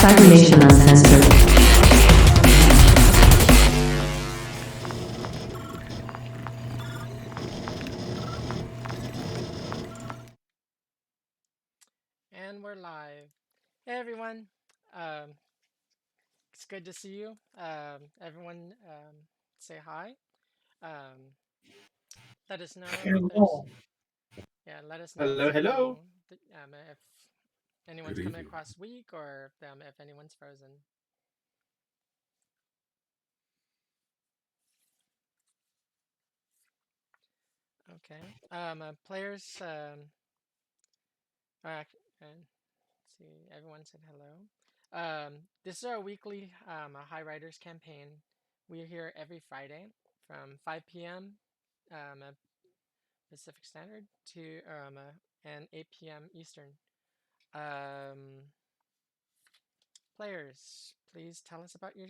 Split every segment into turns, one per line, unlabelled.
Cybernation Uncensored.
And we're live. Hey everyone, um, it's good to see you. Everyone, say hi. Um, let us know if there's
Hello.
let us know
Hello, hello.
if anyone's
Good
coming
evening.
across weak or if anyone's frozen. Okay. Players. And see, everyone said hello. This is our weekly Highriders campaign. We're here every Friday from 5 p.m. Pacific Standard to and 8 p.m. Eastern. Um, Players, please tell us about your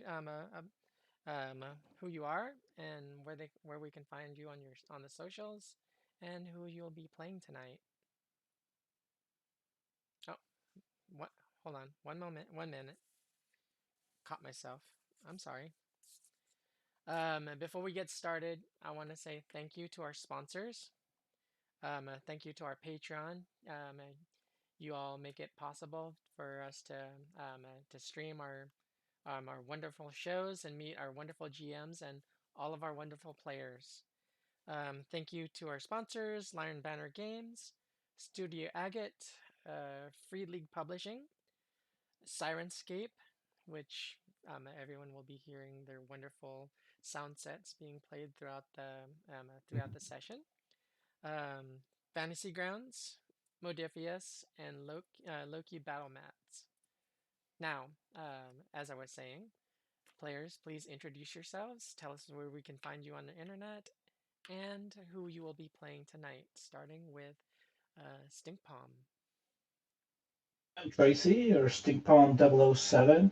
who you are and where we can find you on the socials, and who you'll be playing tonight. Oh, what? Hold on, one moment, 1 minute. Caught myself. I'm sorry. Before we get started, I want to say thank you to our sponsors. Thank you to our Patreon. You all make it possible for us to stream our wonderful shows and meet our wonderful GMs and all of our wonderful players. Thank you to our sponsors: Lion Banner Games, Studio Agate, Free League Publishing, Sirenscape, which everyone will be hearing their wonderful sound sets being played throughout the session. Um, Fantasy Grounds, Modifius, and Loki Battle Mats. Now, as I was saying, players, please introduce yourselves. Tell us where we can find you on the internet and who you will be playing tonight, starting with Stink Palm.
I'm Tracy, or StinkPalm007.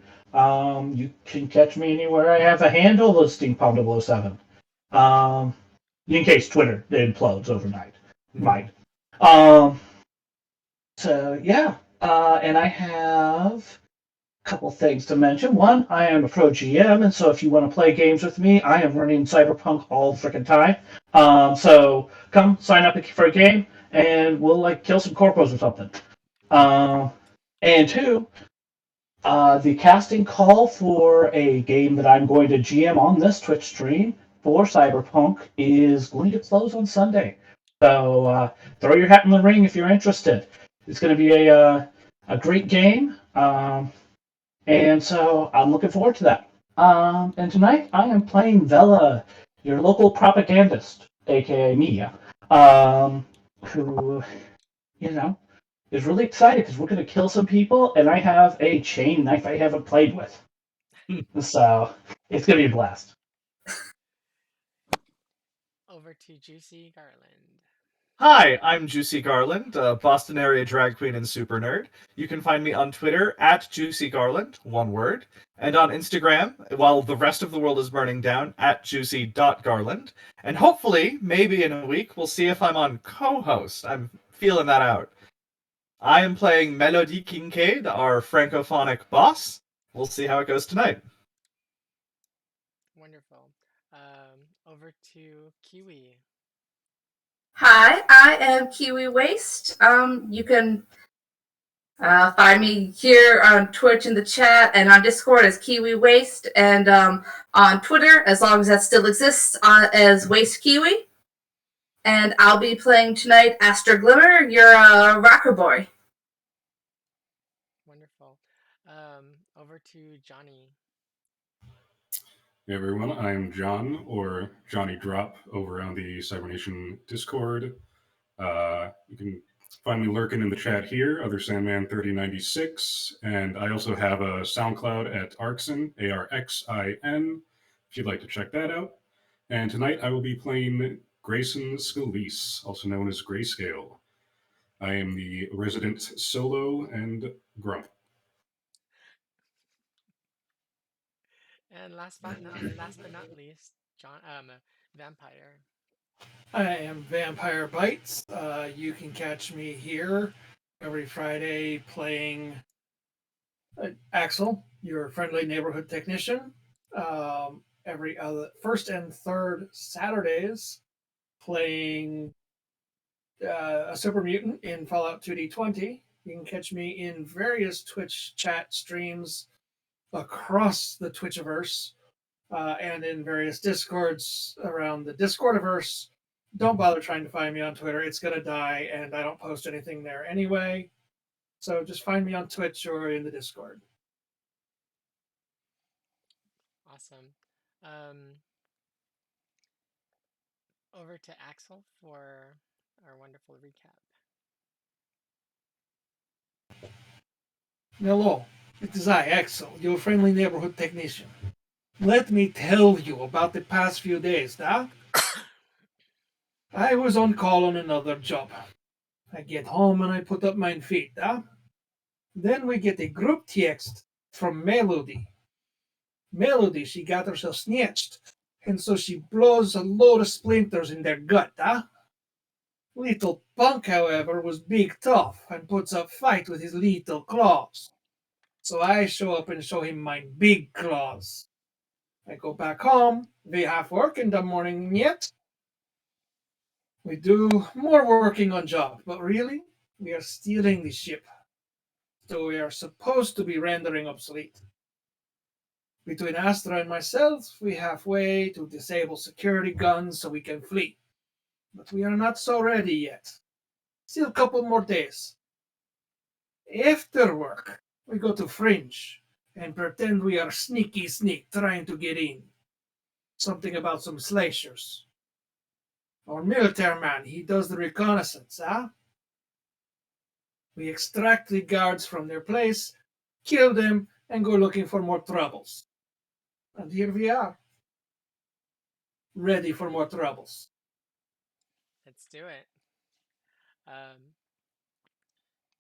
You can catch me anywhere I have a handle of StinkPalm007. Um, in case Twitter implodes overnight. Might. Um, and I have a couple things to mention. One, I am a pro GM, and so if you want to play games with me, I am running Cyberpunk all freaking time. So come sign up for a game, and we'll kill some corpos or something. Um, and two, the casting call for a game that I'm going to GM on this Twitch stream for Cyberpunk is going to close on Sunday. So throw your hat in the ring if you're interested. It's going to be a great game, and so I'm looking forward to that. And tonight I am playing Vela, your local propagandist, aka Mia, who, you know, is really excited because we're going to kill some people, and I have a chain knife I haven't played with. So it's going to be a blast.
Over to Juicy Garland.
Hi, I'm Juicy Garland, a Boston area drag queen and super nerd. You can find me on Twitter at Juicy Garland, one word, and on Instagram, while the rest of the world is burning down, at juicy.garland. And hopefully, maybe in a week, we'll see if I'm on co-host. I'm feeling that out. I am playing Melody Kincaid, our francophonic boss. We'll see how it goes tonight.
Wonderful. Over to Kiwi.
Hi, I am Kiwi Waste. You can find me here on Twitch in the chat and on Discord as Kiwi Waste, and on Twitter, as long as that still exists, as Waste Kiwi. And I'll be playing tonight Astra Glimmer, your rocker boy.
Wonderful. Over to Johnny.
Hey everyone, I'm John, or Johnny Drop, over on the Cybernation Discord. You can find me lurking in the chat here, Other Sandman 3096, and I also have a SoundCloud at Arxin, ARXIN, if you'd like to check that out. And tonight I will be playing Grayson Scalise, also known as Grayscale. I am the resident solo and grump.
And last but not least, Vampire.
I am Vampire Bites. You can catch me here every Friday playing Axel, your friendly neighborhood technician. Every other first and third Saturdays, playing a super mutant in Fallout 2D20. You can catch me in various Twitch chat streams across the Twitchiverse and in various Discords around the Discordiverse. Don't bother trying to find me on Twitter. It's going to die, and I don't post anything there anyway. So just find me on Twitch or in the Discord.
Awesome. Over to Axel for our wonderful recap.
Hello, it is I, Axel, your friendly neighborhood technician. Let me tell you about the past few days, Doc. I was on call on another job. I get home and I put up my feet, Doc. Then we get a group text from Melody. Melody, she got herself snatched, and so she blows a load of splinters in their gut, Doc. Little Punk, however, was big tough and puts up fight with his little claws. So I show up and show him my big claws. I go back home. We have work in the morning yet. We do more working on job, but really, we are stealing the ship. So we are supposed to be rendering obsolete. Between Astra and myself, we have way to disable security guns so we can flee. But we are not so ready yet. Still a couple more days. After work, we go to Fringe and pretend we are sneaky sneak trying to get in. Something about some slashers. Our military man, he does the reconnaissance, huh? We extract the guards from their place, kill them, and go looking for more troubles. And here we are. Ready for more troubles.
Let's do it.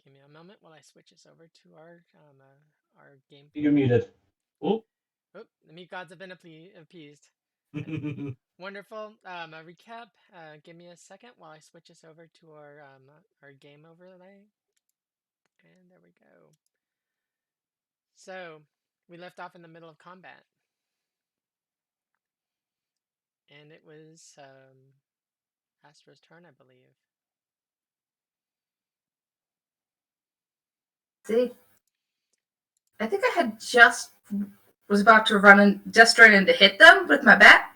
Give me a moment while I switch this over to our game.
You're muted.
Oh.
Oh, the mute gods have been appeased. Wonderful. A recap. Give me a second while I switch this over to our game overlay. And there we go. So we left off in the middle of combat, and it was Astra's turn, I believe.
See, I think I had was about to just run in to hit them with my bat.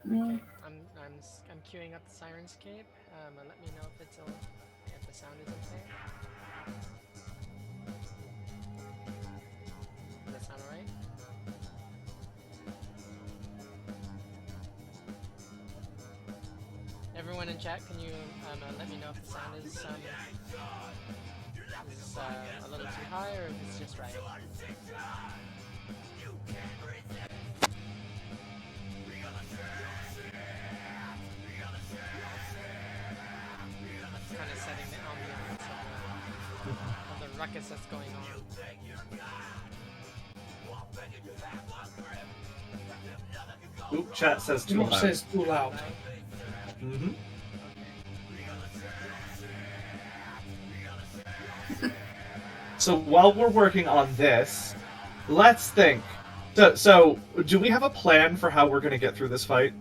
Okay. I'm queuing up the Sirenscape. Let me know if the sound is okay. Does that sound alright? Everyone in chat, can you let me know if the sound is a little too high or if it's just right? It's kind of setting the ambiance of the ruckus that's going on.
Oop, chat says too loud.
Says too loud.
Mm-hmm. So while we're working on this, let's think. So do we have a plan for how we're going to get through this fight?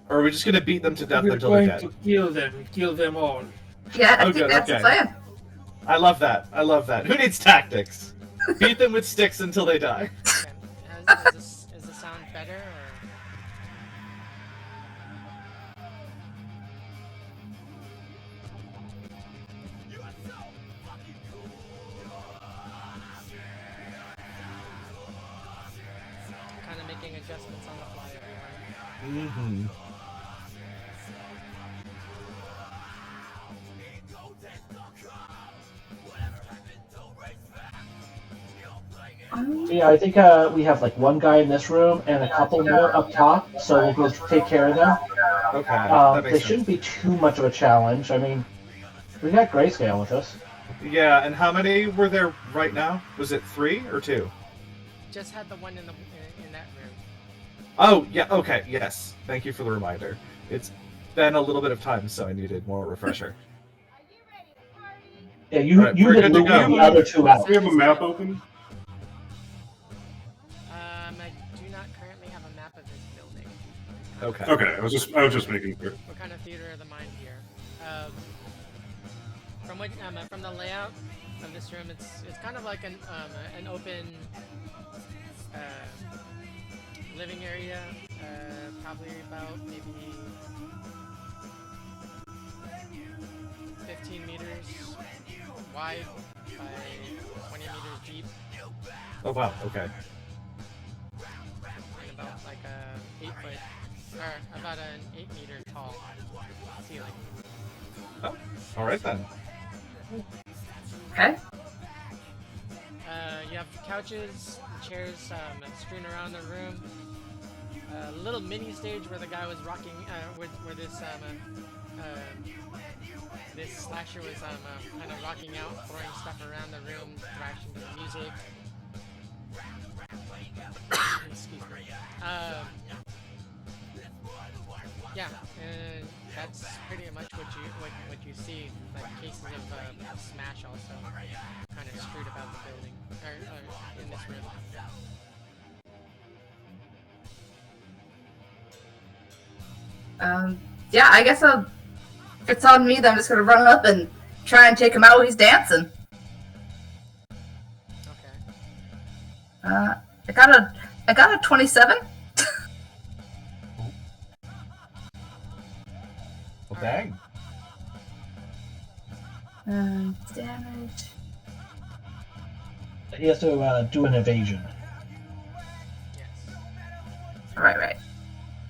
Or are we just going to beat them to death
We're
until they're
going
dead?
to kill them all.
Yeah, I
Oh,
think
good,
that's the
okay.
plan.
I love that. I love that. Who needs tactics? Beat them with sticks until they die.
Okay. Is the sound better or? Kind of making adjustments on the fly, everyone.
Mm-hmm.
So yeah, I think we have like one guy in this room and a couple more up top, so we'll go take care of them.
Okay, that
They
makes
shouldn't
sense.
be too much of a challenge. I mean, we got grayscale with us.
Yeah, and how many were there right now? Was it 3 or 2?
Just had the one in that room.
Oh, yeah, okay, yes. Thank you for the reminder. It's been a little bit of time, so I needed more refresher.
Yeah, you
Alright,
you've
we're
been
good to
looting
go.
the other two out.
Do you have a map open?
I do not currently have a map of this building.
Okay.
Okay, I was just making sure.
What kind of theater of the mind here? From the layout of this room, it's kind of like an open living area, probably about maybe 15 meters wide by 20 meters deep,
Oh wow. Okay.
and about like a 8 foot, or about an 8 meter tall ceiling.
Oh. All right then.
Okay.
You have couches, chairs strewn around the room. A little mini stage where the guy was rocking, where this slasher was kind of rocking out, throwing stuff around the room, thrashing to the music. Excuse me. Yeah, and that's pretty much what you see. Like cases of smash also kind of strewed about the building or in this room.
Yeah, I guess if it's on me, then I'm just gonna run up and try and take him out while he's dancing.
Okay.
I got a 27.
Well, dang.
Damage.
He has to do an evasion.
Yes.
Right.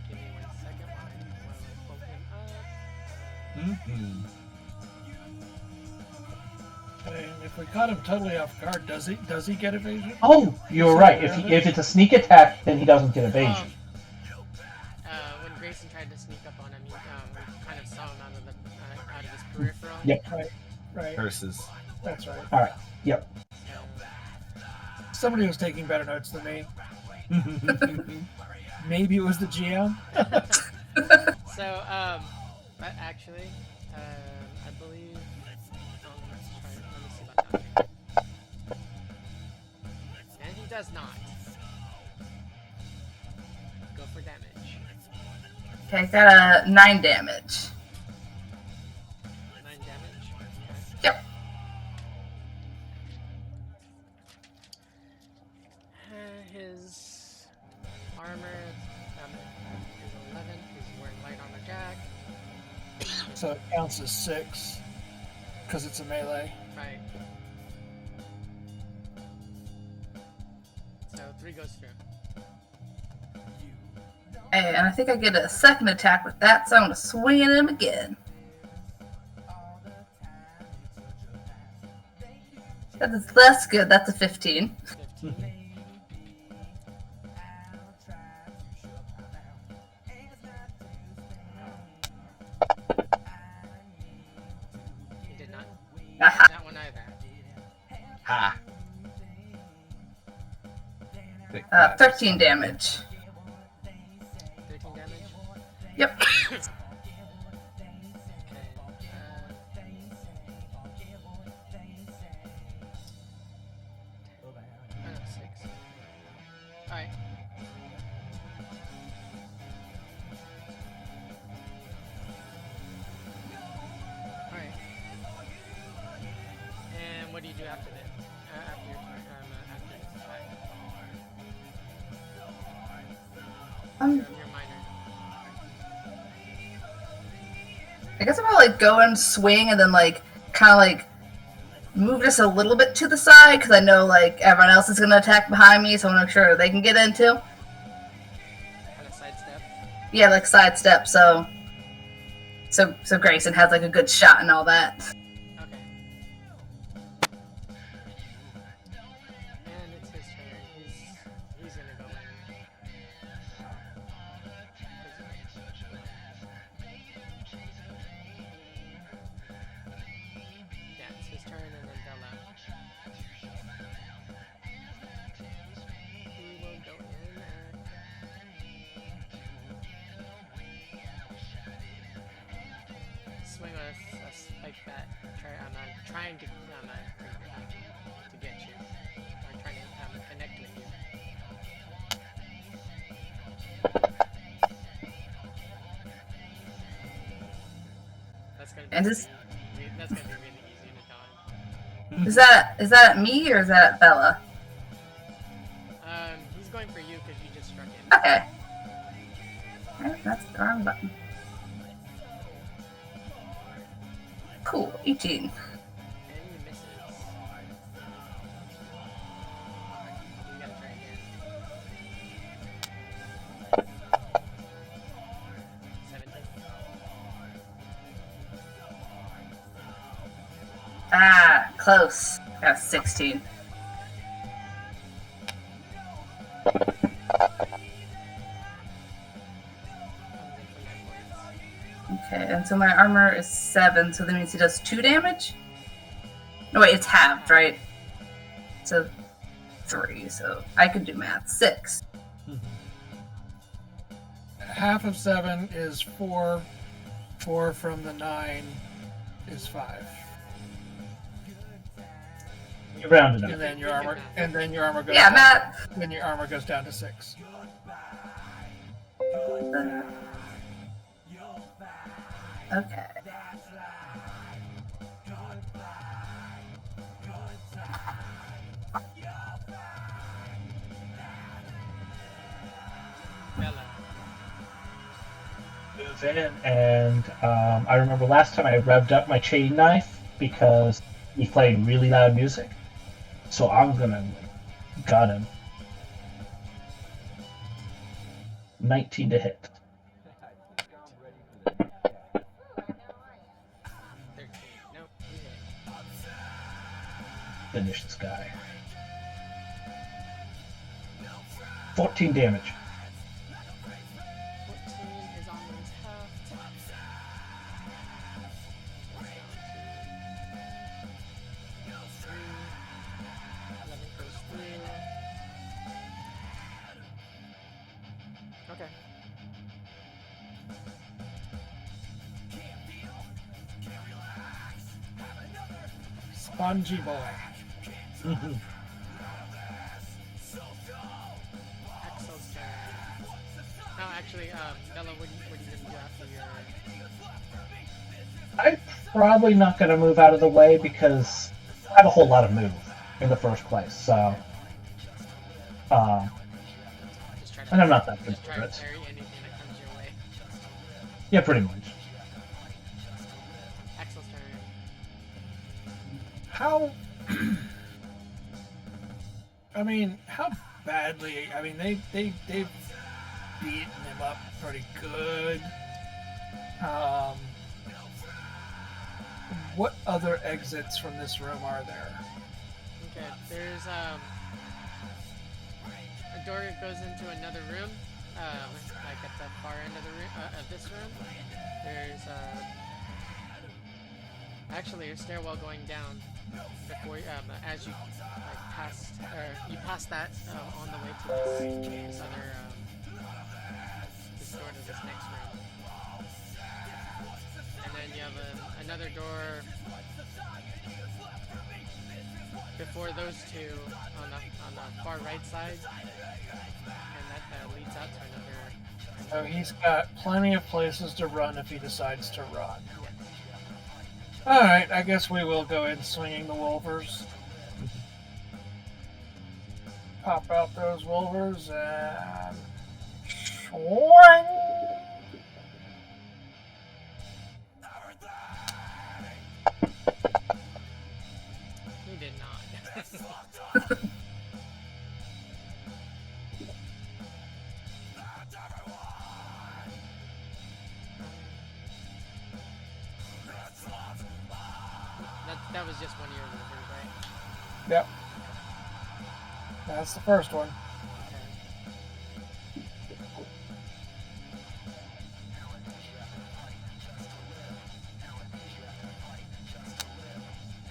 Give me 1 second while I pull him up.
Mm-hmm.
And if we caught him totally off guard, does he get evasion?
Oh, you're right. If it's a sneak attack, then he doesn't get evasion.
When Grayson tried to sneak up on him, we kind of saw him out of his peripheral.
Yep.
Right.
Curses.
That's right.
All right. Yep.
Somebody was taking better notes than me. Maybe it was the GM.
So, but actually, I believe. Let me see about that. And he does not. Go for damage.
Okay, got a 9 damage.
9 damage. Okay.
Yep.
His armor is 11. He's wearing light armor jack.
So it counts as 6 because it's a melee.
Right. So 3 goes through.
And I think I get a second attack with that, so I'm gonna swing at him again. That's good. That's a 15.
15. He did not.
Aha.
That one either.
Ha. Take that.
13 damage.
13 damage.
Yep.
Okay. Oh, no, 6. Alright. Alright. And what do you do after that? After your turn? After this attack? Your minor.
I guess I'm gonna like go and swing and then like kind of like move just a little bit to the side because I know like everyone else is gonna attack behind me, so I want to make sure they can get in too.
Kind of sidestep.
Yeah, like sidestep. So Grayson has like a good shot and all that.
Okay. And it's his turn. He's gonna go in. Yeah, it's his turn and then Della. He will go in and swing a spike like that. I'm trying to get you, or trying to connect with you. That's gonna be
And
that's gonna be really easy to dodge.
is that me or is that Bella?
He's going for you because you just struck him.
Okay. That's the wrong button. Cool, 18.
And he misses. You gotta try again. 17.
Ah, close. Got 16. Okay, and so my armor is 7, so that means he does 2 damage? No, wait, it's halved, right? So 3, so I could do math. 6.
Half of 7 is 4. 4 from the 9 is 5.
You rounded
And
up.
then your armor goes
Yeah,
down,
math.
then your armor goes down to 6.
Okay.
Bella.
Move in, and I remember last time I revved up my chain knife because he played really loud music. So I'm gonna gun him. 19 to hit.
13. Nope. You hit.
Finish this guy. 14 damage.
14. His armor is halved. Down to 3. 11 goes through. Okay.
Spongy boy.
Axel's turn. No, actually, Bella, what are you gonna do after your?
I'm probably not going to move out of the way because I have a whole lot of move in the first place. So,
Just try to.
and I'm not that
Just try to
considerate.
parry anything that comes your way.
Yeah, pretty much.
Axel's turn.
How? I mean, how badly? I mean, they've beaten him up pretty good. What other exits from this room are there?
Okay, there's a door that goes into another room, like at the far end of the room of this room. There's actually a stairwell going down before as you like pass that on the way to this other this door to this next room. And then you have another door before those two on the far right side, and that leads out to another.
So he's got plenty of places to run if he decides to run.
Yes.
Alright, I guess we will go in swinging the Wolvers. Pop out those Wolvers and swing!
He did not. That was just one of your movers, right?
Yep. That's the first one.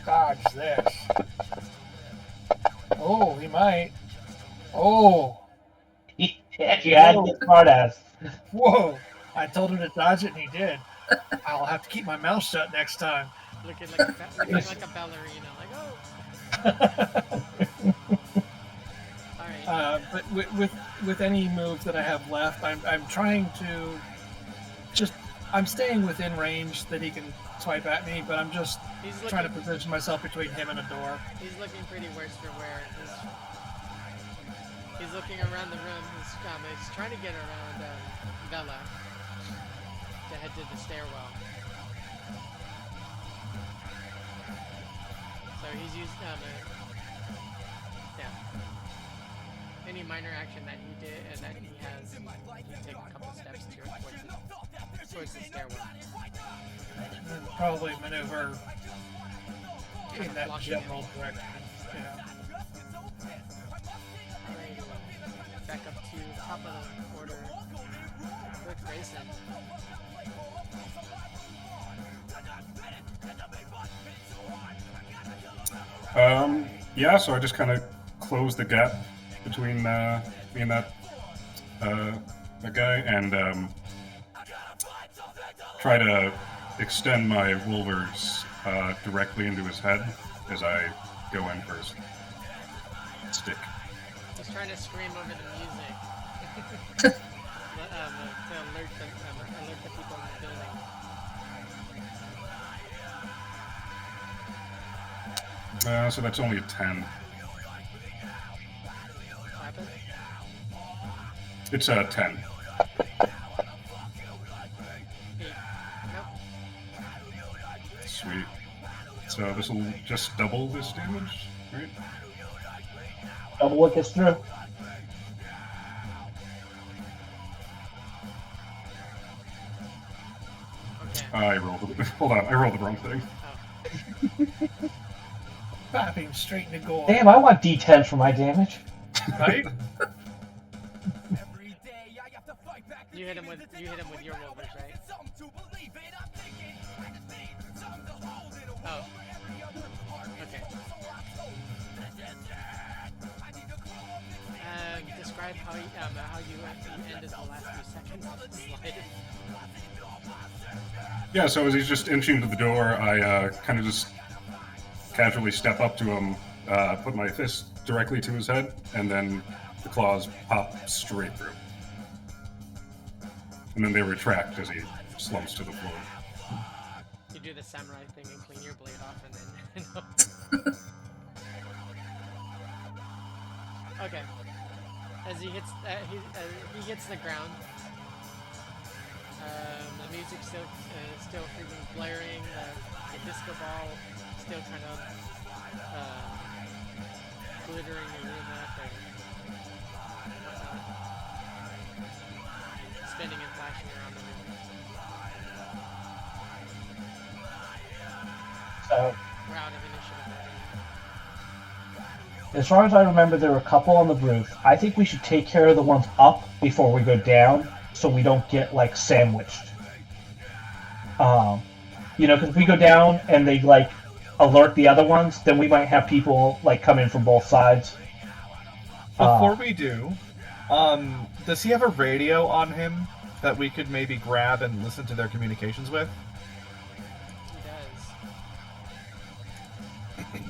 Dodge this. Oh, he might. Oh,
Yeah, you had the smartass.
whoa. I told him to dodge it and he did. I'll have to keep my mouth shut next time.
looking like a ballerina, like oh. All right.
But with any moves that I have left, I'm trying to just I'm staying within range that he can swipe at me, but I'm just trying to position myself between him and a door.
He's looking pretty worse for wear. He's looking around the room. He's trying to get around Bella to head to the stairwell. So he's used any minor action that he did and that he has, he can take a couple steps towards the stairwell.
And probably maneuver
Kind
in
of
that
blocking
general direction. Yeah.
Alright, back up to top of the order. Rick Grayson.
Yeah, so I just kind of closed the gap between me and that guy, and try to extend my Wolvers directly into his head as I go in first. Stick.
He's trying to scream over the music to alert the people in the building.
So that's only a 10.
What happened?
It's a 10.
8. Nope.
Sweet. So this will just double this damage, right?
Double what gets through.
Okay.
I rolled. Hold on, I rolled the wrong thing.
Oh.
Popping straight into goal.
Damn, I want D10 for my damage.
Right?
You hit him with your Wolvers, right? Oh. Okay. Describe how you ended the last few seconds of the slide.
Yeah, so as he's just inching to the door, I kind of just casually step up to him, put my fist directly to his head, and then the claws pop straight through. And then they retract as he slumps to the floor.
You do the samurai thing and clean your blade off, and then. Okay. As he hits, he hits the ground. The music's still freaking blaring. The disco ball still kind of glittering the room up and whatnot. Spinning and flashing around the room.
So,
We're out of initiative already.
as far as I remember, there were a couple on the roof. I think we should take care of the ones up before we go down, so we don't get like sandwiched. Because if we go down and they like alert the other ones, then we might have people like come in from both sides.
Before we do, does he have a radio on him that we could maybe grab and listen to their communications with?
He does.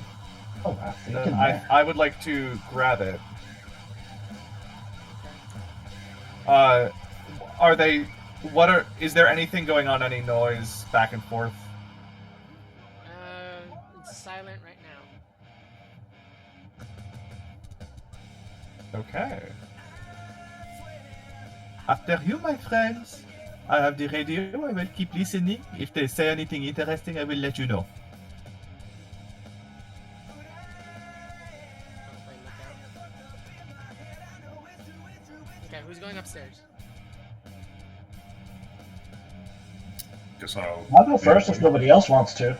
Oh,
Then I would like to grab it. Is there anything going on, any noise back and forth?
It's silent right now.
Okay. After you, my friends. I have the radio. I will keep listening. If they say anything interesting, I will let you know.
Okay, who's going upstairs?
Guess I'll
go first if nobody else wants to.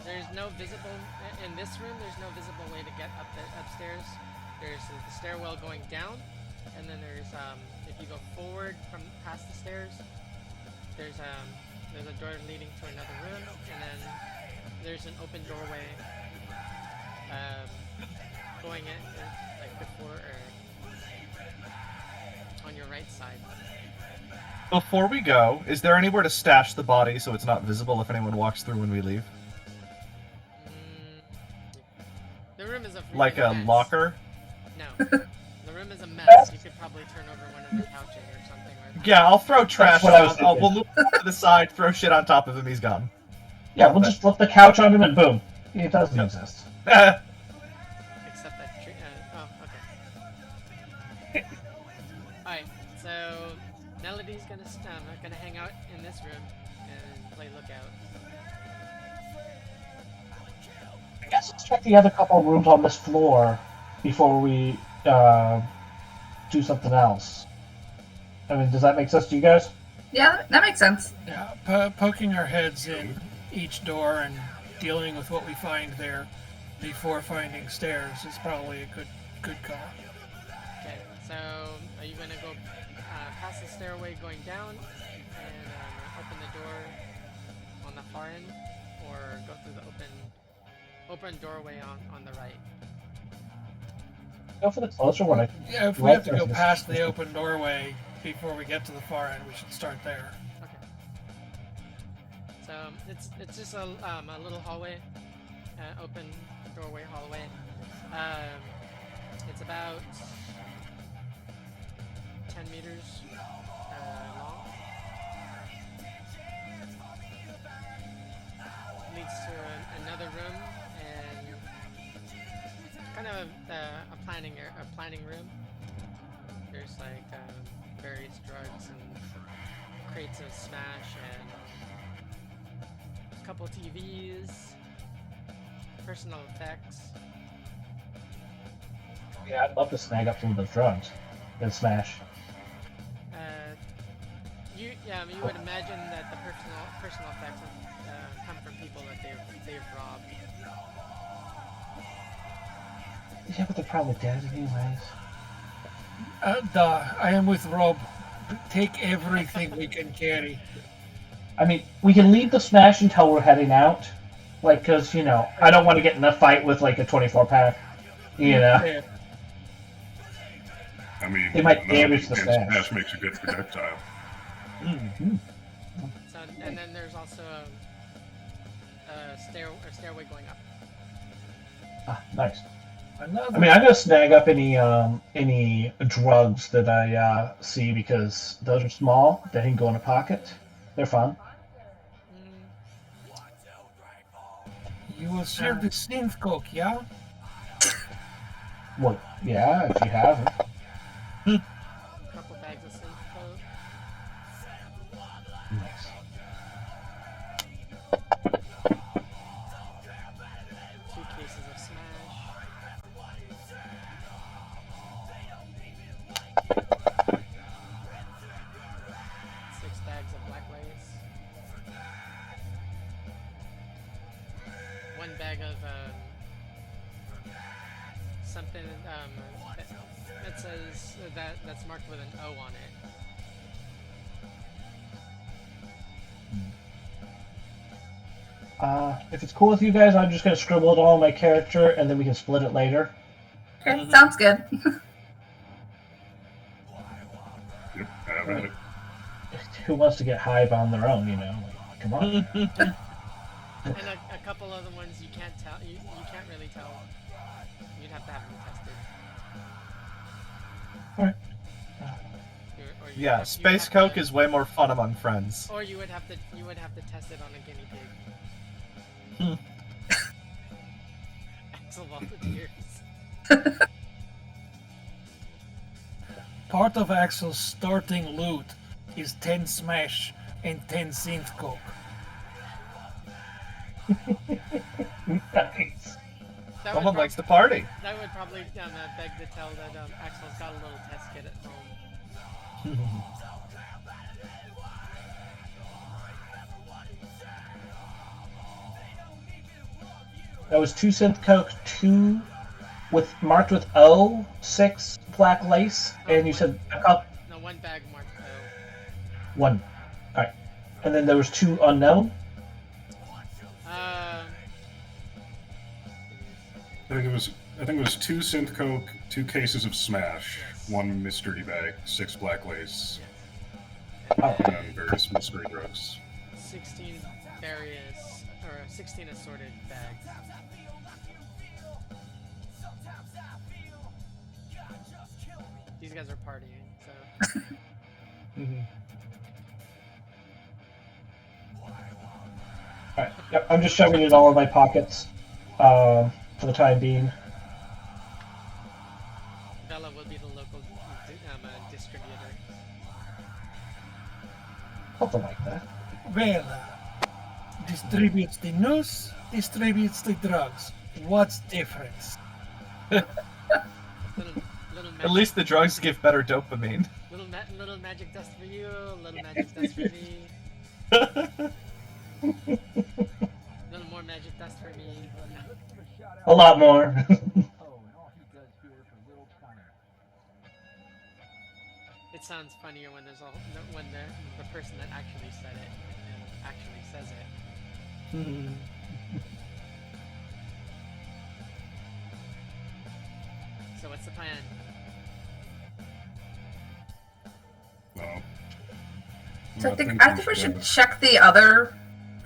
There's no visible in this room. There's no visible way to get upstairs. There's the stairwell going down, and then there's if you go forward from past the stairs, there's a door leading to another room, and then there's an open doorway going in like before or on your right side.
Before we go, is there anywhere to stash the body so it's not visible if anyone walks through when we leave?
Mm, the room is a freaking
Like a
mess.
locker?
No. The room is a mess. You could probably turn over one of the couches or something. Or...
Yeah, I'll throw trash
what I was
on. We'll
thinking.
move to the side, throw shit on top of him, he's gone.
Yeah, we'll just flip the couch on him and boom. It doesn't exist.
Except that tree. Oh, okay. Alright, so Melody's gonna hang out in this room and play lookout.
I guess let's check the other couple of rooms on this floor before we do something else. I mean, does that make sense to you guys?
Yeah, that makes sense.
Yeah, poking our heads in each door and dealing with what we find there before finding stairs is probably a good call.
Okay, so are you gonna go past the stairway going down and open the door on the far end, or go through the open doorway on the right?
Go for the closer one.
Yeah, if we have to go past the open doorway before we get to the far end, we should start there.
Okay. So it's just a little hallway, open doorway hallway. It's about 10 meters long. Leads to another room and kind of a planning room. There's like various drugs and crates of Smash and a couple TVs, personal effects.
Yeah, I'd love to snag up some of those drugs and smash.
You would imagine that the personal effects come from people that they've robbed.
Yeah, but they're probably dead anyways.
I am with Rob. Take everything we can carry.
I mean, we can leave the smash until we're heading out. Like, because, you know, I don't want to get in a fight with, like, a 24-pack. You know?
Yeah.
I mean,
They might damage the
smash.
smash.
Makes a good projectile.
Mm-hmm.
So, and then there's also a stairway going up.
Ah, nice.
Another.
I mean, I'm gonna snag up any drugs that I see because those are small. They can go in a pocket. They're fun.
You will serve the synth coke, yeah?
Well, yeah, if you have it.
Couple bags of synth coke.
Nice.
Two cases of Smash. Six bags of black lace. One bag of something that says that's marked with an O on it.
If it's cool with you guys, I'm just gonna scribble it all on my character, and then we can split it later.
Okay, sounds good.
Yep, have at it.
Who wants to get high on their own? You know, like, come on.
And a couple other ones you can't tell. You can't really tell. You'd have to have them tested.
Alright.
Or
Yeah, space coke is way more fun among friends.
Or you would have to test it on a guinea pig. Axel volunteers.
Part of Axel's starting loot is 10 smash and 10 synth coke.
Nice.
Someone likes to party.
That would probably beg to tell that Axel's got a little test kit at home.
That was 2 synth coke, 2 marked with O, 6 black lace, and you said a cup.
No, one bag marked O.
1. Alright. And then there was 2 unknown.
I think it was 2 synth coke, 2 cases of smash,
Yes.
1 mystery bag, 6 black lace.
Yes.
and then various mystery drugs.
16 various, or 16 assorted bags. These guys are partying, so.
Mhm.
Alright, yep, I'm just shoving it in all of my pockets for the time being.
Bella will be the local distributor.
Something like that.
Well, distributes the news, distributes the drugs. What's difference?
Little
At
magic,
least the drugs give better dopamine.
little magic dust for you, little magic dust for me, little more magic dust for me.
A lot more.
It sounds funnier when there's when the person that actually said it actually says it. So what's the plan?
Well,
So I think we should check the other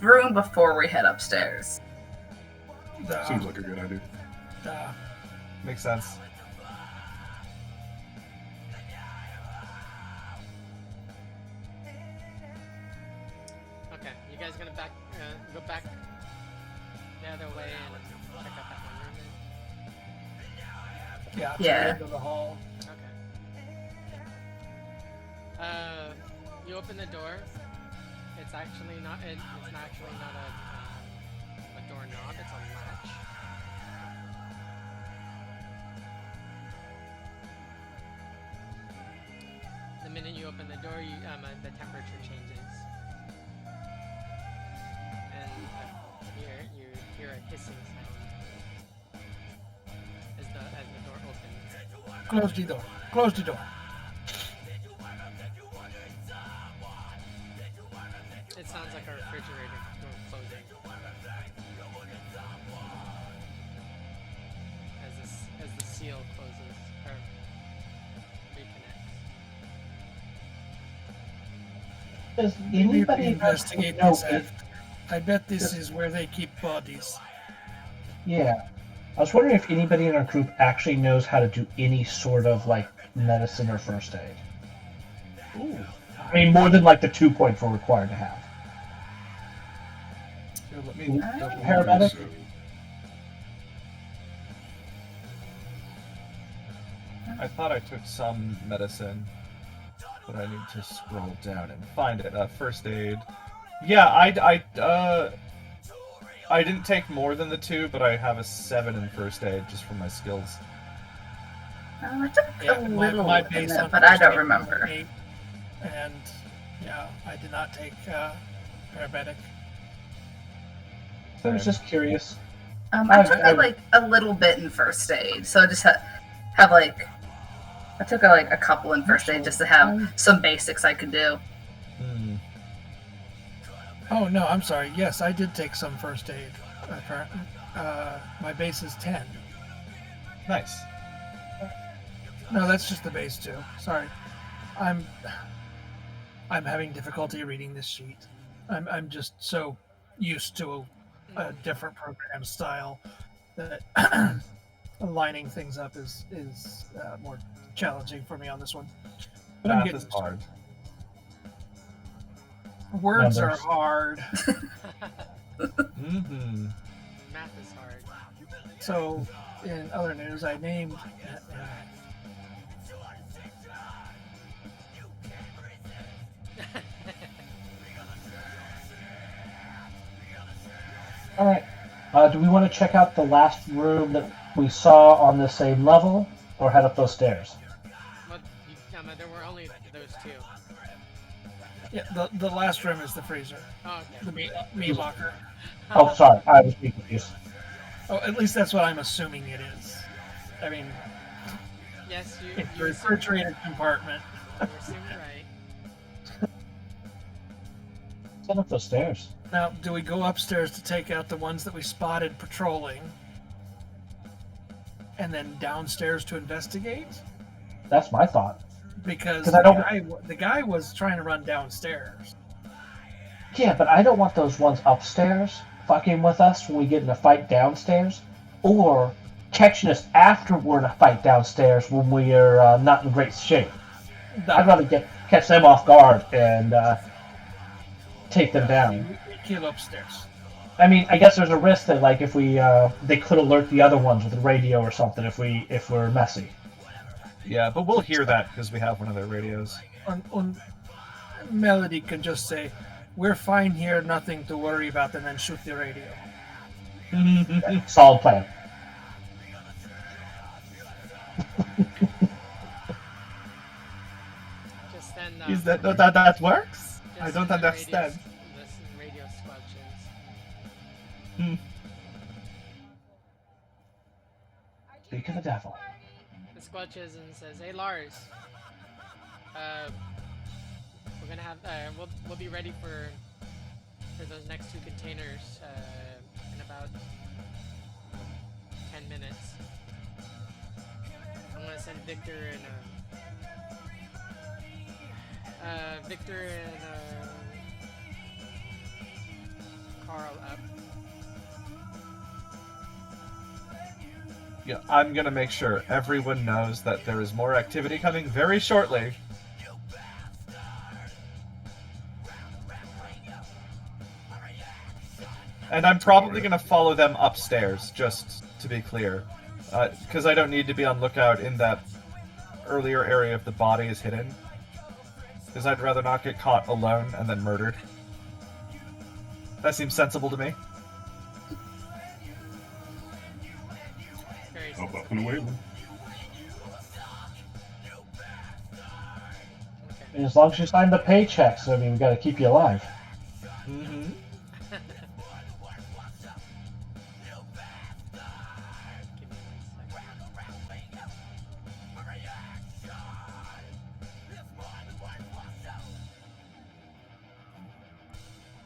room before we head upstairs.
Seems like a good idea.
Makes sense.
Okay, you guys gonna go back the other way and check out that one room then?
Yeah.
Yeah.
Into the hall.
Okay. You open the door. It's actually not. It's actually not a doorknob. It's a latch. The minute you open the door, the temperature changes, and you hear a hissing sound as the door opens.
Close the door. Close the door.
It sounds like a refrigerator door closing. As the seal closes or reconnects.
Does
Maybe
anybody
investigate
know
this
if,
after. I bet this is where they keep bodies.
yeah. I was wondering if anybody in our group actually knows how to do any sort of like medicine or first aid.
Ooh.
I mean, more than like the 2 points we're required to have.
Here, let me
Paramedic?
So,
I thought I took some medicine, but I need to scroll down and find it. First aid. Yeah, I didn't take more than the 2, but I have a 7 in first aid just for my skills.
I took
Yeah,
a
my
little
base
bit,
on
but I
first
don't
aid
remember.
was 8, and yeah, I did not take paramedic.
I was just curious.
I took like a little bit in first aid, so I just have like I took like a couple in first aid just to have some basics I could do.
Hmm.
Oh no, I'm sorry. Yes, I did take some first aid. Apparently, my base is 10.
Nice.
No, that's just the base 2. Sorry, I'm having difficulty reading this sheet. I'm just so used to a different program style that lining things up is more challenging for me on this one. But I'm
Math
getting
is hard.
Words
Numbers.
are hard.
Mm-hmm.
Math is hard.
So, in other news, I named.
All right. Do we want to check out the last room that we saw on the same level, or head up those stairs?
Well, there were only those 2.
Yeah, the last room is the freezer,
Oh,
the
okay.
meat locker.
Oh, sorry, I was being confused.
Oh, at least that's what I'm assuming it is. I mean,
Yes,
it's the
you assume,
refrigerated compartment.
you assume right.
Let's head up those stairs.
Now, do we go upstairs to take out the ones that we spotted patrolling, and then downstairs to investigate?
That's my thought.
because
'Cause I don't-
the guy was trying to run downstairs.
Yeah, but I don't want those ones upstairs fucking with us when we get in a fight downstairs, or catching us after we're in a fight downstairs when we are not in great shape. I'd rather catch them off guard and take them down.
We kill upstairs.
I mean, I guess there's a risk that, like, if we they could alert the other ones with a radio or something if we're messy.
Yeah, but we'll hear that because we have one of their radios.
On Melody can just say, "We're fine here, nothing to worry about," and then shoot the radio.
Solid plan.
Just then.
Is that works? I
just
don't
when the
understand.
The radio squelches.
Speak of the devil.
It squelches and says, "Hey Lars, we're gonna have we'll be ready for those next two containers in about 10 minutes. I'm gonna send Victor and Carl up."
Yeah, I'm gonna make sure everyone knows that there is more activity coming very shortly. And I'm probably gonna follow them upstairs, just to be clear. Because I don't need to be on lookout in that earlier area if the body is hidden. Because I'd rather not get caught alone and then murdered. That seems sensible to me.
Very
Up and away. Then.
Okay.
And as long as you sign the paychecks, I mean, we got to keep you alive.
Mm-hmm.
Give me 1 second.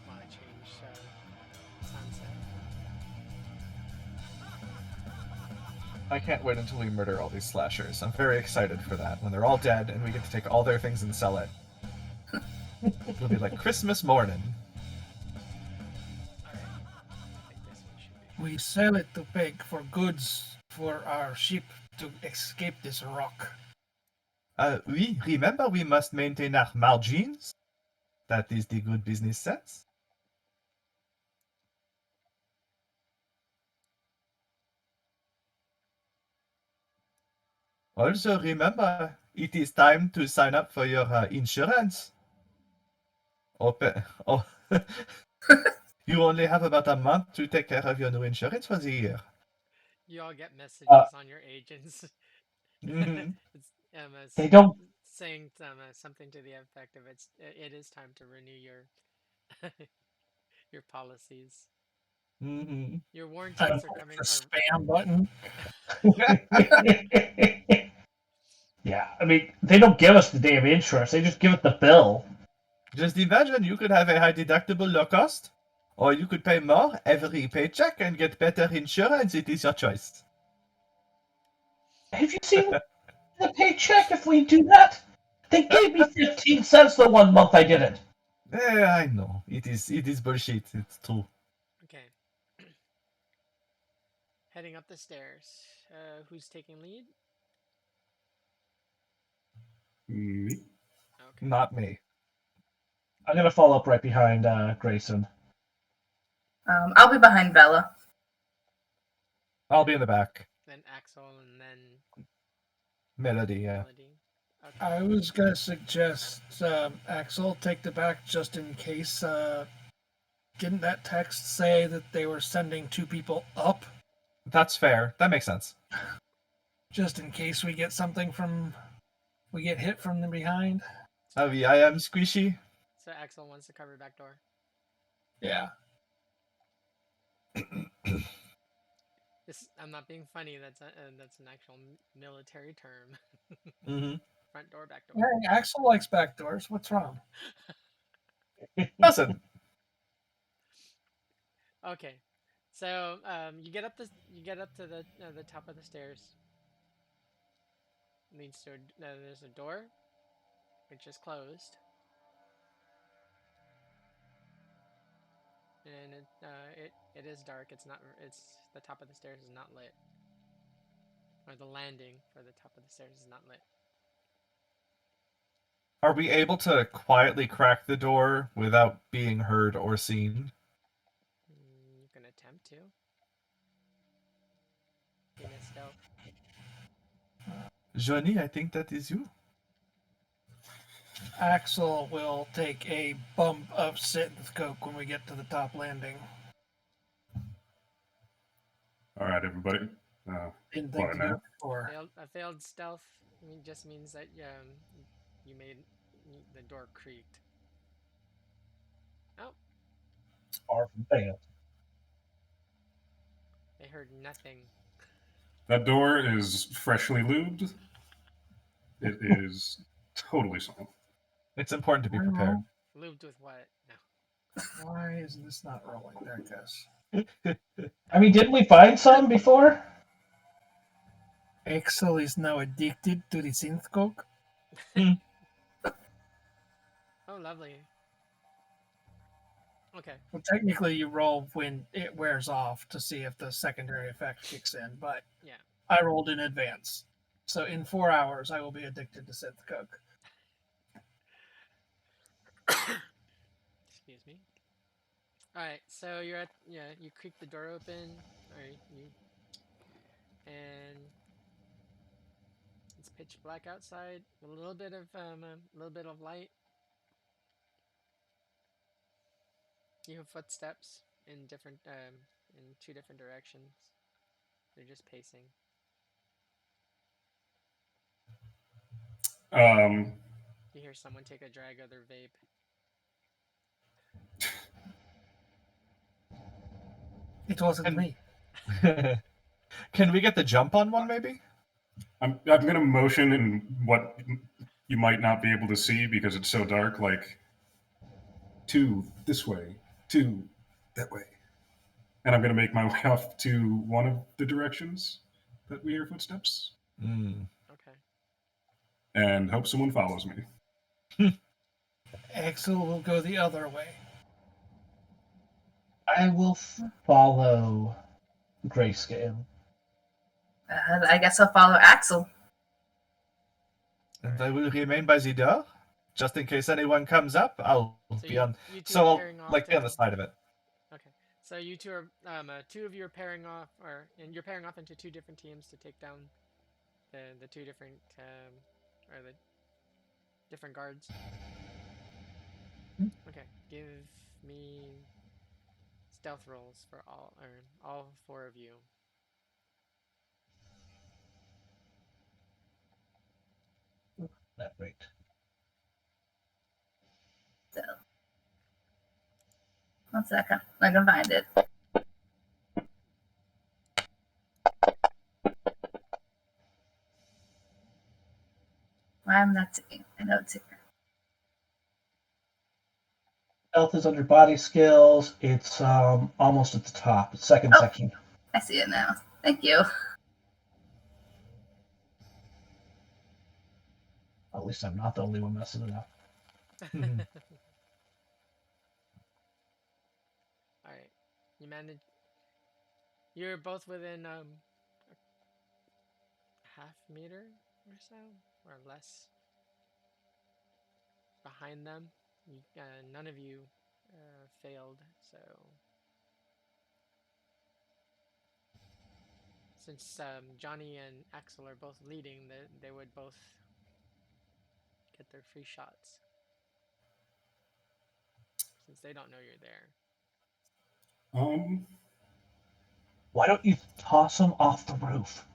While I change sunset.
I can't wait until we murder all these slashers. I'm very excited for that. When they're all dead and we get to take all their things and sell it. It'll be like Christmas morning.
Alright. I think this one should be.
We sell it to Peg for goods for our ship to escape this rock.
Oui, remember we must maintain our margins. That is the good business sense. Also, remember, it is time to sign up for your insurance. Oh, you only have about a month to take care of your new insurance for the year.
You all get messages on your agents.
Mhm.
It's
They don't.
saying something to the effect of it is time to renew your your policies.
Mhm.
Your warranties
I
are
push
coming.
the spam button.
Yeah, I mean, they don't give us the damn insurance. They just give us the bill.
Just imagine you could have a high deductible low cost, or you could pay more every paycheck and get better insurance. It is your choice.
Have you seen the paycheck if we do that? They gave me 15 cents the one month I did it.
I know. It is bullshit. It's true.
Okay. Heading up the stairs. Who's taking lead?
Me.
Okay.
Not me.
I'm going to follow up right behind Grayson.
I'll be behind Bella.
I'll be in the back.
Then Axel and then
Melody, yeah.
Melody. Okay.
I was gonna suggest Axel take the back just in case. Didn't that text say that they were sending 2 people up?
That's fair. That makes sense.
Just in case we get hit from the behind.
Avi, I am squishy.
So Axel wants to cover back door.
Yeah.
I'm not being funny. That's an actual military term.
Mm-hmm.
Front door, back door.
Hey, Axel likes back doors. What's wrong?
Listen,
Okay, so you get up to the top of the stairs. Leads to there's a door. which is closed, and it is dark. It's not. It's the top of the stairs is not lit, or the landing for the top of the stairs is not lit.
Are we able to quietly crack the door without being heard or seen?
You can attempt to. Give me a stealth.
Johnny, I think that is you.
Axel will take a bump of synth coke when we get to the top landing.
All right, everybody.
Didn't
What
think to
now?
do it before.
A failed stealth just means that you made the door creaked. Oh,
Far from failed.
they heard nothing.
That door is freshly lubed. It is totally solid.
It's important to be prepared.
Lubed with what? No.
Why is this not rolling? There it goes.
I mean, didn't we find some before?
Axel is now addicted to the synth coke.
Oh, lovely. Okay.
Well, technically, you roll when it wears off to see if the secondary effect kicks in, but
Yeah.
I rolled in advance. So in 4 hours, I will be addicted to synth coke.
Excuse me. All right. So you're at you creak the door open. All right. And it's pitch black outside. A little bit of light. You have footsteps in two different directions. They're just pacing. You hear someone take a drag of their vape.
It wasn't me.
Can we get the jump on one, maybe?
I'm going to motion in what you might not be able to see because it's so dark, like 2 this way, 2 that way. And I'm going to make my way off to one of the directions that we hear footsteps
Okay.
and hope someone follows me.
Axel will go the other way.
I will follow Grayscale.
I guess I'll follow Axel.
And I will remain by the door, just in case anyone comes up. I'll
So
be on.
you two
So
are
I'll
pairing off
like be on
to-
the side of it.
Okay. So you two are two of you are pairing off, and you're pairing off into two different teams to take down the two different or the different guards. Okay. Give me stealth rolls for all 4 of you.
That rate.
So, 1 second. I can find it. Why am I not seeing? I know it's here.
Health is under body skills. It's almost at the top. It's second
Oh.
section.
I see it now. Thank you.
At least I'm not the only one messing it up.
All right. You manage. You're both within a half meter or so, or less. Behind them, none of you failed. So since Johnny and Axel are both leading, they would both get their free shots. Since they don't know you're there.
Why don't you toss them off the roof?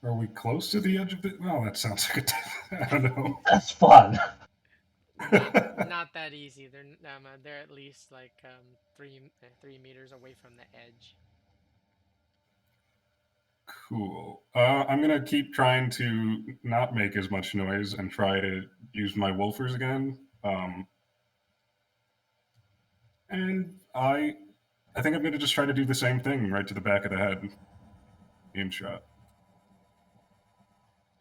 Are we close to the edge of it? Well, that sounds like I don't know.
That's fun.
Not that easy. They're at least like 3 meters away from the edge.
Cool. I'm going to keep trying to not make as much noise and try to use my wolfers again. And I think I'm going to just try to do the same thing right to the back of the head. Aim shot.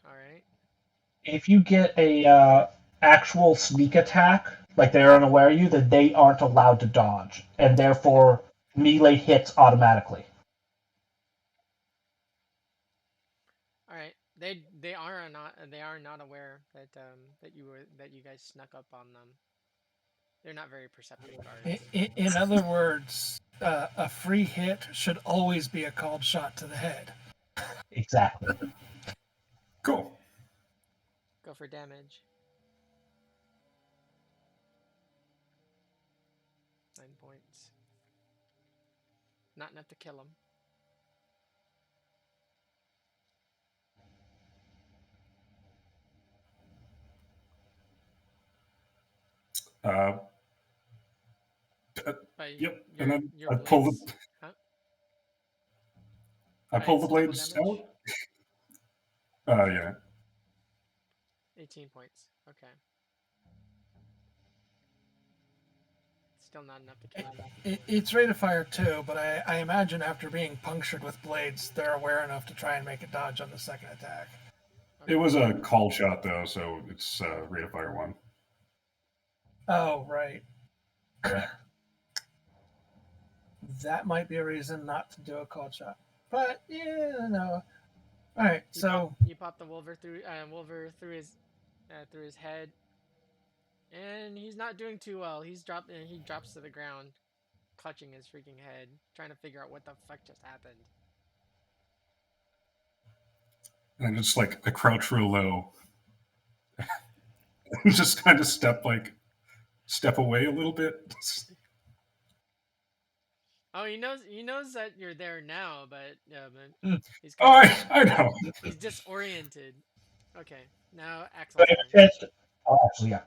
All right.
If you get a actual sneak attack, like they're unaware of you, then they aren't allowed to dodge, and therefore melee hits automatically.
All right. They are not aware that that you guys snuck up on them. They're not very perceptive guards.
In other words, a free hit should always be a called shot to the head.
Exactly.
Cool.
Go for damage. 9 points. Not enough to kill him.
Uh,
By
yep.
your
And then
your
I pull
blades.
the
Huh?
I pull the
It's double
blades
damage.
out. Yeah.
18 points. Okay. Still not enough to kill him.
It's rate of fire too, but I imagine after being punctured with blades, they're aware enough to try and make a dodge on the second attack.
Okay.
It was a call shot though, so it's rate of fire 1.
Oh, right. That might be a reason not to do a called shot. But yeah, no. All right, so
you pop the Wolver through his head, and he's not doing too well. He drops to the ground, clutching his freaking head, trying to figure out what the fuck just happened.
And I just I crouch real low, and just kind of step away a little bit.
Oh, he knows that you're there now, but
Mm.
he's
Oh,
kind of
I know.
he's disoriented. Okay, now
So
Axel's
I have a
turn.
chance to- Oh, actually, yeah.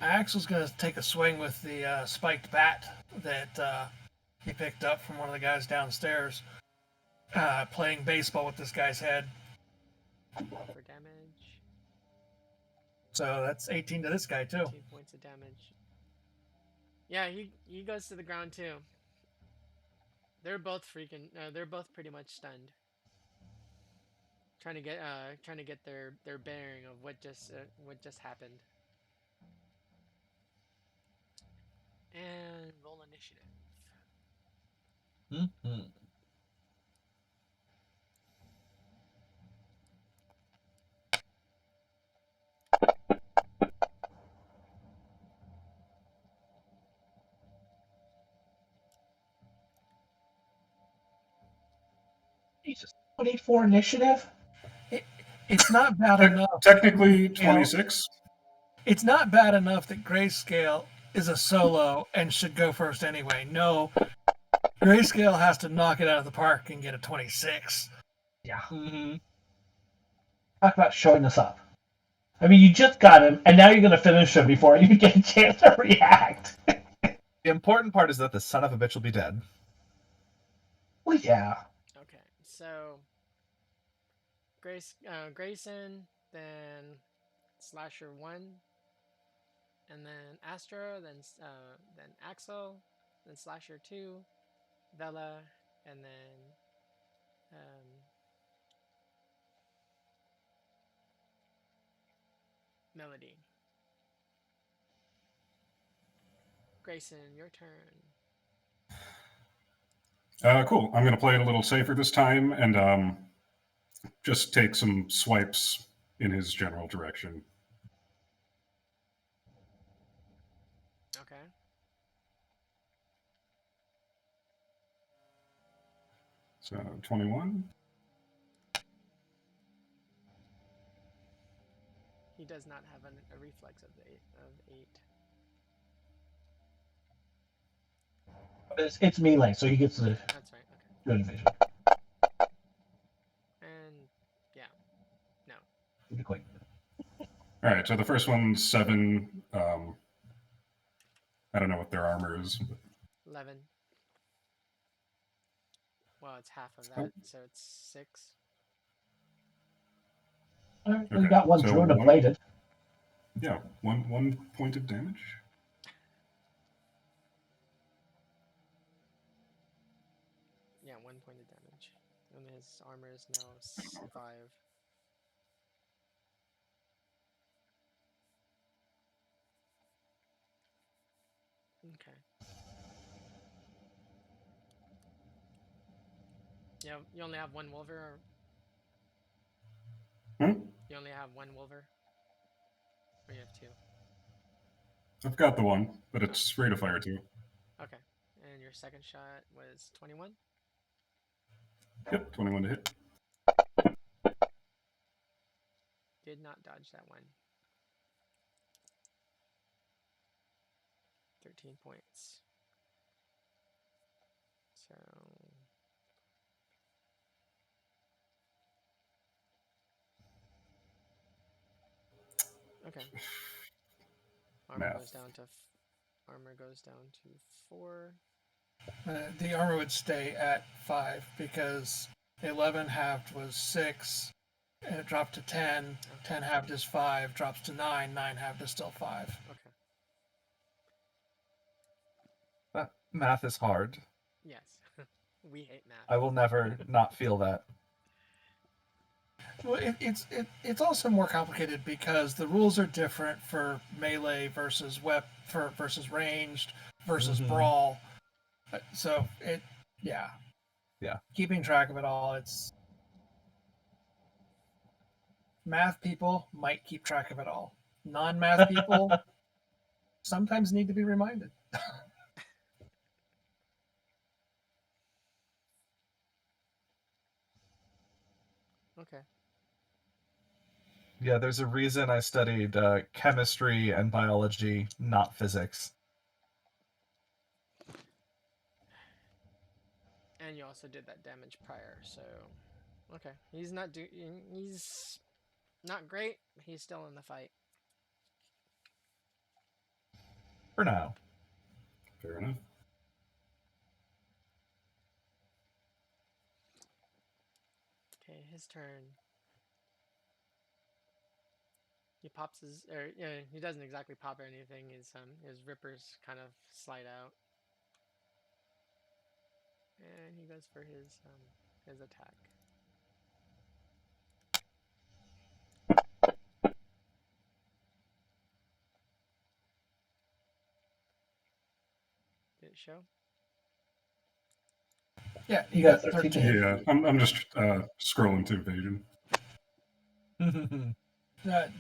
Axel's going to take a swing with the spiked bat that he picked up from one of the guys downstairs, playing baseball with this guy's head.
For damage.
So that's 18 to this guy too.
18 points of damage. Yeah, he goes to the ground too. They're both they're both pretty much stunned. Trying to get their bearing of what just happened. And roll initiative.
Mm-hmm. Jesus. 24 initiative?
It's not bad enough.
Technically 26.
It's not bad enough that Grayscale is a solo and should go first anyway. No, Grayscale has to knock it out of the park and get a 26.
Yeah. Mm-hmm. Talk about showing us up. I mean, you just got him, and now you're going to finish him before you get a chance to react.
The important part is that the son of a bitch will be dead.
Well, yeah.
Okay, so Grayson, then Slasher 1, and then Astra, then Axel, then Slasher 2, Vela, and then Melody. Grayson, your turn.
Cool. I'm going to play it a little safer this time and just take some swipes in his general direction.
Okay.
So 21.
He does not have a reflex of 8.
It's melee, so he gets the
That's right. Okay.
good division.
And yeah, no.
Pretty quick.
All right. So the first one's 7. I don't know what their armor is. But...
11. Well, it's half of that, so it's 6.
All right,
Okay,
we got one
so
through and a
one-
bladed.
Yeah, one point of damage.
Yeah, 1 point of damage. And his armor is now 5. Okay. Yeah, you only have one Wolver, or
Hmm?
you only have one Wolver, or you have two.
I've got the one, but it's rate of fire too.
Okay. And your second shot was 21.
Yep, 21 to hit.
Did not dodge that one. 13 points. So okay. Armor
Math.
goes down to armor goes down to 4.
The armor would stay at 5 because 11 halved was 6, and it dropped to 10. 10 halved is 5, drops to 9. 9 halved is still 5.
Okay.
That math is hard.
Yes. We hate math.
I will never not feel that.
Well, it's also more complicated because the rules are different for melee versus versus ranged versus brawl. So yeah. Keeping track of it all, it's math people might keep track of it all. Non-math people sometimes need to be reminded.
Okay.
Yeah, there's a reason I studied chemistry and biology, not physics.
And you also did that damage prior, so okay. He's not great, but he's still in the fight.
For now.
Fair enough.
Okay, his turn. He pops his, or yeah, he doesn't exactly pop or anything. His rippers kind of slide out, and he goes for his attack. Did it show?
Yeah, you got 13.
Yeah, I'm just scrolling to evasion.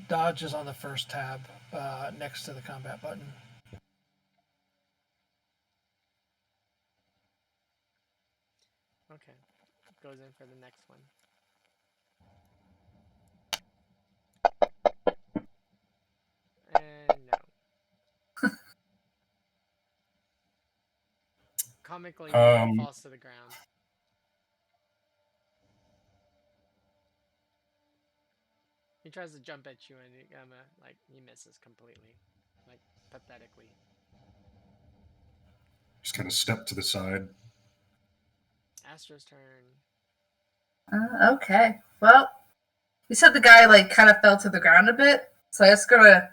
Dodge is on the first tab next to the combat button.
Okay, goes in for the next one. And no. Comically, no, falls to the ground. He tries to jump at you, and he misses completely, like pathetically.
Just kind of step to the side.
Astra's turn.
Okay. Well, you said the guy like kind of fell to the ground a bit, so I just gonna.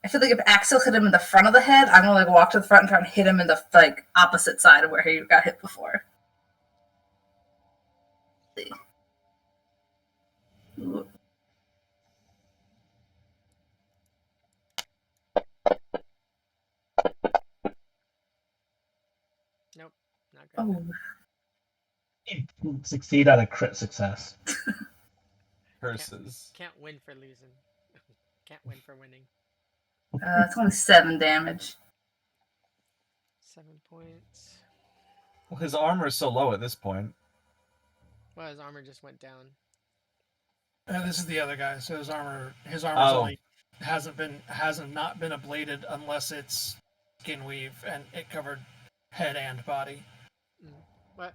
I feel like if Axel hit him in the front of the head, I'm gonna like walk to the front and try and hit him in the like opposite side of where he got hit before. Let's see. Ooh.
Nope, not good.
Oh.
Succeed at a crit success.
Curses.
Can't win for losing. Can't win for winning.
It's only 7 damage.
7 points.
Well, his armor is so low at this point.
Well, his armor just went down.
This is the other guy. So his armor's only hasn't not been ablated unless it's skin weave, and it covered head and body.
What?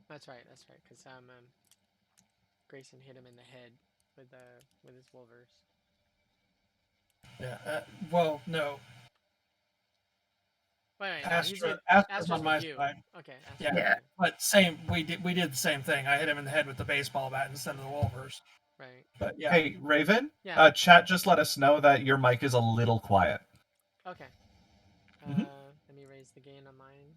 That's right. Because Grayson hit him in the head with his Wolvers.
Yeah. Well, no.
Wait,
Astra's on my side.
Okay.
Yeah. But we did the same thing. I hit him in the head with the baseball bat instead of the Wolvers.
Right.
But yeah.
Hey, Raven.
Yeah.
Chat just let us know that your mic is a little quiet.
Okay.
Mm-hmm.
Let me raise the gain on mine.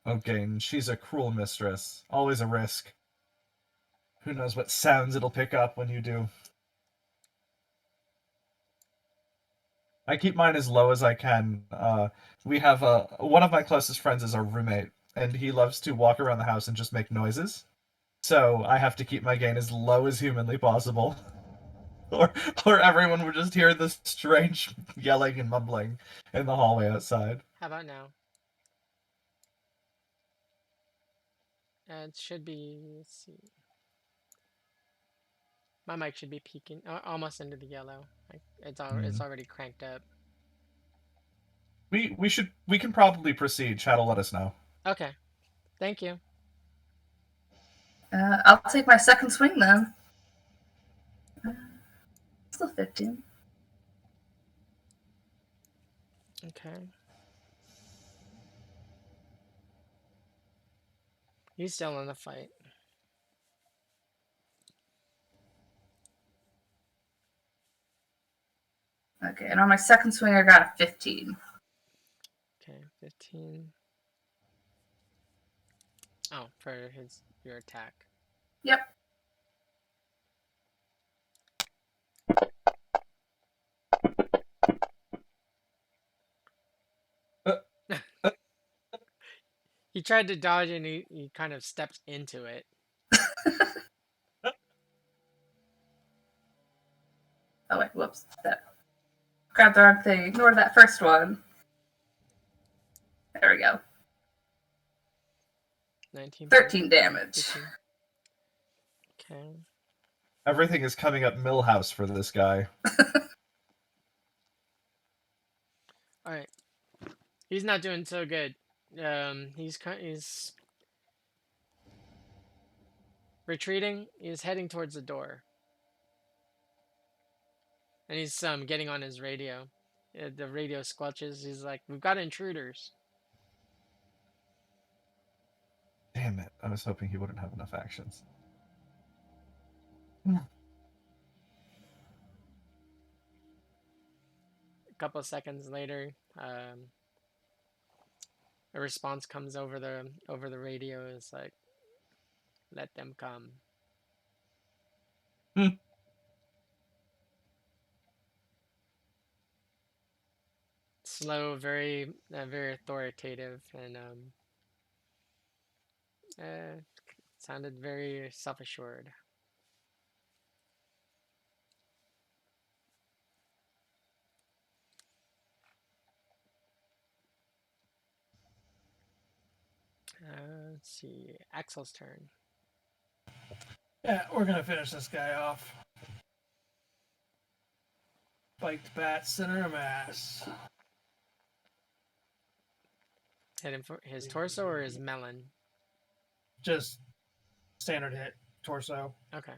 Okay, and she's a cruel mistress. Always a risk. Who knows what sounds it'll pick up when you do. I keep mine as low as I can. We have one of my closest friends is our roommate, and he loves to walk around the house and just make noises. So I have to keep my gain as low as humanly possible, or or everyone would just hear this strange yelling and mumbling in the hallway outside.
How about now? It should be. Let's see. My mic should be peaking almost into the yellow. It's already cranked up.
We can probably proceed. Chat will let us know.
Okay. Thank you.
I'll take my second swing then. Still 15.
Okay. He's still in the fight.
Okay, and on my second swing, I got a 15.
Okay, 15. Oh, for your attack.
Yep.
He tried to dodge and he kind of stepped into it.
Oh wait, whoops. Grabbed the wrong thing. Ignore that first one. There we go.
19.
13 damage.
15. Okay.
Everything is coming up Millhouse for this guy.
All right. He's not doing so good. He's retreating. He's heading towards the door. And he's getting on his radio. The radio squelches. He's like, "We've got intruders."
Damn it! I was hoping he wouldn't have enough actions.
A couple of seconds later, a response comes over the radio. It's like, "Let them come." Slow, very authoritative, and sounded very self-assured. Let's see, Axel's turn.
Yeah, we're gonna finish this guy off. Spiked bat, center of mass.
Hit him for his torso or his melon?
Just standard hit, torso.
Okay.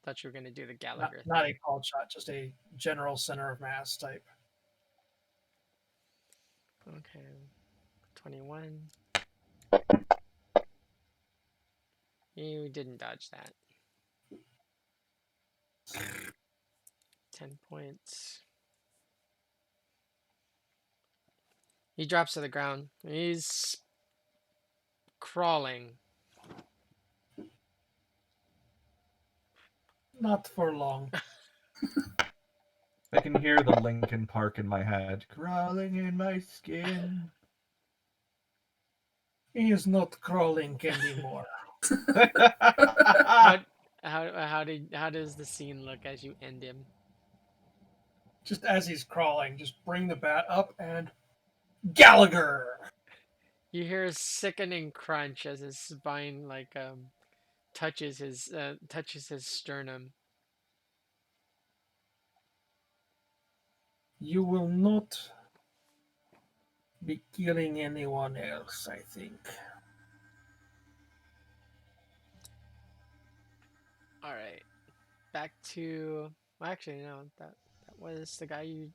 Thought you were gonna do the Gallagher
Not a
thing.
called shot, just a general center of mass type.
Okay. 21. You didn't dodge that. 10 points. He drops to the ground. He's crawling.
Not for long.
I can hear the Linkin Park in my head, crawling in my skin.
He is not crawling anymore.
How does the scene look as you end him?
Just as he's crawling, just bring the bat up and Gallagher.
You hear a sickening crunch as his spine touches his sternum.
You will not be killing anyone else, I think.
All right, back to. Well, actually, no. That was the guy you.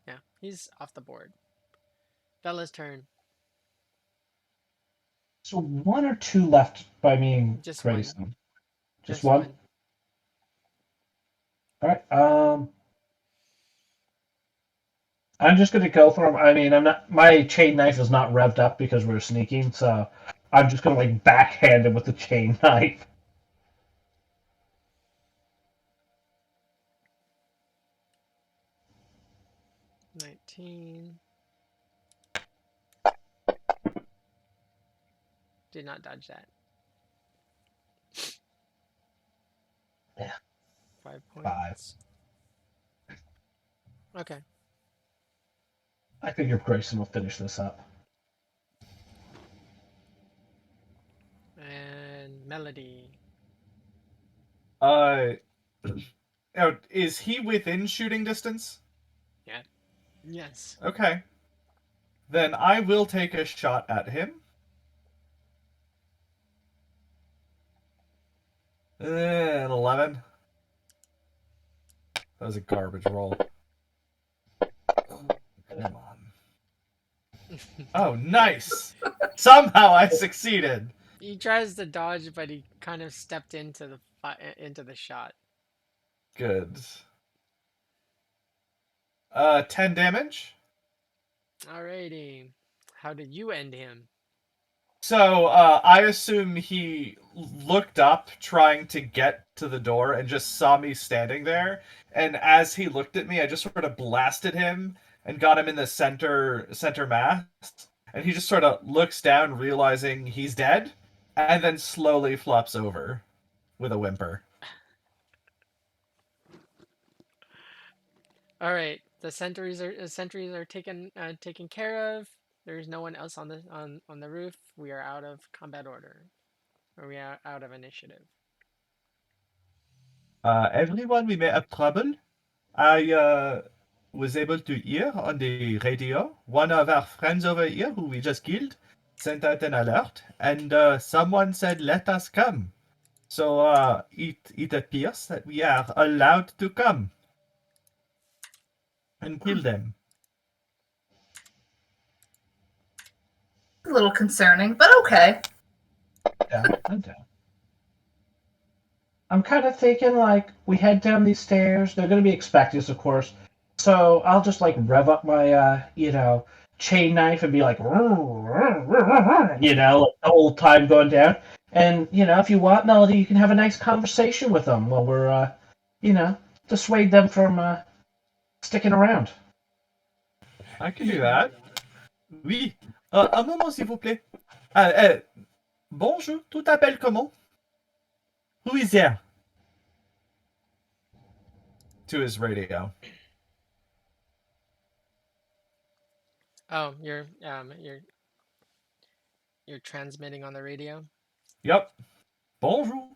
Yeah, he's off the board. Bella's turn.
So one or two left by me and
Just
Grayson.
one.
Just one? All right. I'm just gonna go for him. I mean, I'm not. My chain knife is not revved up because we're sneaking, so I'm just gonna like backhand him with the chain knife.
15. Did not dodge that.
Yeah.
5
5.
points. Okay.
I figure Grayson will finish this up.
And Melody.
Is he within shooting distance?
Yeah. Yes.
Okay. Then I will take a shot at him. An 11. That was a garbage roll. Come on. Oh, nice! Somehow I succeeded.
He tries to dodge, but he kind of stepped into the shot.
Good. 10 damage.
Alrighty. How did you end him?
So, I assume he looked up trying to get to the door and just saw me standing there. And as he looked at me, I just sort of blasted him and got him in the center mass. And he just sort of looks down, realizing he's dead, and then slowly flops over with a whimper.
All right, the sentries are taken care of. There's no one else on the roof. We are out of combat order, or we are out of initiative.
Everyone, we may have trouble. I was able to hear on the radio one of our friends over here who we just killed sent out an alert, and someone said, "Let us come." So it appears that we are allowed to come and kill them.
A little concerning, but okay.
Yeah, I'm down. I'm kind of thinking, like, we head down these stairs. They're going to be expecting us, of course. So I'll just, like, rev up my, chain knife and be like, like, the whole time going down. And, if you want, Melody, you can have a nice conversation with them while we're, dissuade them from sticking around.
I can do that. Oui. Un moment, s'il vous plaît. Bonjour, tu t'appelles comment? Who is there? To his radio.
Oh, you're transmitting on the radio.
Yep. Bonjour.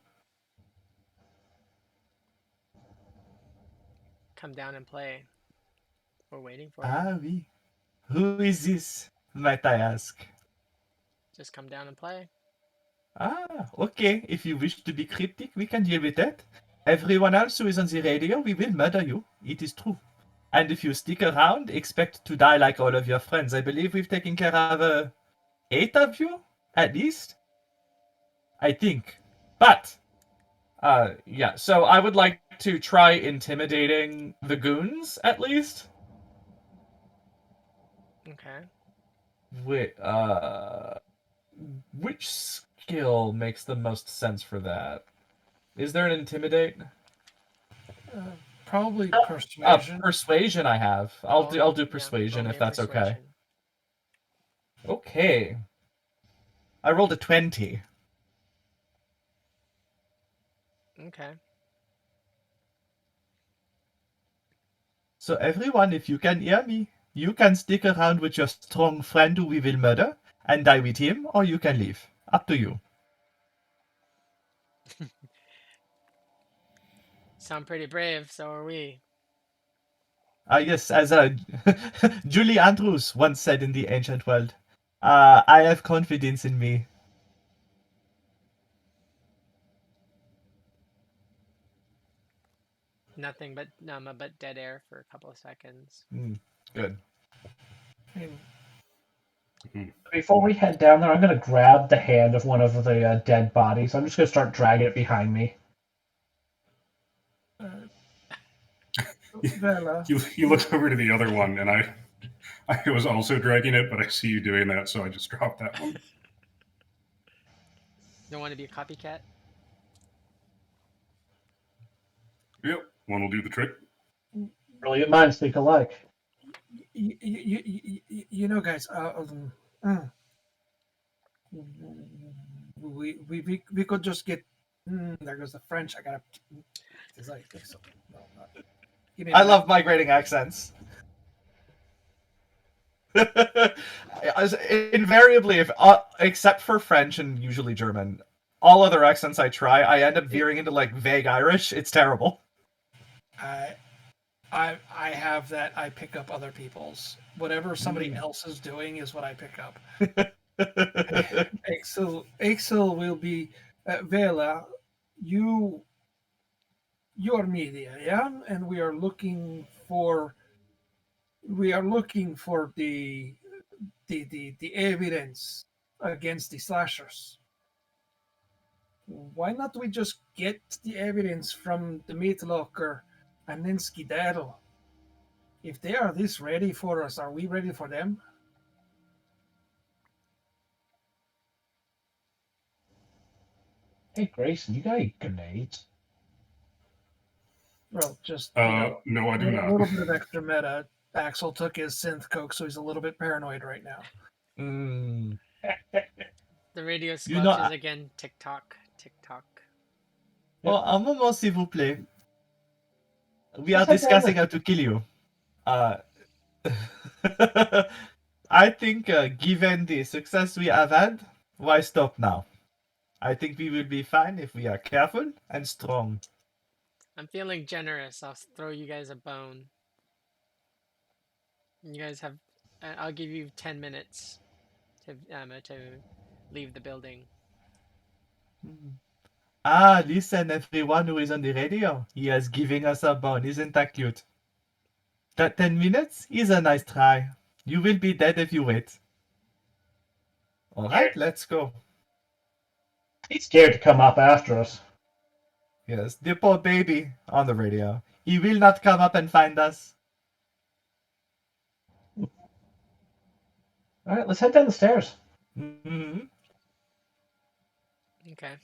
Come down and play. We're waiting for you.
Ah, oui. Who is this, might I ask?
Just come down and play.
Ah, okay. If you wish to be cryptic, we can deal with that. Everyone else who is on the radio, we will murder you. It is true. And if you stick around, expect to die like all of your friends. I believe we've taken care of 8 of you, at least. I think. But, yeah. So I would like to try intimidating the goons, at least.
Okay.
Which skill makes the most sense for that? Is there an intimidate?
Probably persuasion.
Persuasion I have. I'll do persuasion
roll
if
me a
that's okay.
persuasion.
Okay. I rolled a 20.
Okay.
So everyone, if you can hear me, you can stick around with your strong friend who we will murder and die with him, or you can leave. Up to you.
Sound pretty brave, so are we.
Yes, as Julie Andrews once said in the ancient world, I have confidence in me.
Nothing but dead air for a couple of seconds.
Good.
Before we head down there, I'm going to grab the hand of one of the dead bodies. I'm just going to start dragging it behind me.
You look over to the other one, and I was also dragging it, but I see you doing that, so I just dropped that one.
Don't want to be a copycat?
Yep, one will do the trick.
Brilliant minds think alike.
Guys. We could just get. There goes the French. I gotta. No, give me a
I
minute.
love migrating accents. Invariably, if except for French and usually German, all other accents I try, I end up veering into like vague Irish. It's terrible.
I I have that. I pick up other people's. Whatever somebody else is doing is what I pick up. Axel will be Vela. You your media, yeah, and we are looking for the evidence against the slashers. Why not we just get the evidence from the meat locker and then skedaddle? If they are this ready for us, are we ready for them?
Hey, Grayson, you got any grenades?
Well, just
No, I do
a
not.
little bit of extra meta. Axel took his synth coke, so he's a little bit paranoid right now.
Mm.
The radio
You know,
squelches again. Tick tock, tick tock.
oh, un moment, s'il vous plaît. We are
Let's head down
discussing how to kill you. I think, given the success we have had, why stop now? I think we will be fine if we are careful and strong.
I'm feeling generous. I'll throw you guys a bone. You guys have. I'll give you 10 minutes to leave the building.
Ah, listen, everyone who is on the radio. He is giving us a bone. Isn't that cute? That 10 minutes is a nice try. You will be dead if you wait. Alright, let's go.
He's scared to come up after us.
Yes, the poor baby on the radio. He will not come up and find us.
All right, let's head down the stairs.
Mm-hmm.
Okay.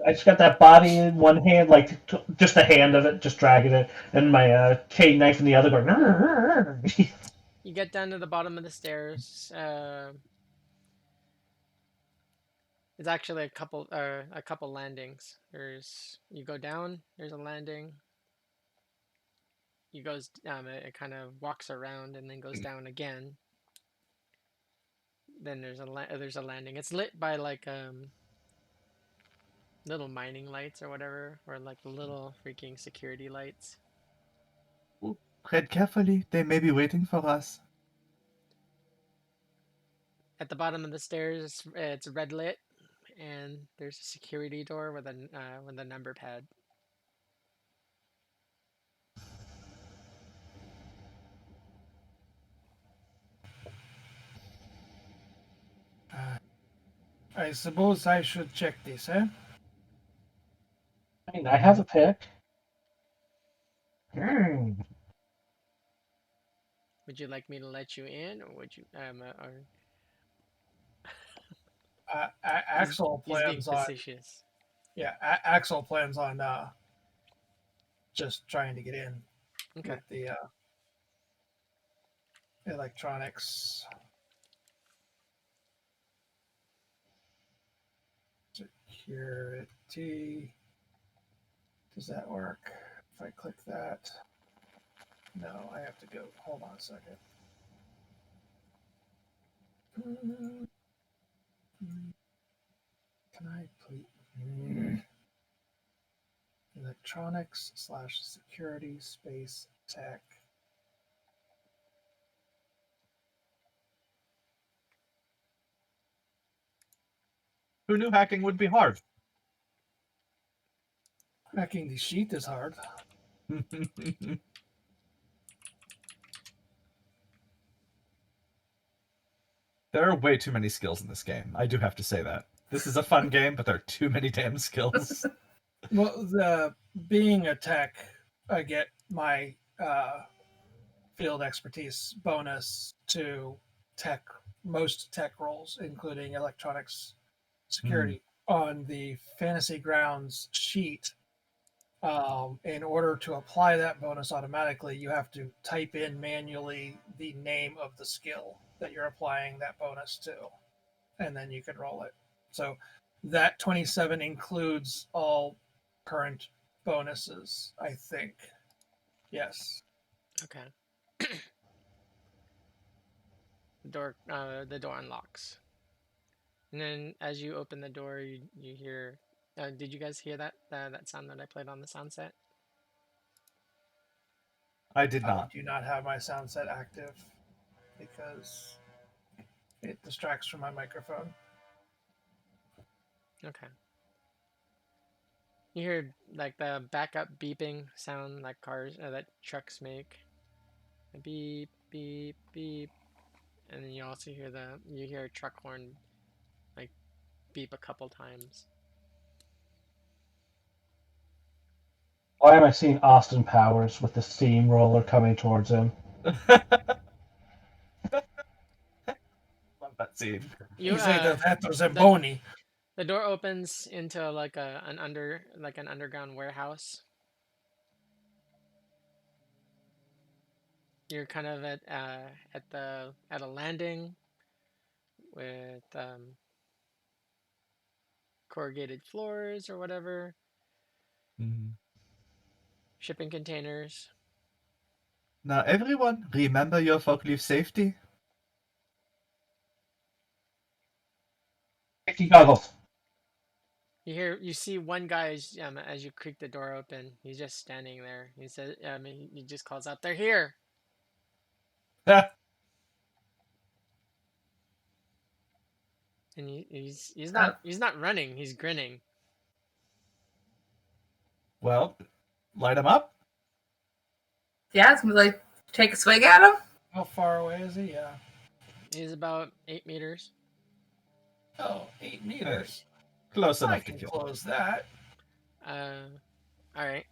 I just got that body in one hand, like just the hand of it, just dragging it, and my cane knife in the other, going.
You get down to the bottom of the stairs. It's actually a couple landings. You go down. There's a landing. It kind of walks around and then goes down again. Then there's a landing. It's lit by like little mining lights or whatever, or like little freaking security lights.
Tread carefully. They may be waiting for us.
At the bottom of the stairs, it's red lit, and there's a security door with a number pad.
I suppose I should check this, eh?
I mean, I have a pick. Hmm.
Would you like me to let you in, or would you or
Axel
he's being
plans on
facetious.
Axel plans on just trying to get in
Okay.
with the electronics. Security. Does that work? If I click that. No, I have to go. Hold on a second. Can I please? Electronics / security space tech.
Who knew hacking would be hard?
Hacking the sheet is hard.
There are way too many skills in this game. I do have to say that. This is a fun game, but there are too many damn skills.
Well, being a tech, I get my field expertise bonus to most tech roles, including electronics security. On the Fantasy Grounds sheet, In order to apply that bonus automatically, you have to type in manually the name of the skill that you're applying that bonus to, and then you can roll it. So that 27 includes all current bonuses, I think. Yes.
Okay. The door unlocks, and then as you open the door, you hear. Did you guys hear that sound that I played on the sound set?
I did
I
not.
do not have my sound set active because it distracts from my microphone.
Okay. You hear like the backup beeping sound like cars that trucks make. Beep beep beep, and then you also hear a truck horn like beep a couple times.
Why am I seeing Austin Powers with the steamroller coming towards him?
Love that scene.
You
He's either that or
the
Zamboni.
the door opens into like an underground warehouse. You're kind of at a landing with corrugated floors or whatever,
Mhm.
shipping containers.
Now, everyone, remember your forklift safety.
Safety goggles.
You see one guy as you creak the door open. He's just standing there. He says, he just calls out, "They're here!" And he's not running. He's grinning.
Well, light them up.
Yeah, it's gonna be like take a swing at him.
How far away is he? Yeah.
He's about 8 meters.
Oh, 8 meters.
Close
I
enough to
can
kill.
close that.
All right.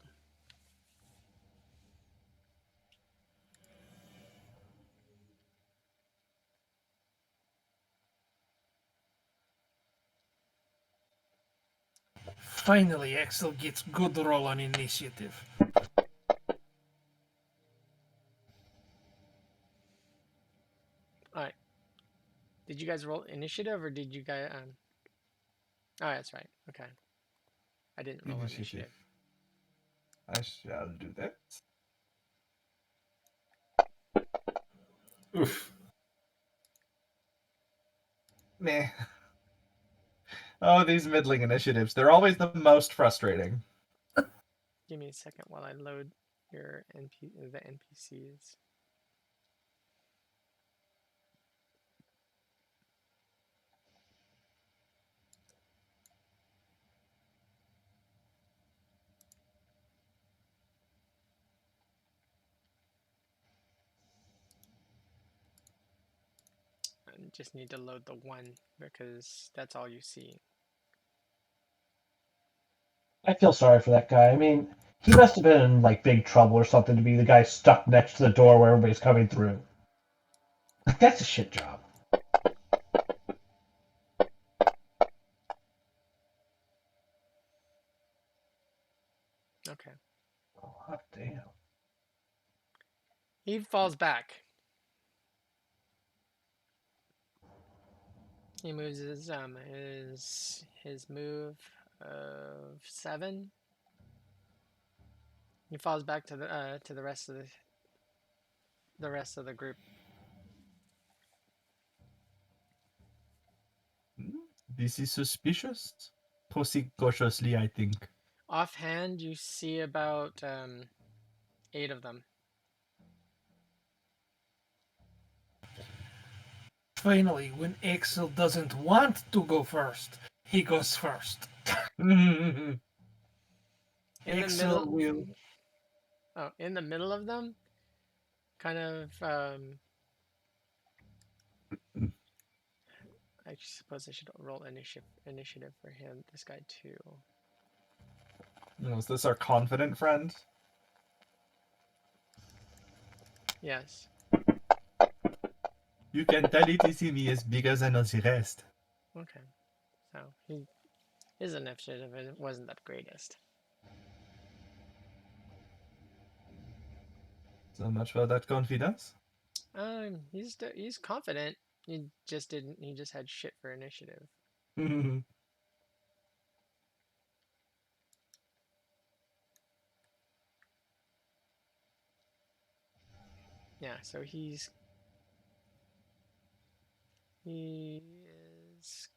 Finally, Axel gets good roll on initiative.
All right. Did you guys roll initiative or did you guys? Oh, that's right. Okay. I didn't roll initiative.
I shall do that.
Oof.
Meh. Oh, these middling initiatives. They're always the most frustrating.
Give me a second while I load the NPCs. I just need to load the one because that's all you see.
I feel sorry for that guy. I mean, he must have been in like big trouble or something to be the guy stuck next to the door where everybody's coming through. Like, that's a shit job.
Okay.
Oh, hot damn.
He falls back. He moves his move of 7. He falls back to the rest of the group.
This is suspicious. Proceed cautiously, I think.
Offhand, you see about 8 of them.
Finally, when Axel doesn't want to go first, he goes first.
In
Axel will.
in the middle of them, kind of. I suppose I should roll initiative for him. This guy too.
Is this our confident friend?
Yes.
You can tell it is me is bigger than the rest.
Okay. So his initiative wasn't the greatest.
So much for that confidence.
He's confident. He just didn't. He just had shit for initiative. Yeah. So he is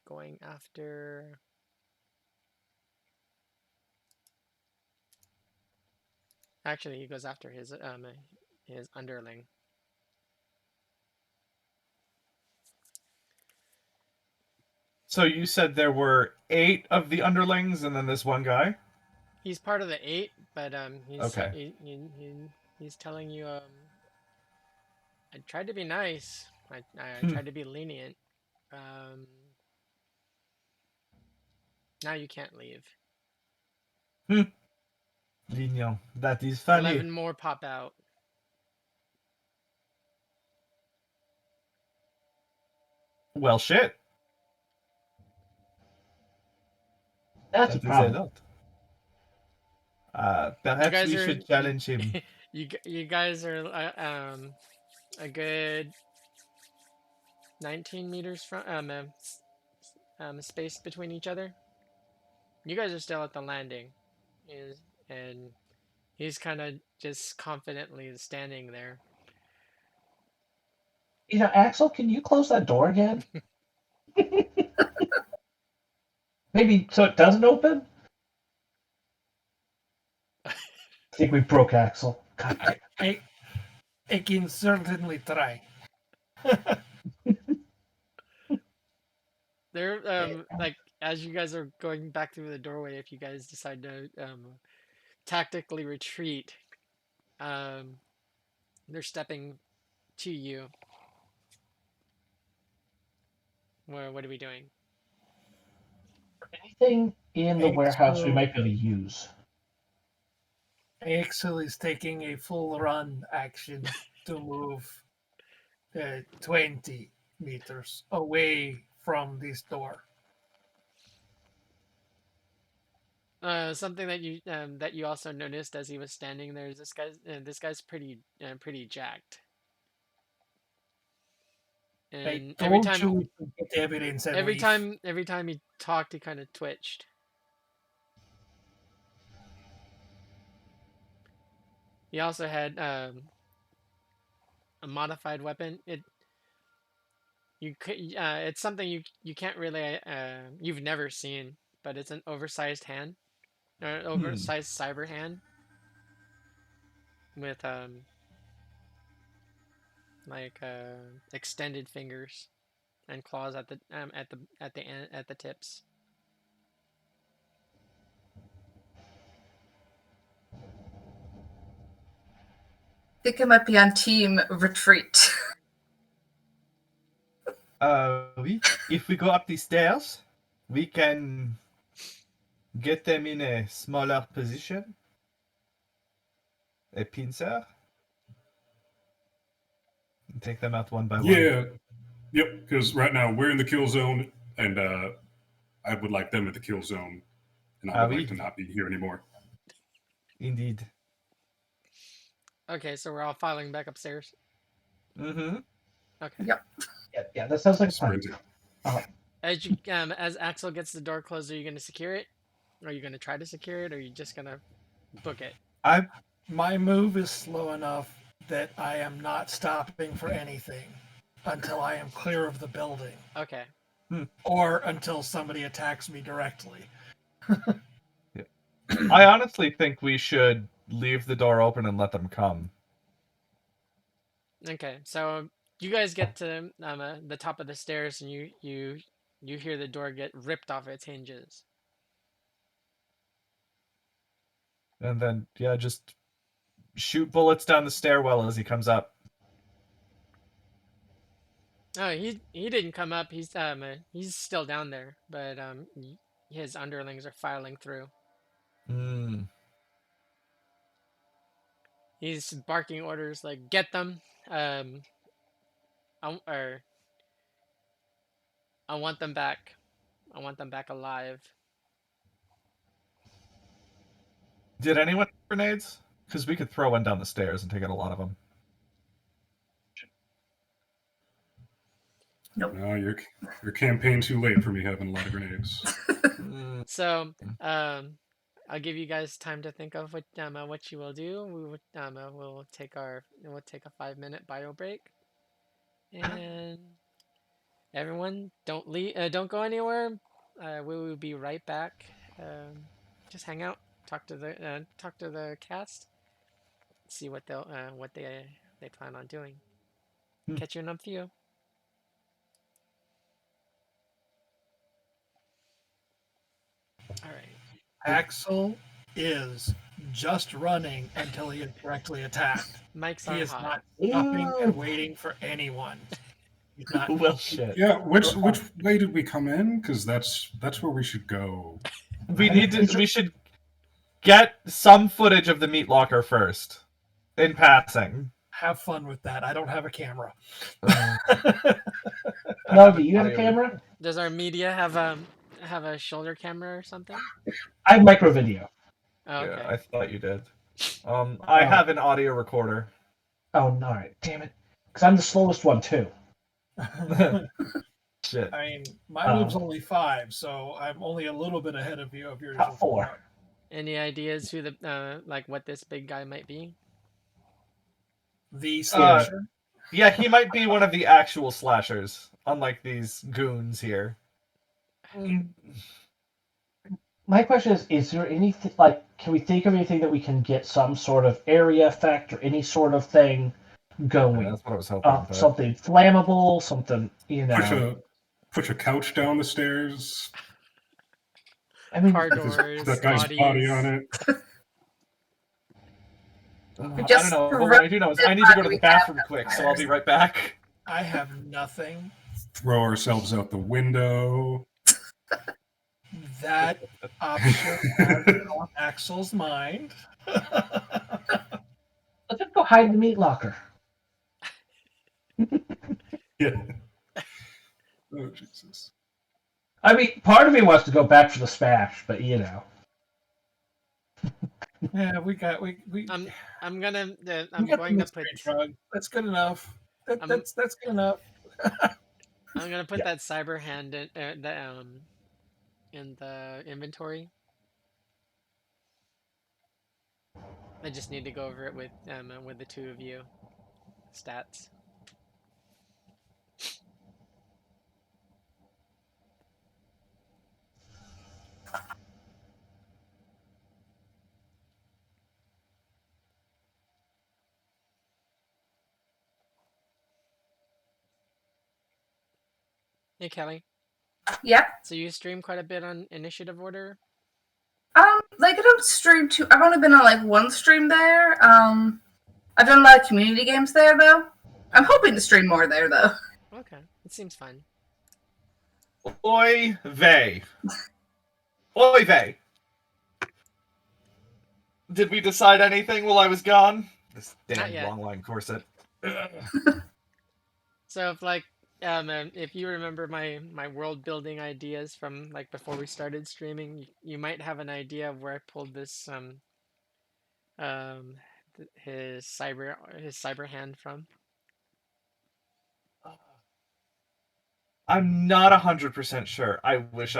going after. Actually, he goes after his underling.
So you said there were 8 of the underlings and then this one guy?
He's part of the 8, but
Okay.
he's telling you I tried to be nice. I
Hmm.
tried to be lenient. Um, now you can't leave.
Lignon. That is funny.
11 more pop out.
Well, shit.
That's a
That is a
problem.
lot.
You
Perhaps
guys
we
are
should challenge him.
you guys are a good 19 meters from space between each other. You guys are still at the landing, and he's kind of just confidently standing there.
Axel, can you close that door again? Maybe so it doesn't open? I think we broke Axel. God damn it.
I can certainly try.
They're like as you guys are going back through the doorway, if you guys decide to tactically retreat, um, they're stepping to you. What are we doing?
Anything in the warehouse we
Axel,
might be able to use?
Axel is taking a full run action to move 20 meters away from this door.
Something that you also noticed as he was standing there is this guy's pretty jacked,
I
and
told you we could get evidence and leave.
every time he talked, he kind of twitched. He also had a modified weapon. It's something you can't really you've never seen, but it's an oversized hand, or an oversized cyber hand with like extended fingers and claws at the tips.
I think I might be on team retreat.
Oui. If we go up the stairs, we can get them in a smaller position. A pincer. And take them out one by one.
Yeah. Yep. Because right now we're in the kill zone, and I would like them in the kill zone, and I would like to not be here anymore.
Indeed.
Okay, so we're all filing back upstairs.
Mm-hmm.
Okay.
Yep.
Yeah, that sounds like a plan.
Sprinting.
As Axel gets the door closed, are you going to secure it? Are you going to try to secure it, or are you just going to book it?
My move is slow enough that I am not stopping for anything until I am clear of the building.
Okay.
Or until somebody attacks me directly.
I honestly think we should leave the door open and let them come.
Okay, so you guys get to the top of the stairs, and you hear the door get ripped off its hinges.
And then, yeah, just shoot bullets down the stairwell as he comes up.
Oh, he didn't come up. He's still down there, but his underlings are filing through.
Hmm.
He's barking orders like, "Get them!" Or I want them back. I want them back alive.
Did anyone have grenades? Because we could throw one down the stairs and take out a lot of them.
No, your campaign too late for me having a lot of grenades.
So, I'll give you guys time to think of what you will do. We'll take a 5-minute bio break, and everyone don't leave. Don't go anywhere. We will be right back. Just hang out, talk to the cast, see what they plan on doing. Catch you in a few. All right.
Axel is just running until he is directly attacked.
Mics
He
are
is
hot.
not stopping and waiting for anyone. He's not.
Well, shit.
Yeah, which way did we come in? Because that's where we should go.
We should get some footage of the meat locker first, in passing.
Have fun with that. I don't have a camera.
No, do you have a camera?
Does our media have a shoulder camera or something?
I have micro video.
Oh, okay.
Yeah, I thought you did. I have an audio recorder.
Oh, no. Damn it. Because I'm the slowest one, too.
Shit.
I mean, my move's only 5, so I'm only a little bit ahead of you of yours.
4.
Any ideas who what this big guy might be?
The slasher.
Yeah, he might be one of the actual slashers, unlike these goons here.
My question is there anything, can we think of anything that we can get some sort of area effect or any sort of thing going?
Yeah, that's what I was hoping. But...
Something flammable, something,
Push a couch down the stairs.
I mean,
Car doors,
that guy's body on it.
I don't know. But what I do know is I need to go to the bathroom quick, so I'll be right back.
I have nothing.
Throw ourselves out the window.
That option is on Axel's mind.
let's just go hide in the meat locker.
Yeah. Oh, Jesus.
I mean, part of me wants to go back for the smash, but
Yeah, we.
I'm going to put
drug. That's good enough. That's good enough.
I'm gonna put that cyber hand in the inventory. I just need to go over it with the two of you. Stats. Hey, Kelly.
Yep.
So you stream quite a bit on initiative order?
Like I don't stream too. I've only been on like one stream there. I've done a lot of community games there though. I'm hoping to stream more there though.
Okay, it seems fun.
Oy vey. Oy vey. Did we decide anything while I was gone? This damn long line corset.
So if you remember my world building ideas from like before we started streaming, you might have an idea of where I pulled this his cyber hand from.
I'm not 100% sure. I wish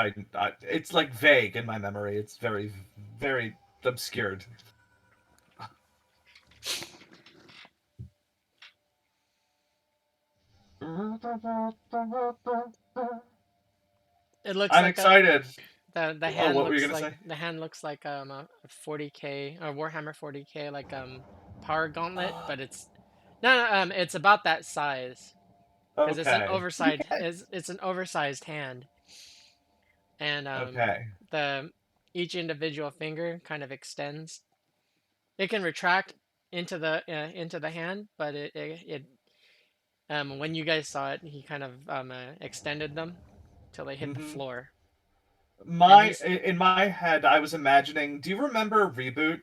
it's like vague in my memory. It's very, very obscured.
It looks
I'm
like
excited.
The hand
what were you
looks
gonna
like
say?
the hand looks like a 40k or Warhammer 40k power gauntlet, but it's it's about that size because it's an oversized it's an oversized hand, and each individual finger kind of extends. It can retract into the hand, but it when you guys saw it, he kind of extended them till they hit the floor.
In my head, I was imagining. Do you remember Reboot?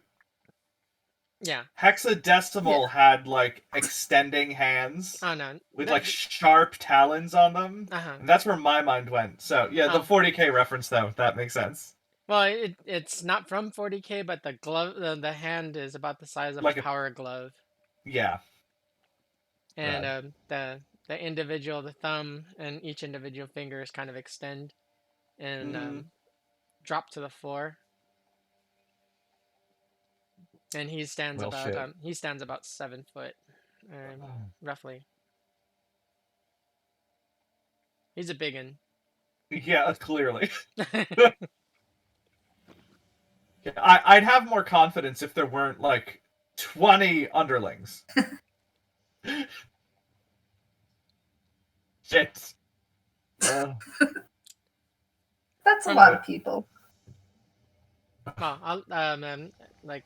Yeah.
Hexadecimal had like extending hands.
Oh no.
With like sharp talons on them.
Uh-huh.
And that's where my mind went. So yeah, the 40k reference though, that makes sense.
Well, it's not from 40K, but the glove, the hand is about the size of a
Like a
power glove,
yeah.
and
Rad.
the individual, the thumb, and each individual fingers kind of extend and
Mm-hmm.
drop to the floor. And
Well, shit.
he stands about 7 foot, roughly. He's a big one.
Yeah, clearly. I'd have more confidence if there weren't like 20 underlings. Shit.
That's a
From
lot of people.
well, like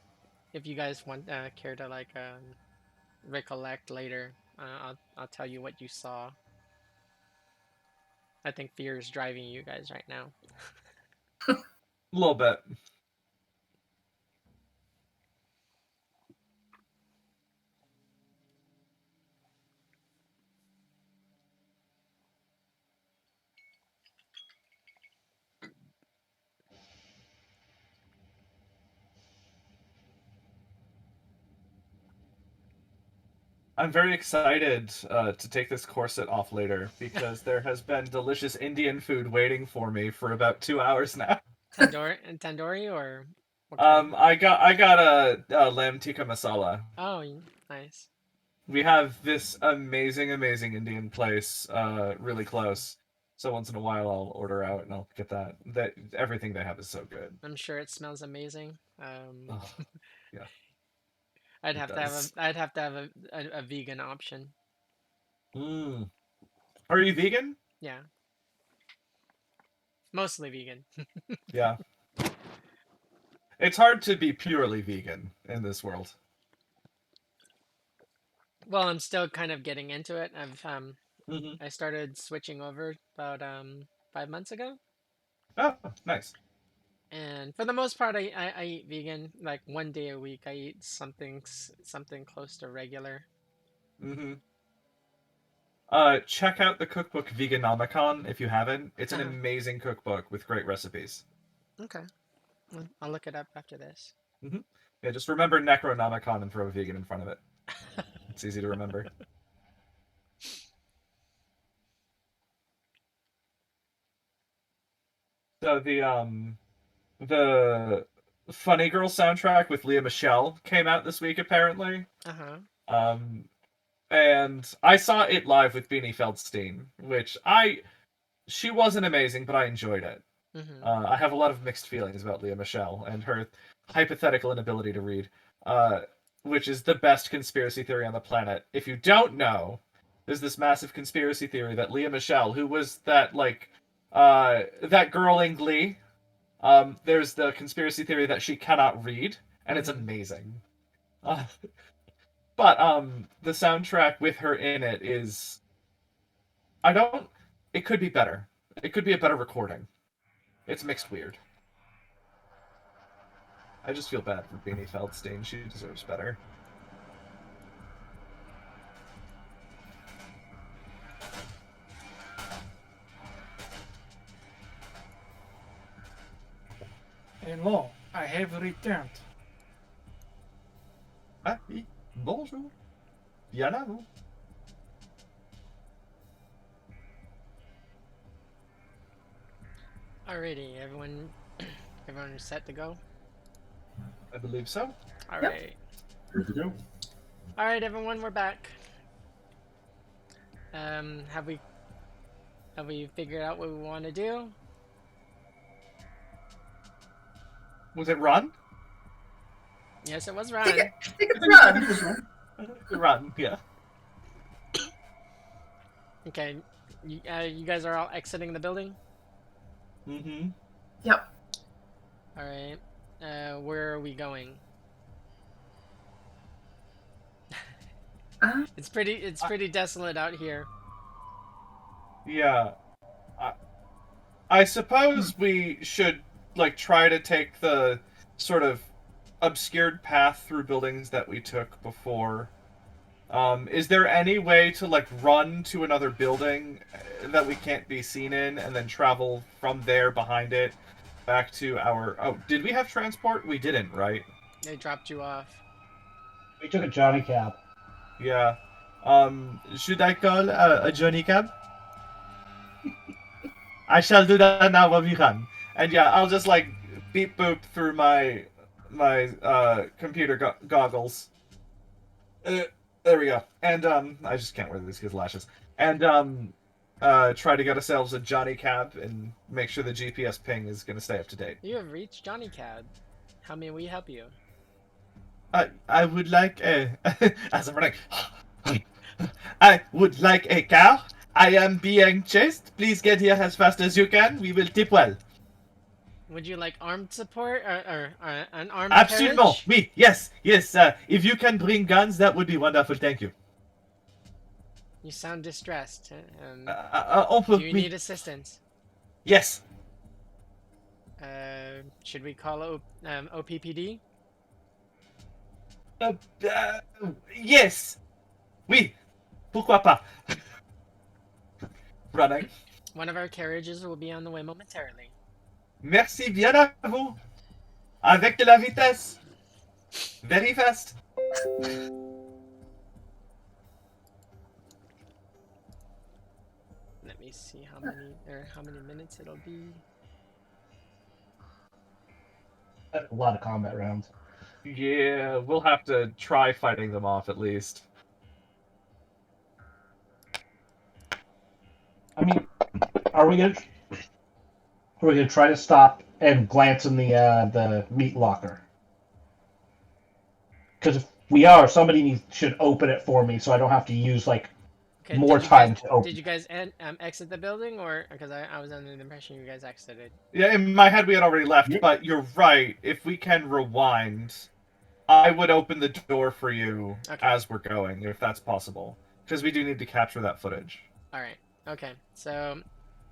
if you guys want care to like recollect later, I'll tell you what you saw. I think fear is driving you guys right now.
A little bit. I'm very excited to take this corset off later because there has been delicious Indian food waiting for me for about 2 hours now.
Tandoori or what kind?
I got a lamb tikka masala.
Oh, nice.
We have this amazing Indian place really close. So once in a while I'll order out and I'll get that. That everything they have is so good.
I'm sure it smells amazing.
Oh, yeah,
I'd
it
have to have
does.
a vegan option.
Mm. Are you vegan?
Yeah, mostly vegan.
Yeah. It's hard to be purely vegan in this world.
Well, I'm still kind of getting into it.
Mm-hmm.
I started switching over about 5 months ago,
Oh, nice.
and for the most part, I eat vegan. Like 1 day a week, I eat something close to regular.
Mm-hmm. Check out the cookbook Veganomicon if you haven't. It's an
Uh-huh.
amazing cookbook with great recipes.
Okay, I'll look it up after this.
Mm-hmm. Yeah, just remember Necronomicon and throw a vegan in front of it. It's easy to remember. So the Funny Girl soundtrack with Leah Michele came out this week apparently.
Uh-huh.
And I saw it live with Beanie Feldstein, which she wasn't amazing, but I enjoyed it.
Mm-hmm.
I have a lot of mixed feelings about Leah Michele and her hypothetical inability to read, which is the best conspiracy theory on the planet. If you don't know, there's this massive conspiracy theory that Leah Michele, who was that that girl in Glee, there's the conspiracy theory that she cannot read, and it's amazing. But the soundtrack with her in it is, it could be better. It could be a better recording. It's mixed weird. I just feel bad for Beanie Feldstein. She deserves better.
Hello, I have returned.
Ah, oui. Bonjour. Bien à vous.
Alrighty, everyone set to go.
I believe so.
All
Yep.
right.
Good to go.
All right, everyone, we're back. Have we figured out what we want to do?
Was it run?
Yes, it was
Take
Ryan.
it, take a run.
Run, yeah.
Okay, you guys are all exiting the building.
Mm-hmm.
Yep.
All right. Where are we going? It's pretty desolate out here.
Yeah. I suppose we should try to take the sort of obscured path through buildings that we took before. Is there any way to run to another building that we can't be seen in and then travel from there behind it back to our... Oh, did we have transport? We didn't, right?
They dropped you off.
We took a Johnny cab.
Yeah. Should I call a Johnny cab? I shall do that now while we run. And yeah, I'll just like beep boop through my computer goggles. There we go. And I just can't wear these kids' lashes. And try to get ourselves a Johnny cab and make sure the GPS ping is going to stay up to date.
You have reached Johnny Cab. How may we help you?
I would like a as I'm running. I would like a car. I am being chased. Please get here as fast as you can. We will tip well.
Would you like armed support or an armed
Absolument.
carriage?
Oui. Yes. Yes. If you can bring guns, that would be wonderful. Thank you.
You sound distressed.
On peut,
Do you
oui.
need assistance?
Yes.
Should we call OPPD?
Yes. Oui. Pourquoi pas? Running.
One of our carriages will be on the way momentarily.
Merci bien à vous. Avec de la vitesse. Very fast.
Let me see how many minutes it'll be.
A lot of combat rounds.
Yeah, we'll have to try fighting them off at least.
I mean, are we gonna try to stop and glance in the meat locker? Because if we are, somebody should open it for me, so I don't have to use like
Okay,
more
did you
time
guys-
to open.
Did you guys exit the building, or because I was under the impression you guys exited?
Yeah, in my head we had already left,
Yeah.
but you're right. If we can rewind, I would open the door for you
Okay.
as we're going, if that's possible. Because we do need to capture that footage.
All right. Okay. So,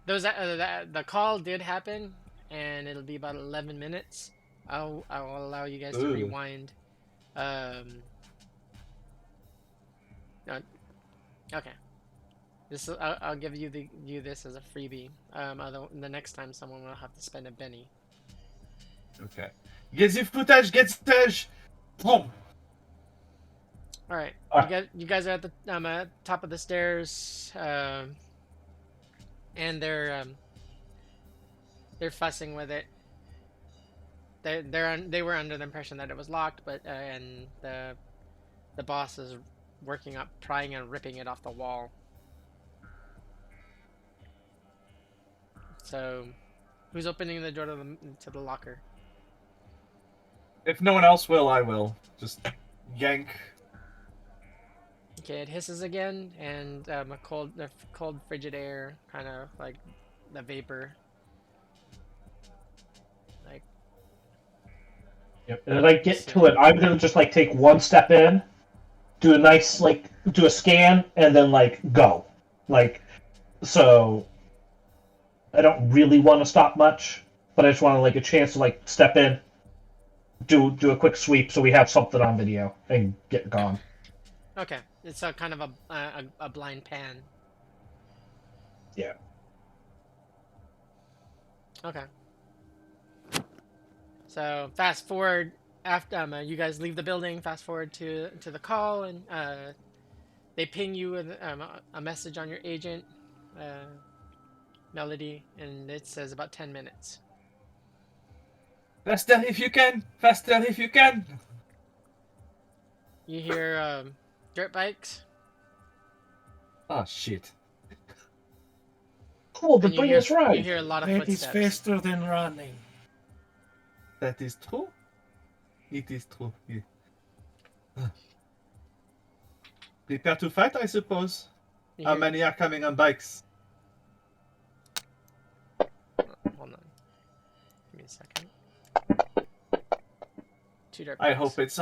the call did happen, and it'll be about 11 minutes. I'll allow you guys to
Ooh.
rewind. Okay. I'll give you this as a freebie. The next time someone will have to spend a penny.
Okay. Get the footage, get the footage! Boom!
All right.
Alright.
You guys are at the top of the stairs, and they're fussing with it. They were under the impression that it was locked, but and the boss is working up, prying and ripping it off the wall. So, who's opening the door to the locker?
If no one else will, I will. Just yank.
Okay, it hisses again, and the cold, frigid air, kind of like the vapor. Like,
Yep. And as I get to it, I'm gonna just like take one step in, do a nice do a scan, and then go. So I don't really want to stop much, but I just want a chance to step in, do a quick sweep so we have something on video and get gone.
okay, it's a kind of a blind pan.
Yeah.
Okay. So fast forward after you guys leave the building. Fast forward to the call, and they ping you with a message on your agent, Melody, and it says about 10 minutes.
Faster if you can! Faster if you can!
You hear dirt bikes.
Oh, shit.
Cool, but
And
bring us
you
right.
hear a lot of
That is
footsteps.
faster than running.
That is true? It is true, yeah. Prepare to fight, I suppose.
You
How
hear-
many are coming on bikes?
Hold on. Give me a second. 2 dirt
I
bikes.
hope it's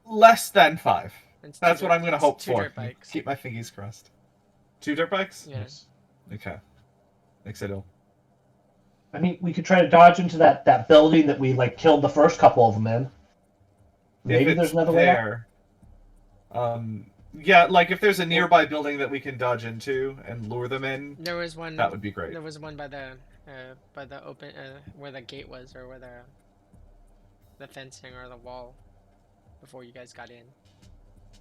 less than 5.
It's
That's
two
what I'm gonna
it's
hope
2
for.
dirt bikes.
Keep my fingers crossed. 2 dirt bikes?
Yes.
Okay. Excited.
I mean, we could try to dodge into that building that we killed the first couple of them in. Maybe
If
there's
it's
another way out.
there. Yeah, if there's a nearby building that we can dodge into and lure them in,
There was one.
that would be great.
There was one by the by the open where the gate was, or where the fencing or the wall before you guys got in.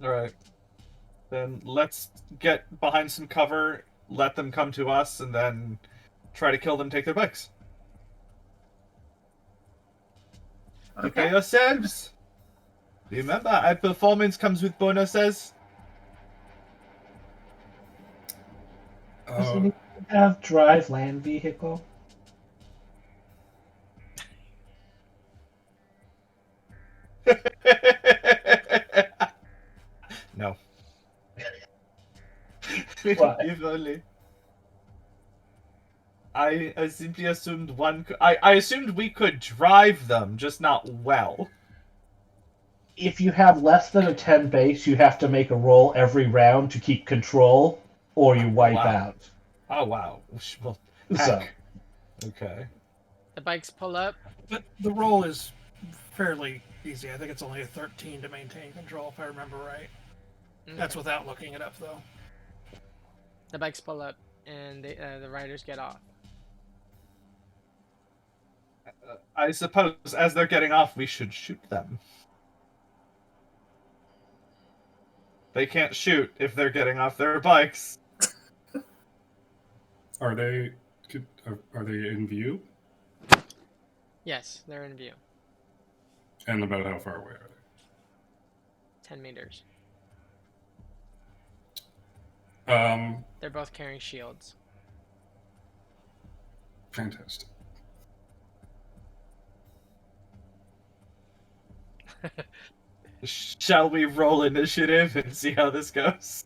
All right. Then let's get behind some cover, let them come to us, and then try to kill them, take their bikes. Prepare yourselves. Remember, our performance comes with bonuses.
Does anyone have drive land vehicle?
No.
What?
If only. I simply assumed one. I assumed we could drive them, just not well.
If you have less than a 10 base, you have to make a roll every round to keep control, or you wipe
Wow.
out.
Oh wow. Well, heck.
So,
Okay.
The bikes pull up.
But the roll is fairly easy. I think it's only a 13 to maintain control, if I remember right. That's without looking it up, though.
The bikes pull up, and the riders get off.
I suppose as they're getting off, we should shoot them. They can't shoot if they're getting off their bikes.
Are they in view?
Yes, they're in view.
And about how far away are they?
10 meters. They're both carrying shields.
Fantastic.
Shall we roll initiative and see how this goes?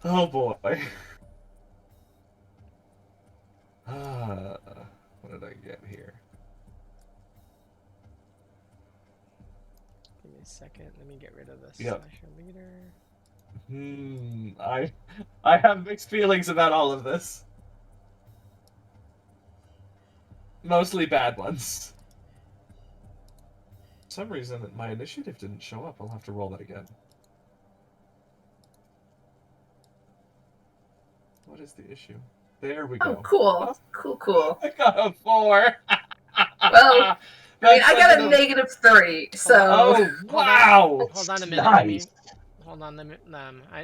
Oh boy. What did I get here?
Give me a second. Let me get rid of the
Yep.
slasher leader.
I have mixed feelings about all of this. Mostly bad ones. For some reason my initiative didn't show up. I'll have to roll that again. What is the issue? There we go.
Oh, cool. Cool.
I got a 4.
Well, I mean, I got a -3, so...
Oh, wow!
Hold on a minute.
Nice.
Hold on a minute.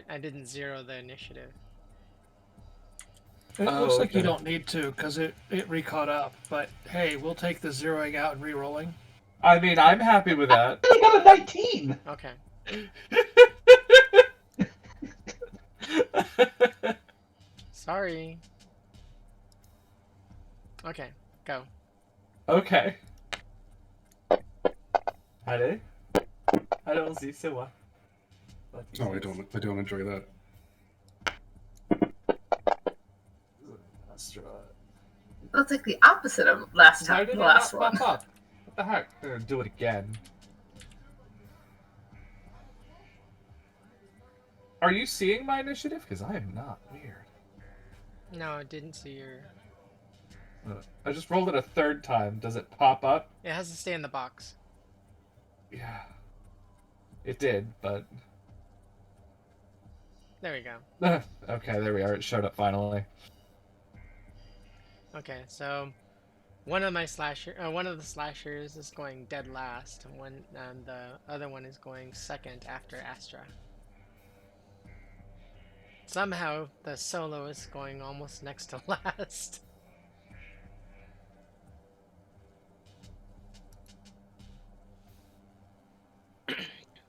I didn't zero the initiative.
It
Oh,
looks like
okay.
you don't need to, because it re-caught up. But hey, we'll take the zeroing out and re-rolling.
I mean, I'm happy with that.
I got a 19!
Okay. Sorry. Okay, go.
Okay. Allez. Allons-y, c'est moi.
Oh, I don't enjoy that.
Looks like the opposite of last
Why
time.
did
The
it
last
not
one.
pop up? What the heck? I'm gonna do it again. Are you seeing my initiative? Because I am not. Weird.
No, I didn't see your...
I just rolled it a third time. Does it pop up?
It has to stay in the box.
Yeah. It did, but...
There we go.
Okay, there we are. It showed up finally.
Okay, so one of the slashers is going dead last, and the other one is going second after Astra. Somehow the solo is going almost next to last.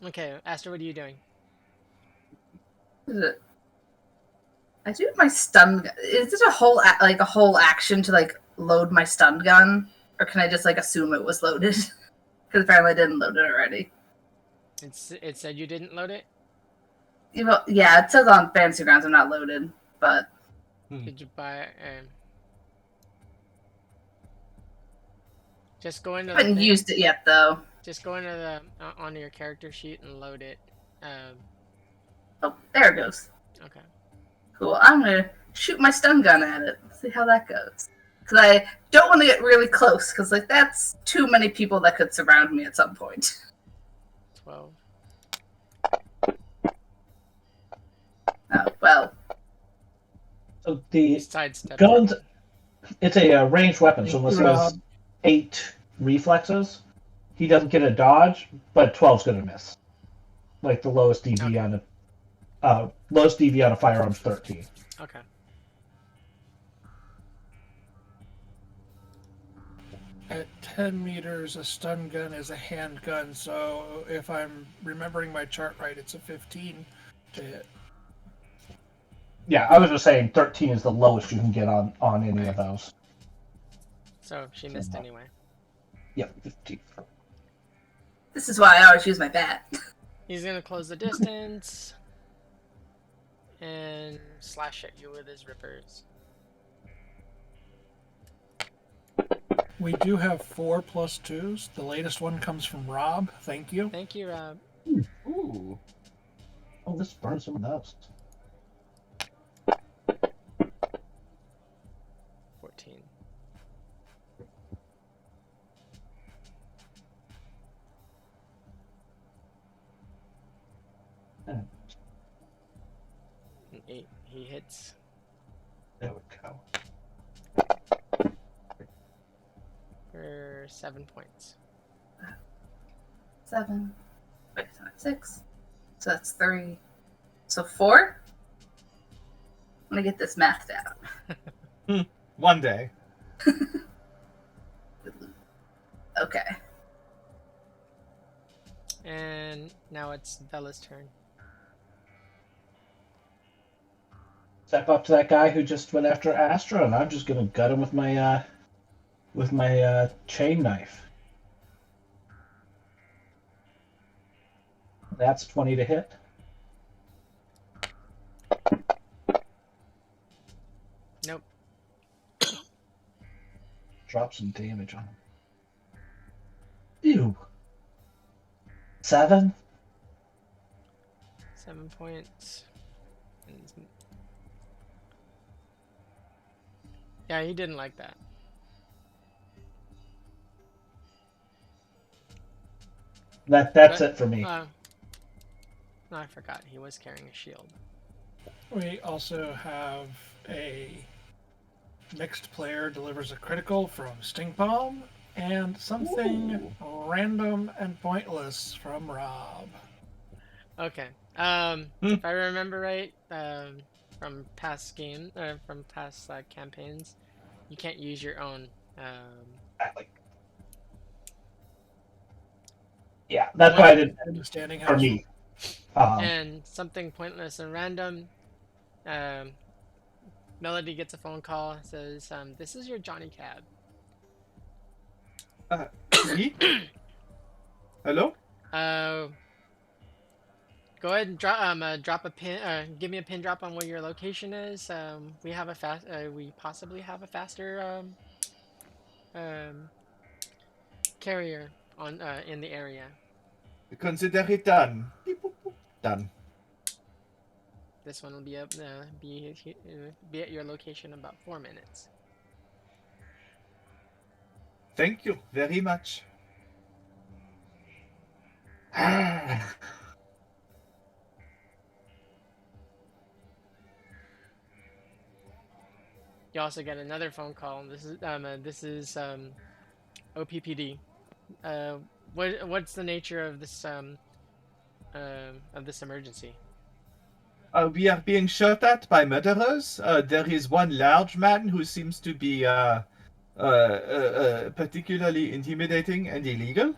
Okay, Astra, what are you doing?
Is it? I do my stun gun. Is it a whole action to like load my stun gun, or can I just like assume it was loaded? Because apparently I didn't load it already.
It said you didn't load it?
Yeah, it says on Fantasy Grounds I'm not loaded, but
Did you buy just go into
I haven't used it yet though.
Just go into the onto your character sheet and load it.
Oh, there it goes.
Okay.
Cool. I'm gonna shoot my stun gun at it. See how that goes. Because I don't want to get really close, because like that's too many people that could surround me at some point.
12.
Oh well.
So the
Sidestep.
guns It's a ranged weapon, so
Thank
unless
you,
he has
Rob.
8 reflexes, he doesn't get a dodge, but 12's going to miss. Like the lowest DV
Okay.
on lowest DV on a firearm's 13.
Okay.
At 10 meters, a stun gun is a handgun, so if I'm remembering my chart right, it's a 15 to hit.
Yeah, I was just saying 13 is the lowest you can get on any
Right.
of those.
So she missed anyway.
Yep, 15.
This is why I always use my bat.
He's gonna close the distance and slash at you with his rippers.
We do have 4 plus 2s. The latest one comes from Rob. Thank you.
Thank you, Rob.
Ooh.
Oh, this burns some of those.
14.
And
An 8. He hits.
there we go.
For 7 points.
7. Wait, 6. So that's 3. So 4? I'm gonna get this mathed out.
One day.
Okay.
And now it's Bella's turn.
Step up to that guy who just went after Astra, and I'm just gonna gut him with my chain knife. That's 20 to hit.
Nope.
Drop some damage on him. Ew. 7.
7 points. Yeah, he didn't like that.
That's it for me.
No, I forgot. He was carrying a shield.
We also have a mixed player delivers a critical from Sting Palm, and something random and pointless from Rob.
Okay. If I remember right, from past campaigns, you can't use your own.
Yeah, that's why I didn't.
Understanding
For
how
me.
And something pointless and random. Melody gets a phone call. Says, "This is your Johnny Cab."
Me? Hello?
Go ahead and drop a pin. Give me a pin drop on where your location is. We have a we possibly have a faster carrier on in the area.
Consider it done. Done.
This one will be be at your location in about 4 minutes.
Thank you very much.
You also get another phone call. This is OPPD. What's the nature of this emergency?
We are being shot at by murderers. There is one large man who seems to be particularly intimidating and illegal.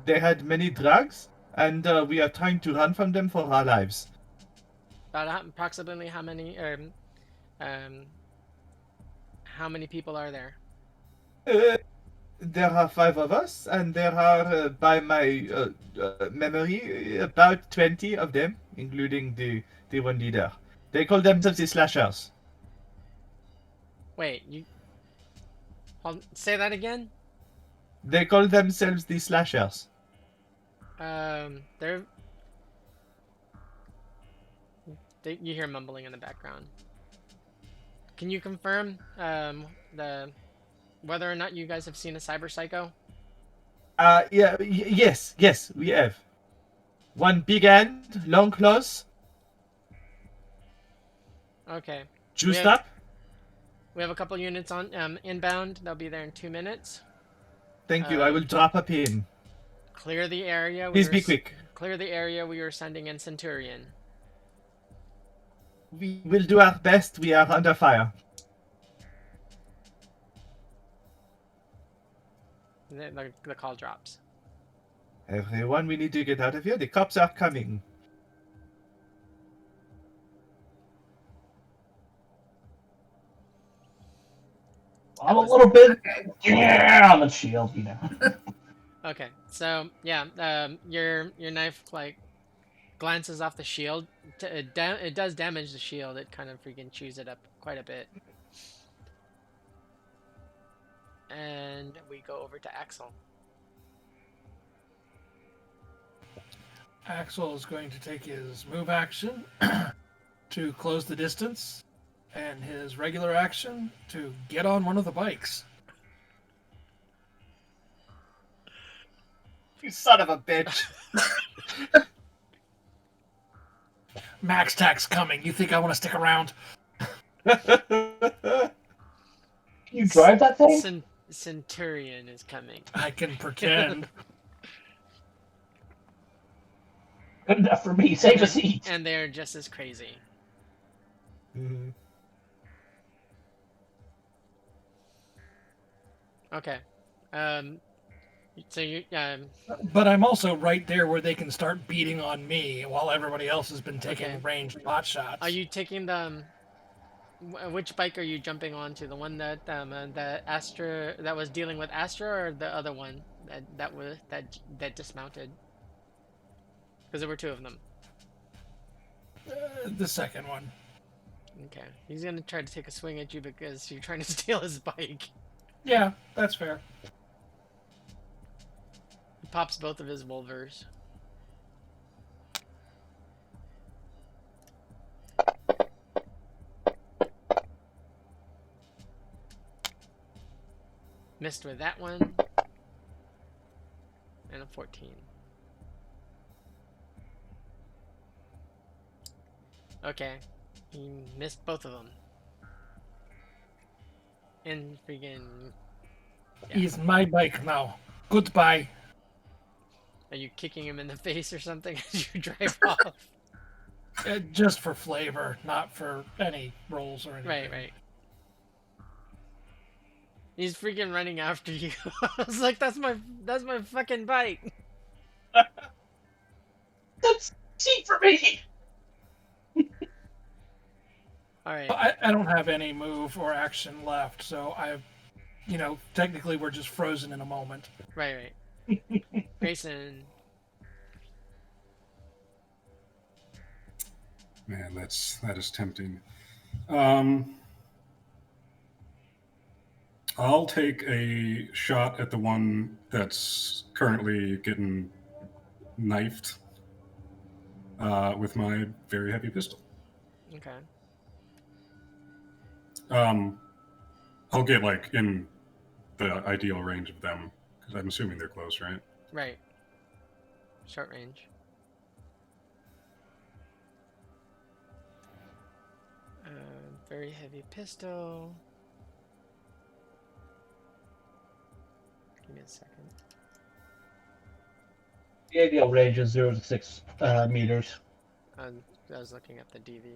They had many drugs, and we are trying to run from them for our lives.
About approximately how many people are there?
There are 5 of us, and there are, by my memory, about 20 of them, including the one leader. They call themselves the Slashers.
Wait, say that again?
They call themselves the Slashers.
You hear mumbling in the background. Can you confirm whether or not you guys have seen a cyber psycho?
Yes, we have. One big hand, long claws,
Okay.
juiced up.
We have a couple units on inbound. They'll be there in 2 minutes.
Thank you. I will drop a pin.
Clear the area.
Please be quick.
Clear the area. We are sending in Centurion.
We will do our best. We are under fire.
The call drops.
Everyone, we need to get out of here. The cops are coming.
I'm a little bit on the shield, you know.
Okay, so yeah, your knife like glances off the shield. It does damage the shield. It kind of freaking chews it up quite a bit. And we go over to Axel.
Axel is going to take his move action to close the distance, and his regular action to get on one of the bikes.
You son of a bitch.
Max tax coming. You think I want to stick around?
You drive that thing?
Centurion is coming.
I can pretend.
Good enough for me. Save a seat.
And they're just as crazy.
Mm-hmm.
Okay. So you
But I'm also right there where they can start beating on me while everybody else has been taking
Okay.
ranged pot shots.
are you taking the which bike are you jumping onto? The one that the Astra that was dealing with Astra, or the other one that dismounted? Because there were 2 of them.
The second one.
Okay. He's gonna try to take a swing at you because you're trying to steal his bike.
Yeah, that's fair.
He pops both of his Wolvers. Missed with that one. And a 14. Okay. He missed both of them. And freaking... Yeah.
He's my bike now. Goodbye.
Are you kicking him in the face or something as you drive off?
Just for flavor, not for any rolls or anything.
Right. He's freaking running after you. I was like, that's my fucking bike.
That's seat for me.
All right.
I don't have any move or action left, so technically we're just frozen in a moment.
Right. Grayson.
Man, that is tempting. I'll take a shot at the one that's currently getting knifed with my very heavy pistol.
Okay.
I'll get like in the ideal range of them because I'm assuming they're close, right?
Right. Short range. Very heavy pistol. Give me a second.
The ideal range is 0 to 6 meters.
I was looking at the DV.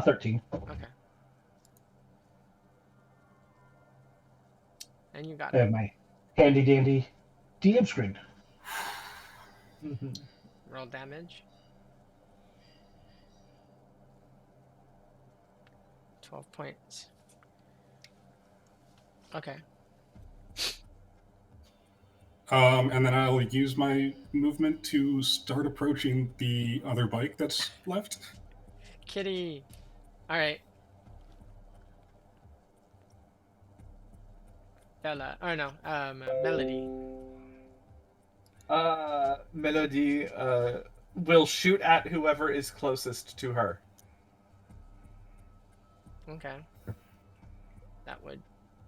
13.
Okay. And you got
I
it.
have my handy dandy DM screen.
Roll damage. 12 points. Okay.
And then I'll use my movement to start approaching the other bike that's left.
Kitty. All right. Bella. Oh no. Melody.
Melody will shoot at whoever is closest to her.
Okay. That would.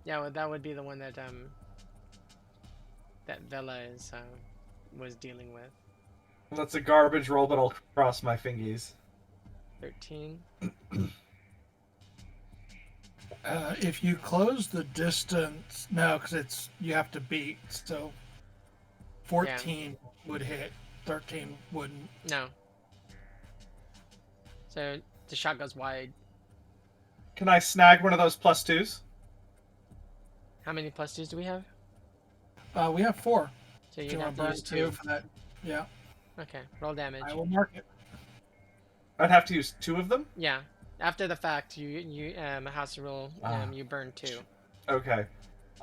Yeah. Well, that would be the one that that Bella is was dealing with.
That's a garbage roll, but I'll cross my fingies.
13.
If you close the distance, no, because you have to beat. So 14 would hit, 13 wouldn't.
No. So the shot goes wide.
Can I snag one of those +2s?
How many +2s do we have?
We have 4.
So
Do
you
you
have
want
to
to burn
use
2
2.
for that? Yeah,
Okay, roll damage.
I will mark it.
I'd have to use 2 of them?
Yeah. After the fact, you house rule, you burn 2.
Okay.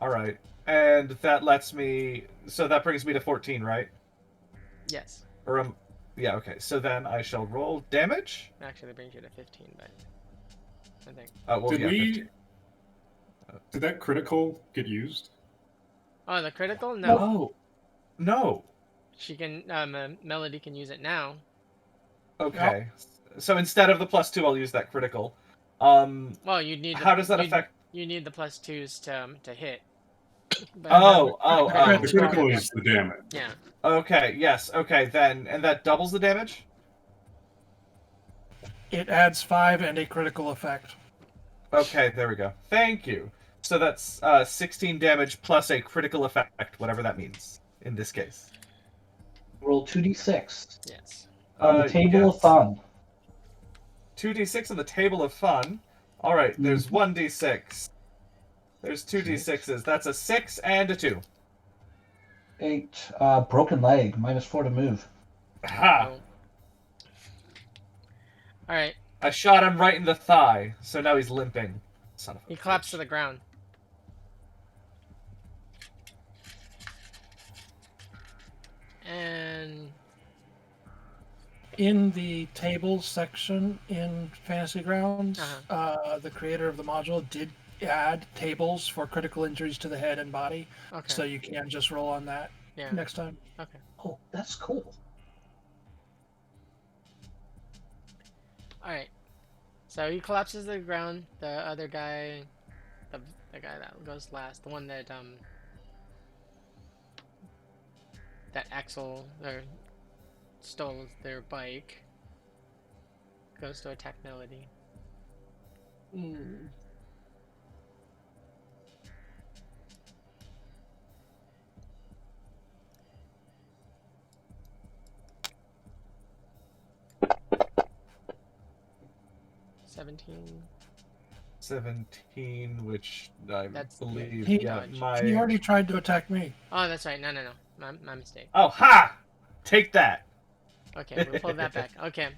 Alright. And that lets me... So that brings me to 14, right?
Yes.
Or yeah, okay. So then I shall roll damage?
Actually, it brings you to 15, but I think.
Oh, well,
Did
yeah,
we?
15.
Did that critical get used?
Oh, the critical? No.
Oh. No.
She can, Melody can use it now.
Okay. So instead of the +2, I'll use that critical.
Well, you need.
How does that affect...
You need the +2s to hit. But
The critical
yeah.
is the damage.
Yeah.
Okay, yes, okay, then. And that doubles the damage?
It adds 5 and a critical effect.
Okay, there we go. Thank you. So that's 16 damage plus a critical effect, whatever that means in this case.
Roll 2d6
Yes.
on the table of fun.
2d6 on the table of fun. All right, there's 1d6. There's 2d6s. That's a 6 and a 2.
8. Broken leg. -4 to move.
Ha!
Oh. All right.
I shot him right in the thigh, so now he's limping. Son of a
He collapsed
bitch.
to the ground. And
In the tables section in Fantasy Grounds, the creator of the module did add tables for critical injuries to the head and body,
okay.
so you can just roll on that next time.
Okay.
Oh, that's cool.
All right. So he collapses to the ground. The other guy, the guy that goes last, the one that that Axel stole their bike, goes to attack Melody.
Mm.
Seventeen.
17, which I
That's-
believe...
He-
yeah,
Dodge.
my...
He already tried to attack me.
Oh, that's right. No. My mistake.
Oh, ha! Take that!
Okay, we'll pull that back. Okay.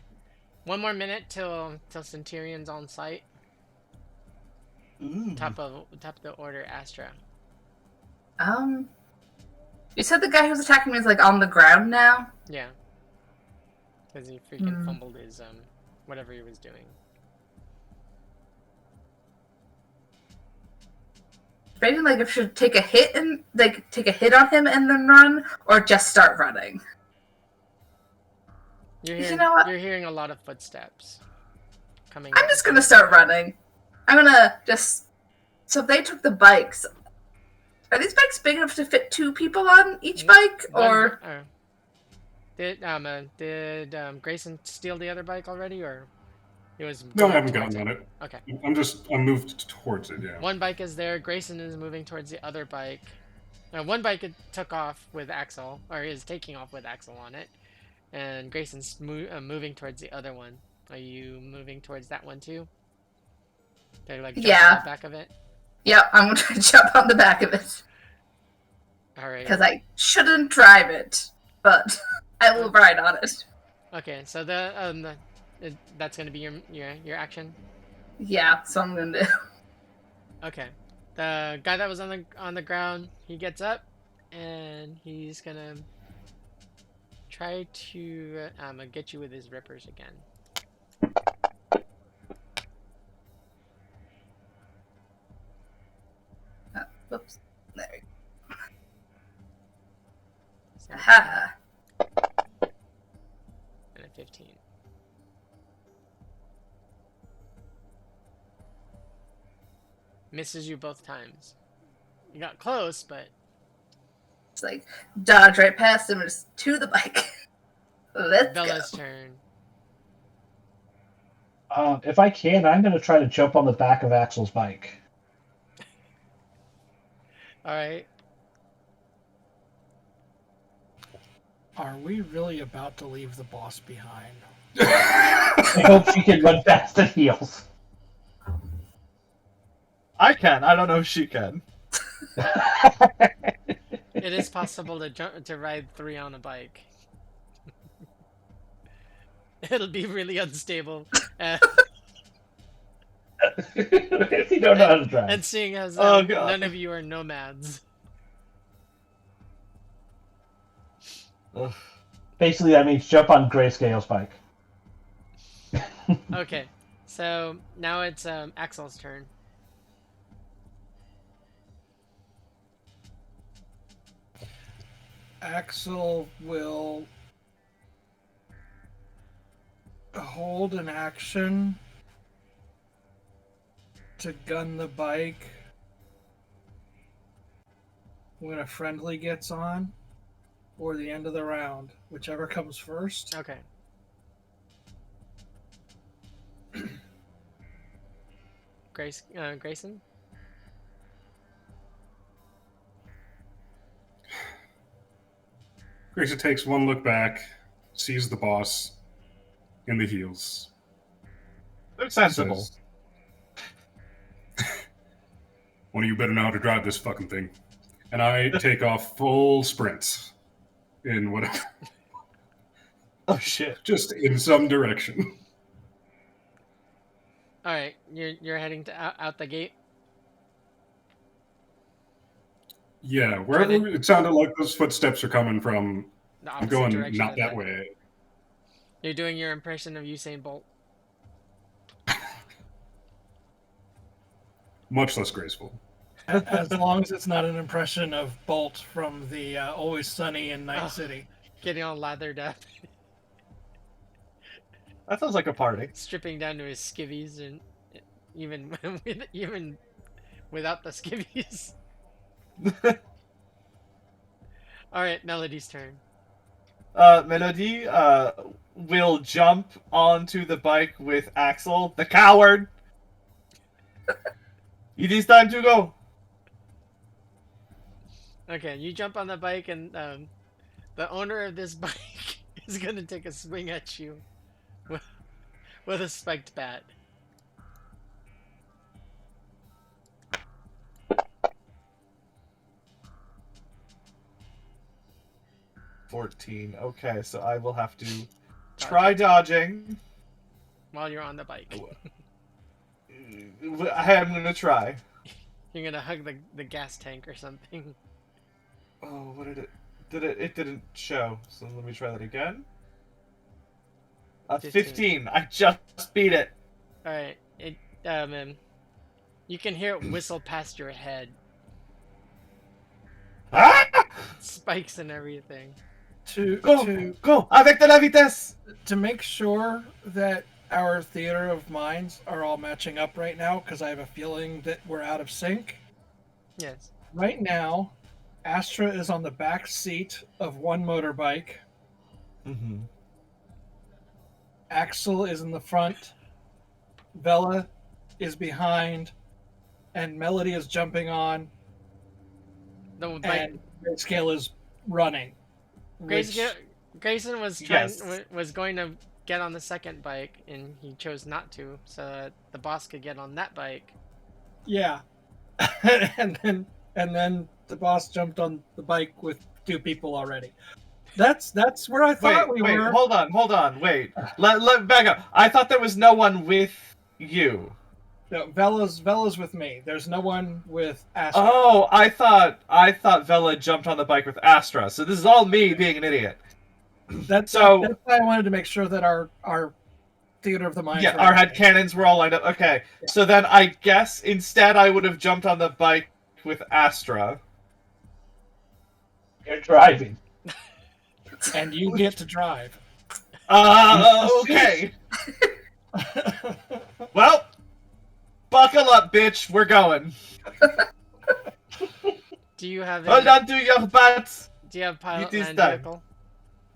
One more minute till Centurion's on site.
Ooh.
Top of the order, Astra.
You said the guy who's attacking me is like on the ground now?
Yeah. Because he freaking fumbled his whatever he was doing.
Maybe like if should take a hit and like take a hit on him and then run, or just start running.
You're
You
hearing,
know what?
You're hearing a lot of footsteps coming.
I'm just gonna start running. I'm gonna just. So if they took the bikes, are these bikes big enough to fit 2 people on each bike, or?
Did Grayson steal the other bike already, or he was?
No, I
going
haven't
towards
gotten on it.
Okay.
I'm moved towards it. Yeah.
One bike is there. Grayson is moving towards the other bike. One bike took off with Axel, or is taking off with Axel on it, and Grayson's moving towards the other one. Are you moving towards that one too? They're like jumping on the back of it.
Yep, I'm gonna try to jump on the back of it.
All right.
Because I shouldn't drive it, but I will ride on it.
Okay, so that's gonna be your action.
Yeah, so I'm gonna do.
Okay. The guy that was on the ground, he gets up and he's gonna try to get you with his rippers again.
Whoops. There we go.
So,
Aha.
and a 15. Misses you both times. You got close, but
It's like dodge right past him and just to the bike. Let's
Bella's
go.
turn.
If I can, I'm going to try to jump on the back of Axel's bike.
All right.
Are we really about to leave the boss behind?
I hope she can run fast and heals.
I can. I don't know if she can.
It is possible to ride 3 on a bike. It'll be really unstable.
If you don't know how to drive.
And seeing as
Oh, God.
none of you are nomads.
Ugh.
Basically, that means jump on Grayscale's bike.
Okay, so now it's Axel's turn.
Axel will hold an action to gun the bike when a friendly gets on, or the end of the round, whichever comes first.
Okay. Grayson?
Grayson takes one look back, sees the boss in the heels.
They're sensible.
Says, one of you better know how to drive this fucking thing. And I take off full sprints in whatever,
Oh shit.
just in some direction.
All right, you're heading to out the gate.
Yeah, wherever it sounded like those footsteps are coming from,
The
I'm
opposite
going
direction.
not
of
that way.
You're doing your impression of Usain Bolt.
Much less graceful.
As long as it's not an impression of Bolt from the Always Sunny in Night
Oh.
City.
Getting all lathered up,
That sounds like a party.
stripping down to his skivvies, and even even without the skivvies. All right, Melody's turn.
Melody will jump onto the bike with Axel, the coward. It is time to go.
Okay, you jump on the bike, and the owner of this bike is gonna take a swing at you with a spiked bat.
$14. Okay, so I will have to try dodging.
While you're on the bike.
I'm gonna try.
You're gonna hug the gas tank or something.
Oh, what did it? It didn't show. So let me try that again. 15. I just beat it.
All right, you can hear it whistle past your head,
Ah!
spikes and everything.
Go avec de la vitesse.
To make sure that our theater of minds are all matching up right now, because I have a feeling that we're out of sync.
Yes.
Right now, Astra is on the back seat of one motorbike.
Mm-hmm.
Axel is in the front. Vela is behind. And Melody is jumping on.
The bike.
And Grayscale is running.
Grayson was was going to get on the second bike, and he chose not to, so that the boss could get on that bike.
Yeah. and then the boss jumped on the bike with 2 people already. That's where I thought we were.
Hold on, wait. Let back up. I thought there was no one with you.
No, Vela's with me. There's no one with Astra.
Oh, I thought Vela jumped on the bike with Astra. So this is all me being an idiot.
That's why I wanted to make sure that our theater of the mind.
Yeah, our headcanons were all lined up. Okay, yeah. So then I guess instead I would have jumped on the bike with Astra.
You're driving.
And you get to drive.
Okay. Well, buckle up, bitch. We're going.
Do you have
Hold on to your butts.
Do you have pilot
It is
land
time.
vehicle?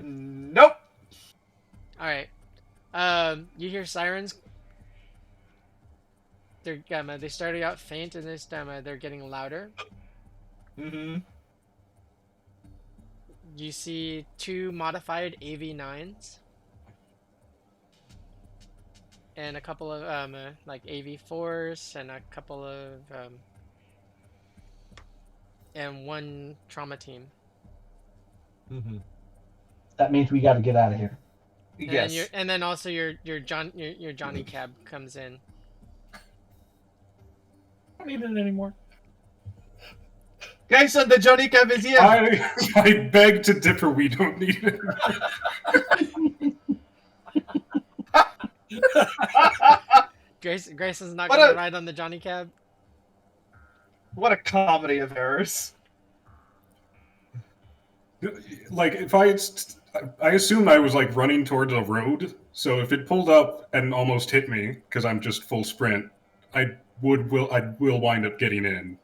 Nope.
All right. You hear sirens. They started out faint, and this time they're getting louder.
Mm-hmm.
You see 2 modified AV9s and a couple of like AV4s and a couple of and 1 trauma team.
Mm-hmm.
That means we got to get out of here.
Yes.
And then also your Johnny Cab comes in.
I don't need it anymore.
Guys, the Johnny Cab is here.
I beg to differ. We don't need it.
Grace is not gonna ride on the Johnny Cab.
What a comedy of errors.
Like, if I assumed I was like running towards a road, so if it pulled up and almost hit me because I'm just full sprint, I will wind up getting in.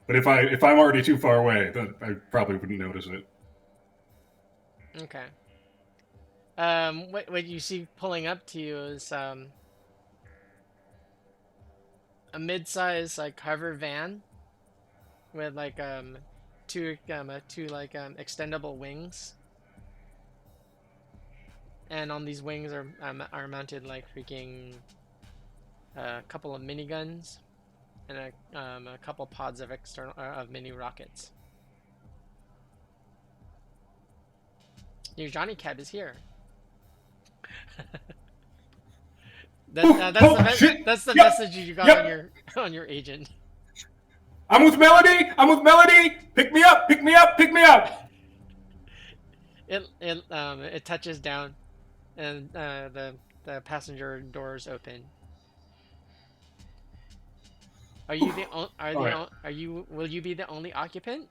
But if I'm already too far away, then I probably wouldn't notice it.
Okay. What you see pulling up to you is a mid-size like hover van with like two like extendable wings, and on these wings are mounted like freaking a couple of miniguns and a couple pods of mini rockets. Your Johnny Cab is here. That's the message you got on your agent.
I'm with Melody. Pick me up.
It touches down, and the passenger doors open. Will you be the only occupant?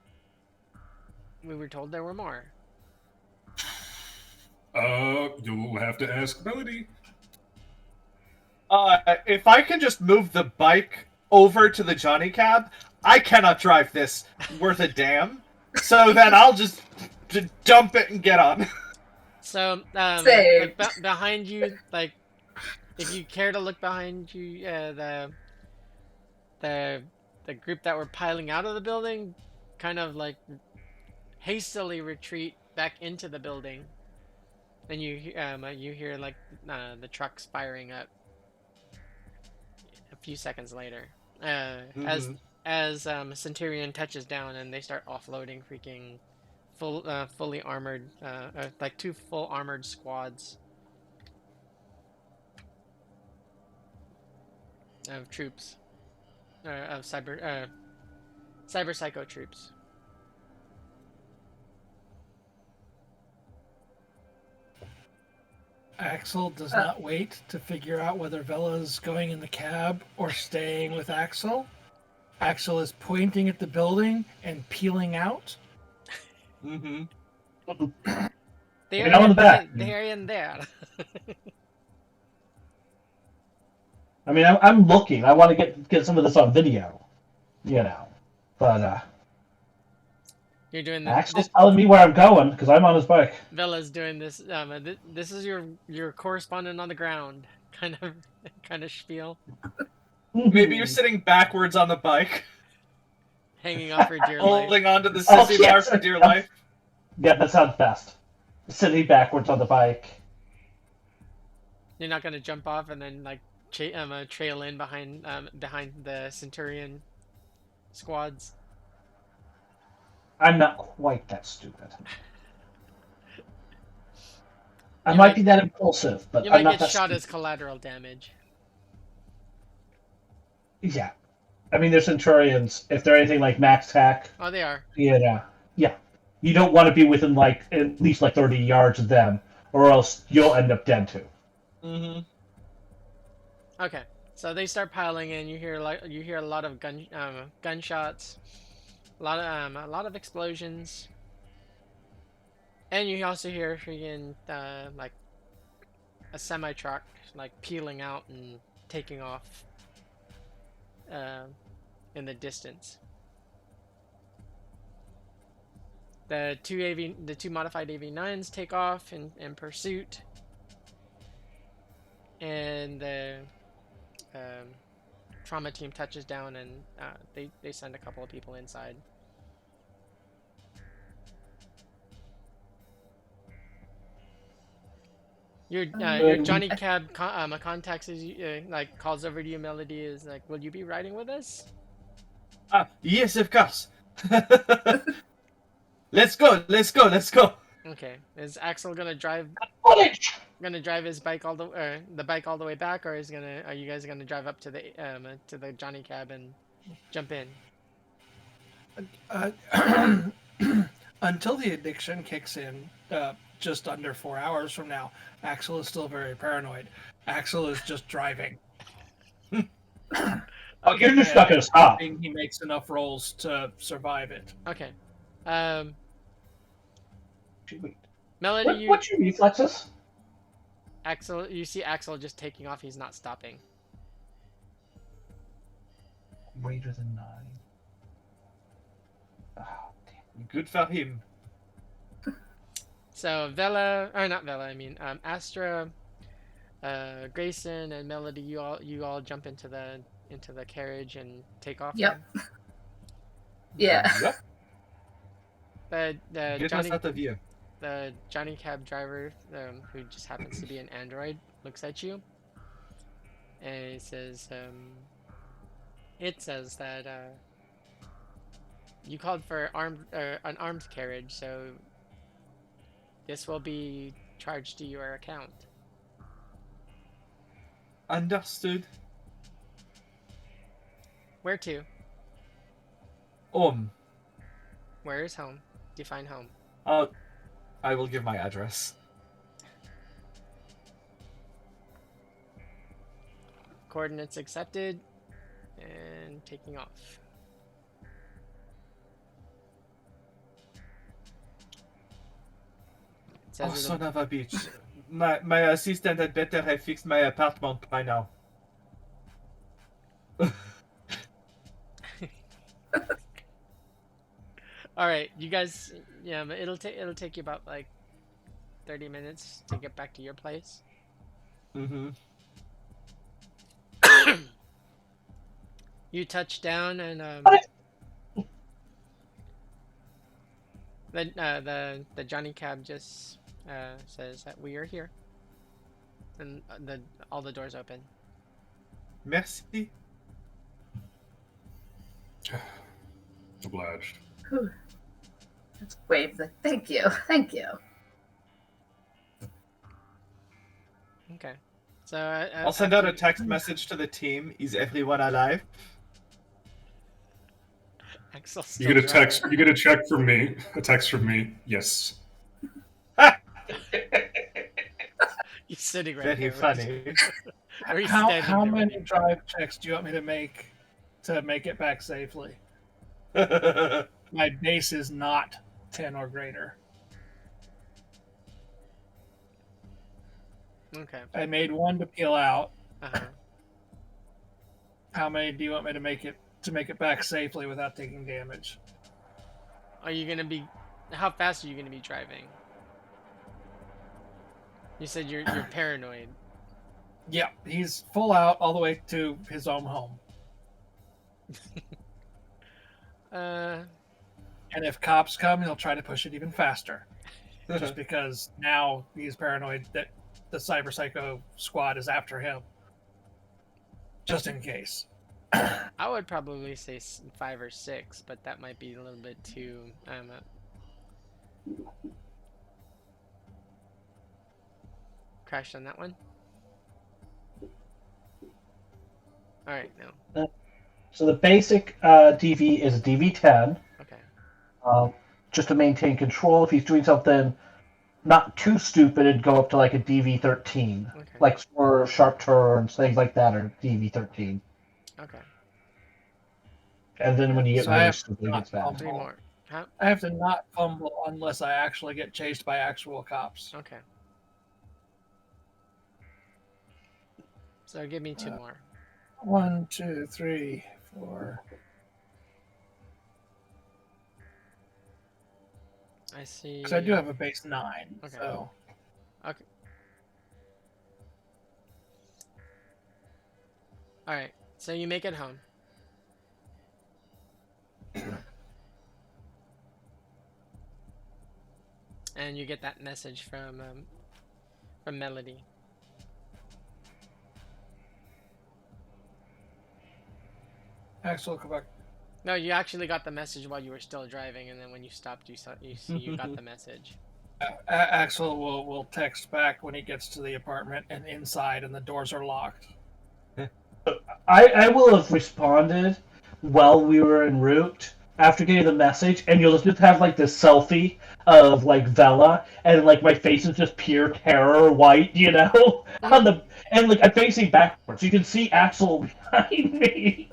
We were told there were more.
You'll have to ask Melody.
If I can just move the bike over to the Johnny Cab, I cannot drive this worth a damn. So then I'll just dump it and get on.
So, like behind you, like, if you care to look behind you, the group that were piling out of the building, kind of like hastily retreat back into the building, and you hear like the trucks firing up. A few seconds later, as Centurion touches down and they start offloading freaking fully armored, like 2 full armored squads of troops, of cyber psycho troops.
Axel does not wait to figure out whether Vela's going in the cab or staying with Axel. Axel is pointing at the building and peeling out.
Mm-hmm.
They're
on the back.
They're in there.
I mean, I'm looking. I want to get some of this on video, But
You're doing
Axel's telling me where I'm going because I'm on his bike.
Vela's doing this. This is your correspondent on the ground kind of spiel.
Maybe you're sitting backwards on the bike,
hanging on for dear life,
holding onto the sissy bar for dear life.
Yeah, that sounds best. Sitting backwards on the bike.
You're not gonna jump off and then like trail in behind the Centurion squads.
I'm not quite that stupid. I might be that impulsive, but
you
I'm
might
not
get shot
stupid.
as collateral damage.
Yeah. I mean, they're Centurions. If they're anything like Max Hack,
Oh, they are.
yeah. You don't want to be within like at least like 30 yards of them, or else you'll end up dead too.
Mm-hmm.
Okay, so they start piling in. You hear a lot of gunshots, a lot of explosions, and you also hear freaking like a semi truck like peeling out and taking off in the distance. The two modified AV9s take off in pursuit, and the trauma team touches down, and they send a couple of people inside. Your Johnny Cab contacts you, like calls over to you. Melody is like, "Will you be riding with us?"
Yes, of course. Let's go. Let's go. Let's go.
Okay. Is Axel gonna drive
Footage!
his bike the bike all the way back, or are you guys gonna drive up to the Johnny Cab and jump in?
Uh, until the addiction kicks in, just under 4 hours from now, Axel is still very paranoid. Axel is just driving.
Oh, you're just not going to stop.
Hoping he makes enough rolls to survive it.
Okay.
Wait,
Melody,
what's your reflexes?
Axel, you see Axel just taking off. He's not stopping.
Greater than 9. Oh, damn.
Good for him.
So Astra, Grayson, and Melody, you all jump into the carriage and take off.
Yep. Yeah.
Yep.
The
Get us out of here.
the Johnny Cab driver, who just happens to be an android, looks at you, and it says that you called for an armed carriage, so this will be charged to your account.
Understood.
Where to? Where is home? Define home.
I will give my address.
Coordinates accepted, and taking off. It says
Oh,
it'll-
son of a bitch. My assistant had better have fixed my apartment by now.
All right, you guys. Yeah, but it'll take you about like 30 minutes to get back to your place.
Mm-hmm.
You touch down, and the Johnny Cab just says that we are here, and all the doors open.
Merci.
Obliged.
Just wave the thank you.
Okay, so
I'll send out a text message to the team. Is everyone alive?
Axel
You get a text. You get a check from me. A text from me. Yes.
He's sitting right
Very
there.
funny.
Or he's
How
standing there.
many drive checks do you want me to make it back safely? My base is not 10 or greater.
Okay.
I made one to peel out.
Uh-huh.
How many do you want me to make it back safely without taking damage?
Are you gonna be? How fast are you gonna be driving? You said you're paranoid.
Yeah, he's full out all the way to his own home. And if cops come, he'll try to push it even faster. Just because now he's paranoid that the Cyber Psycho squad is after him. Just in case.
I would probably say 5 or 6, but that might be a little bit too. Crashed on that one. All right, no.
So the basic DV is a DV10.
Okay.
Just to maintain control. If he's doing something not too stupid, it'd go up to like a DV13.
Okay.
Like for sharp turns, things like that are DV13.
Okay.
And then when you get
So I
really
have
stupid, it
not
gets bad.
fumbled.
3 more. Huh?
I have to not fumble unless I actually get chased by actual cops.
Okay. So give me 2 more.
1, 2, 3, 4.
I see.
Because I do have a base 9.
Okay.
So
Okay. All right. So you make it home. And you get that message from Melody.
Axel, come back.
No, you actually got the message while you were still driving, and then when you stopped, you see you got the message.
Axel will text back when he gets to the apartment and inside, and the doors are locked.
I will have responded while we were en route after getting the message, and you'll just have like this selfie of like Vela, and like my face is just pure terror white, on the and like I'm facing backwards. You can see Axel behind me.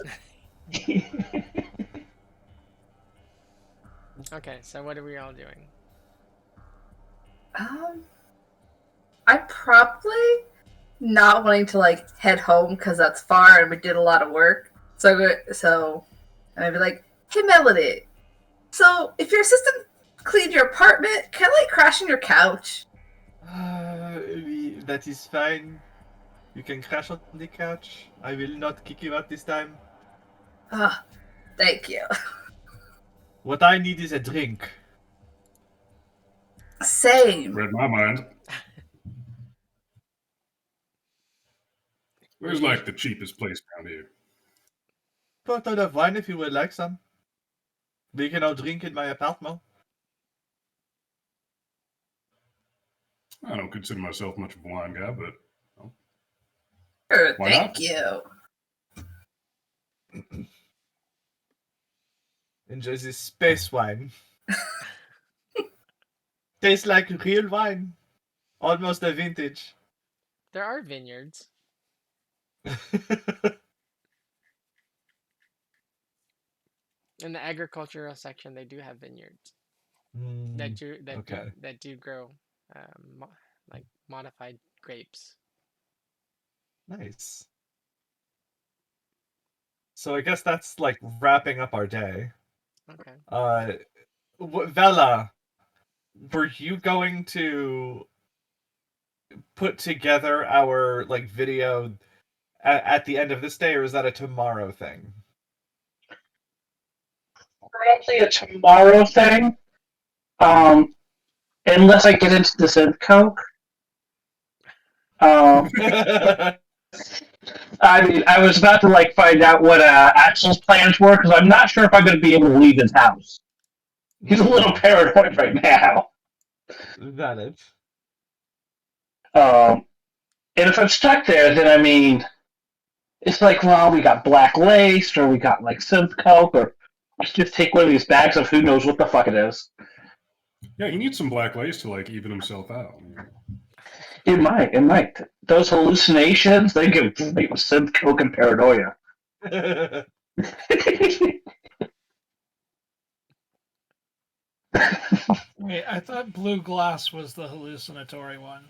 Okay, so what are we all doing?
I'm probably not wanting to like head home because that's far and we did a lot of work. So I'd be like, "Hey, Melody. So if your assistant cleaned your apartment, can I like crash on your couch?"
That is fine. You can crash on the couch. I will not kick you out this time.
Ah, thank you.
What I need is a drink.
Same.
Read my mind. Where's like the cheapest place around here?
Bottle of wine if you would like some. We can all drink in my apartment.
I don't consider myself much of a wine guy, but
Sure,
why
thank
not?
you.
Enjoy this space wine. Tastes like real wine. Almost a vintage.
There are vineyards. In the agricultural section, they do have vineyards
Okay.
that do grow like modified grapes.
Nice. So I guess that's like wrapping up our day.
Okay.
Vela, were you going to put together our like video at the end of this day, or is that a tomorrow thing?
Probably a tomorrow thing. Unless I get into this in Coke. I mean, I was about to like find out what Axel's plans were because I'm not sure if I'm going to be able to leave his house. He's a little paranoid right now.
Valid.
And if I'm stuck there, then I mean, it's like, well, we got black lace, or we got like synth coke, or let's just take one of these bags of who knows what the fuck it is.
Yeah, he needs some black lace to like even himself out.
It might. Those hallucinations, they get great with synth coke and paranoia.
Wait, I thought blue glass was the hallucinatory one.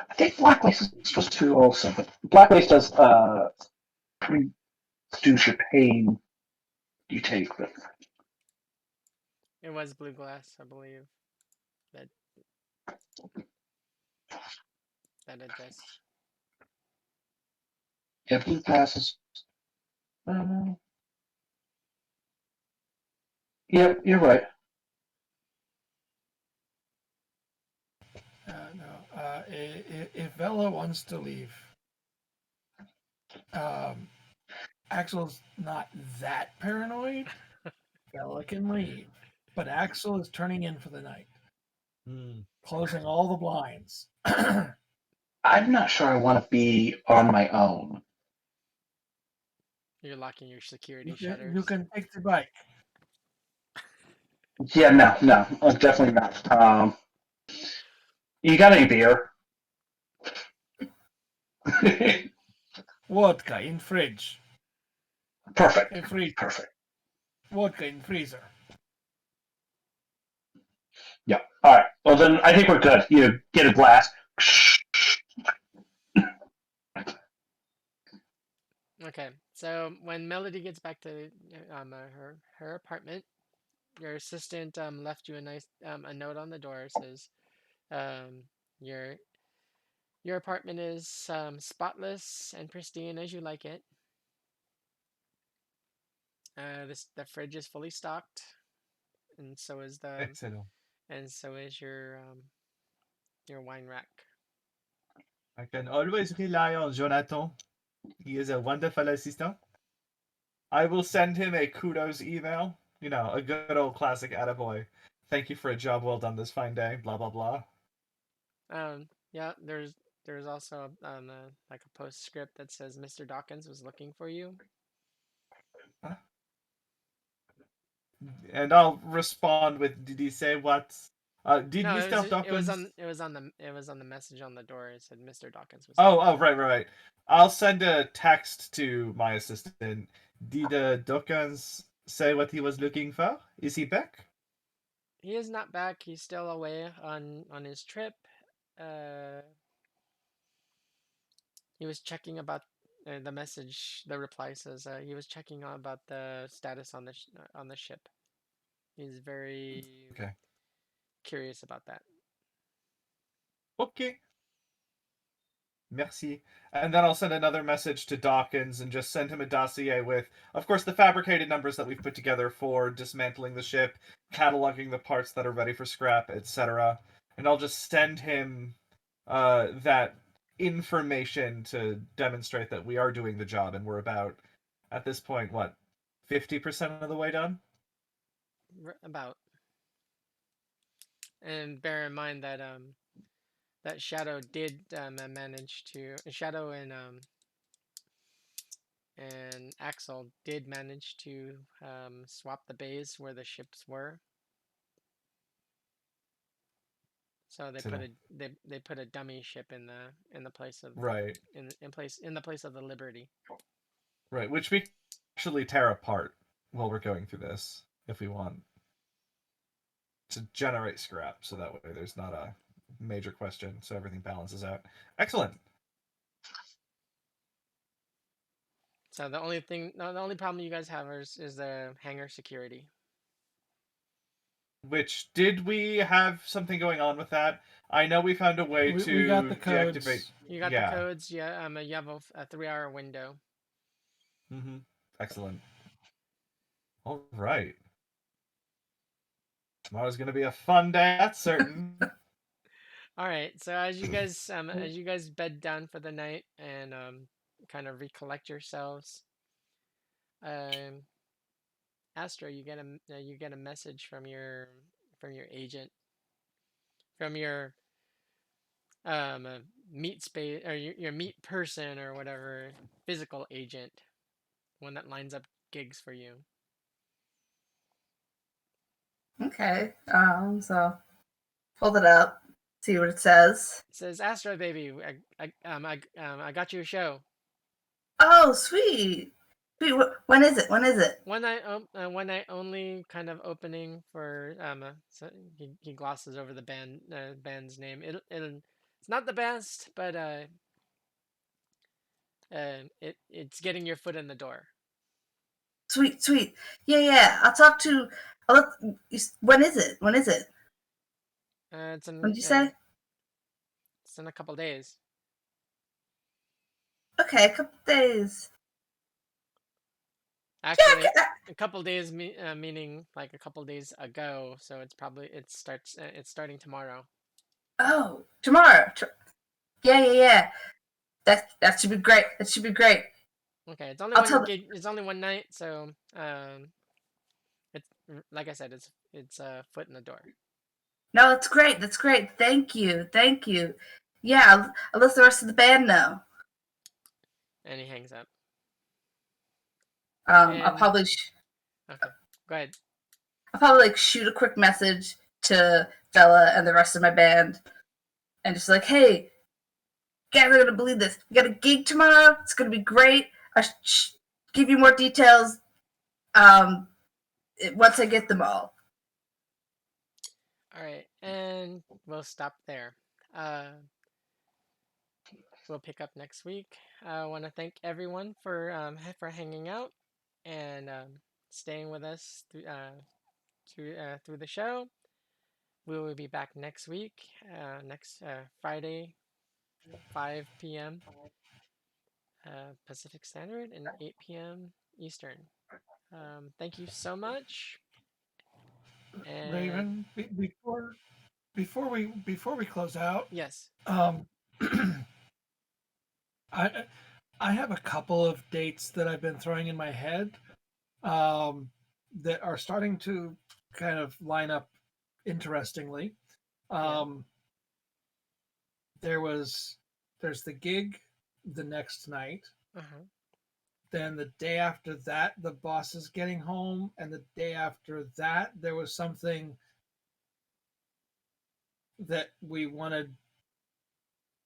I think black lace is supposed to also, but black lace does reduce your pain you take. But
It was blue glass, I believe. That it does.
yeah, blue glass is. Yep, you're right.
No, if Vela wants to leave, Axel's not that paranoid. Vela can leave, but Axel is turning in for the night, closing all the blinds.
I'm not sure I want to be on my own.
You're locking your security shutters.
You can take the bike.
Yeah, no, definitely not. You got any beer?
Vodka in fridge.
Perfect.
In freezer.
Perfect.
Vodka in freezer.
Yeah. All right. Well, then I think we're good. You get a glass.
Okay, so when Melody gets back to her apartment, your assistant left you a nice a note on the door. It says um, your apartment is spotless and pristine as you like it. The fridge is fully stocked, and so is
Excellent.
your wine rack.
I can always rely on Jonathan. He is a wonderful assistant. I will send him a kudos email. You know, a good old classic attaboy. Thank you for a job well done this fine day. Blah blah blah.
Yeah, there's also like a postscript that says Mr. Dawkins was looking for you.
And I'll respond with, did he say what? Did
No,
Mr. Dawkins?
it was on the message on the door. It said Mr. Dawkins was
Oh,
looking
oh,
for you.
right. I'll send a text to my assistant. Did Dawkins say what he was looking for? Is he back?
He is not back. He's still away on his trip. Uh, he was checking about the message. The reply says he was checking on about the status on the ship. He's very
Okay.
curious about that.
Okay. Merci. And then I'll send another message to Dawkins and just send him a dossier with, of course, the fabricated numbers that we've put together for dismantling the ship, cataloging the parts that are ready for scrap, etc. And I'll just send him that information to demonstrate that we are doing the job and we're about, at this point, what, 50% of the way done?
About. And bear in mind that that Shadow did manage to Shadow and Axel did manage to swap the bays where the ships were. So they put a dummy ship in the place of
Right.
in the place of the Liberty.
Right, which we can actually tear apart while we're going through this, if we want, to generate scrap, so that way there's not a major question, so everything balances out. Excellent.
So the only problem you guys have is the hangar security.
Which, did we have something going on with that? I know we found a way to
we got the
deactivate.
codes.
You got the codes. Yeah. You have a 3-hour window.
Mm-hmm. Excellent. All right. Tomorrow's gonna be a fun day. That's certain.
All right. So as you guys bed down for the night and kind of recollect yourselves, um, Astra, you get a message from your agent, from your meat space or your meat person or whatever, physical agent, one that lines up gigs for you.
Okay. So hold it up, see what it says.
It says, Astra baby, I got you a show.
Oh, sweet. Sweet. When is it? When is it?
One night only kind of opening for so he glosses over the band's name. It's not the best, but it's getting your foot in the door.
Sweet, sweet. Yeah. I'll talk to. When is it? When is it? When did you say?
It's in a couple days.
Okay, a couple days.
Actually,
Yeah,
a couple days meaning like a couple days ago. So it's starting tomorrow.
Oh, tomorrow. Yeah. That should be great. That should be great.
Okay, it's only it's only one night, so it's like I said, it's a foot in the door.
No, that's great. That's great. Thank you. Yeah, I'll let the rest of the band know.
And he hangs up.
I'll probably.
Okay, go ahead.
I'll probably like shoot a quick message to Bella and the rest of my band, and just like, hey, you guys are gonna believe this. We got a gig tomorrow. It's gonna be great. I'll give you more details once I get them all.
All right, and we'll stop there. We'll pick up next week. I want to thank everyone for hanging out and staying with us through the show. We will be back next week, next Friday, 5 p.m. Pacific Standard and 8 p.m. Eastern. Thank you so much. And
Raven, before we close out,
yes,
um, I I have a couple of dates that I've been throwing in my head, um, that are starting to kind of line up interestingly.
yeah.
Um, there's the gig the next night.
Uh-huh.
Then the day after that, the boss is getting home, and the day after that, there was something that we wanted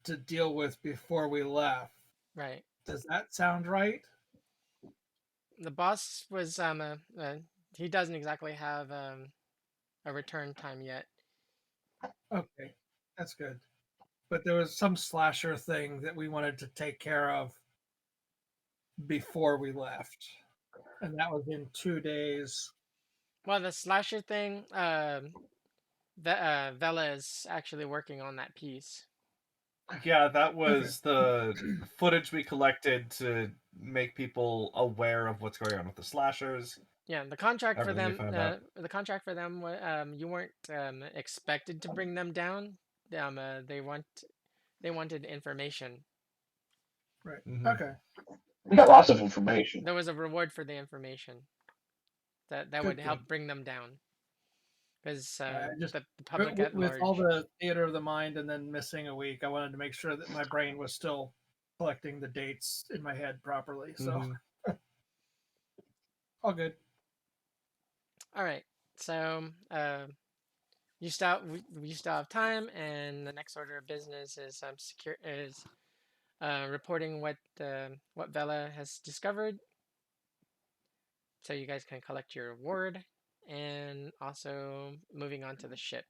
to deal with before we left.
Right.
Does that sound right?
The boss was he doesn't exactly have a return time yet.
Okay, that's good. But there was some slasher thing that we wanted to take care of before we left, and that was in 2 days.
Well, the slasher thing, Vela is actually working on that piece.
Yeah, that
Okay.
was the footage we collected to make people aware of what's going on with the slashers.
Yeah, the contract for
Everything we
them,
found out.
you weren't expected to bring them down. They wanted information.
Right.
Hmm.
Okay.
We got lots of information.
There was a reward for the information that would
Good. Good.
help bring them down, because
Just
the public at
with all
large.
the theater of the mind and then missing a week, I wanted to make sure that my brain was still collecting the dates in my head properly. So
Hmm.
all good.
All right, so you still have time, and the next order of business is reporting what Vela has discovered, so you guys can collect your reward, and also moving on to the ship.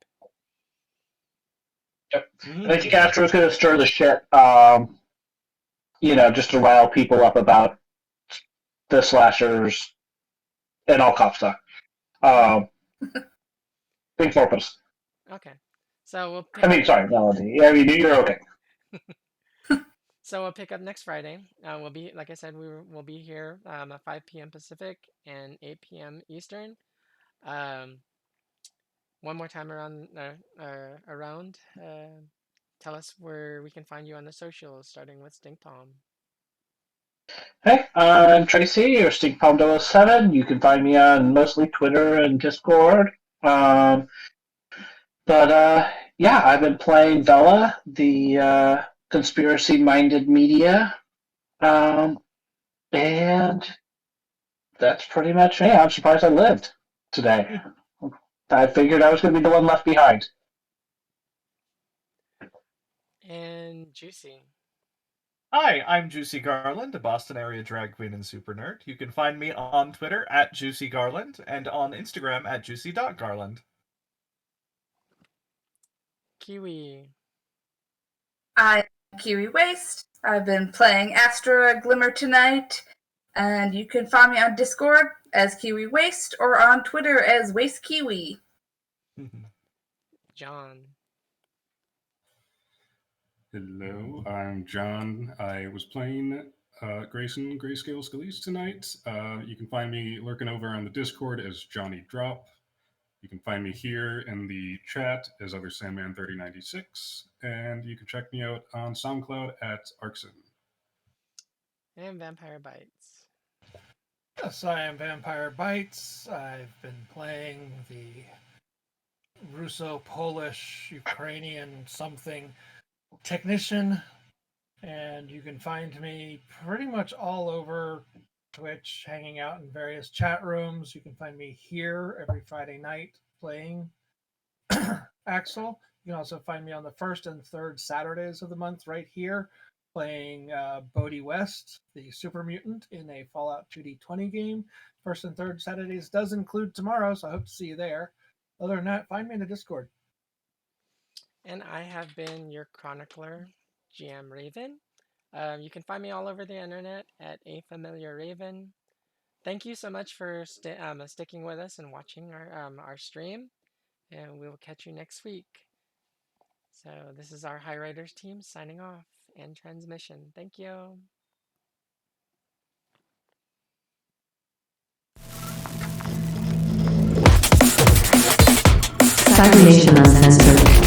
Yep.
Hmm.
And I think Astro's going to stir the shit, just to rile people up about the slashers and all cop stuff. Um, Big purpose.
Okay, so we'll
I
pick up.
mean, sorry, Melody. I mean, you're okay.
So we'll pick up next Friday. We'll be, like I said, we'll be here at 5 p.m. Pacific and 8 p.m. Eastern. Um, one more time around. Tell us where we can find you on the socials, starting with Stink Palm.
Hey, I'm Tracy, or StinkPalm007. You can find me on mostly Twitter and Discord. Um, but yeah, I've been playing Vela, the conspiracy-minded media, and that's pretty much me. I'm surprised I lived today. I figured I was going to be the one left behind.
And Juicy.
Hi, I'm Juicy Garland, a Boston area drag queen and super nerd. You can find me on Twitter at Juicy Garland and on Instagram at juicy.garland.
Kiwi.
I'm Kiwi Waste. I've been playing Astra Glimmer tonight, and you can find me on Discord as Kiwi Waste or on Twitter as Waste Kiwi.
John.
Hello, I'm John. I was playing Grayson Grayscale Scalise tonight. You can find me lurking over on the Discord as Johnny Drop. You can find me here in the chat as Other Sandman 3096, and you can check me out on SoundCloud at Arkson.
And Vampire Bites.
Yes, I am Vampire Bites. I've been playing the Russo-Polish, Ukrainian something technician, and you can find me pretty much all over Twitch, hanging out in various chat rooms. You can find me here every Friday night playing Axel. You can also find me on the first and third Saturdays of the month right here playing Bodhi West, the super mutant, in a Fallout 2D20 game. First and third Saturdays does include tomorrow, so I hope to see you there. Other than that, find me in the Discord.
And I have been your chronicler, GM Raven. You can find me all over the internet at A Familiar Raven. Thank you so much for sticking with us and watching our stream, and we will catch you next week. So this is our Highriders team signing off and transmission. Thank you.
Cybernation Uncensored.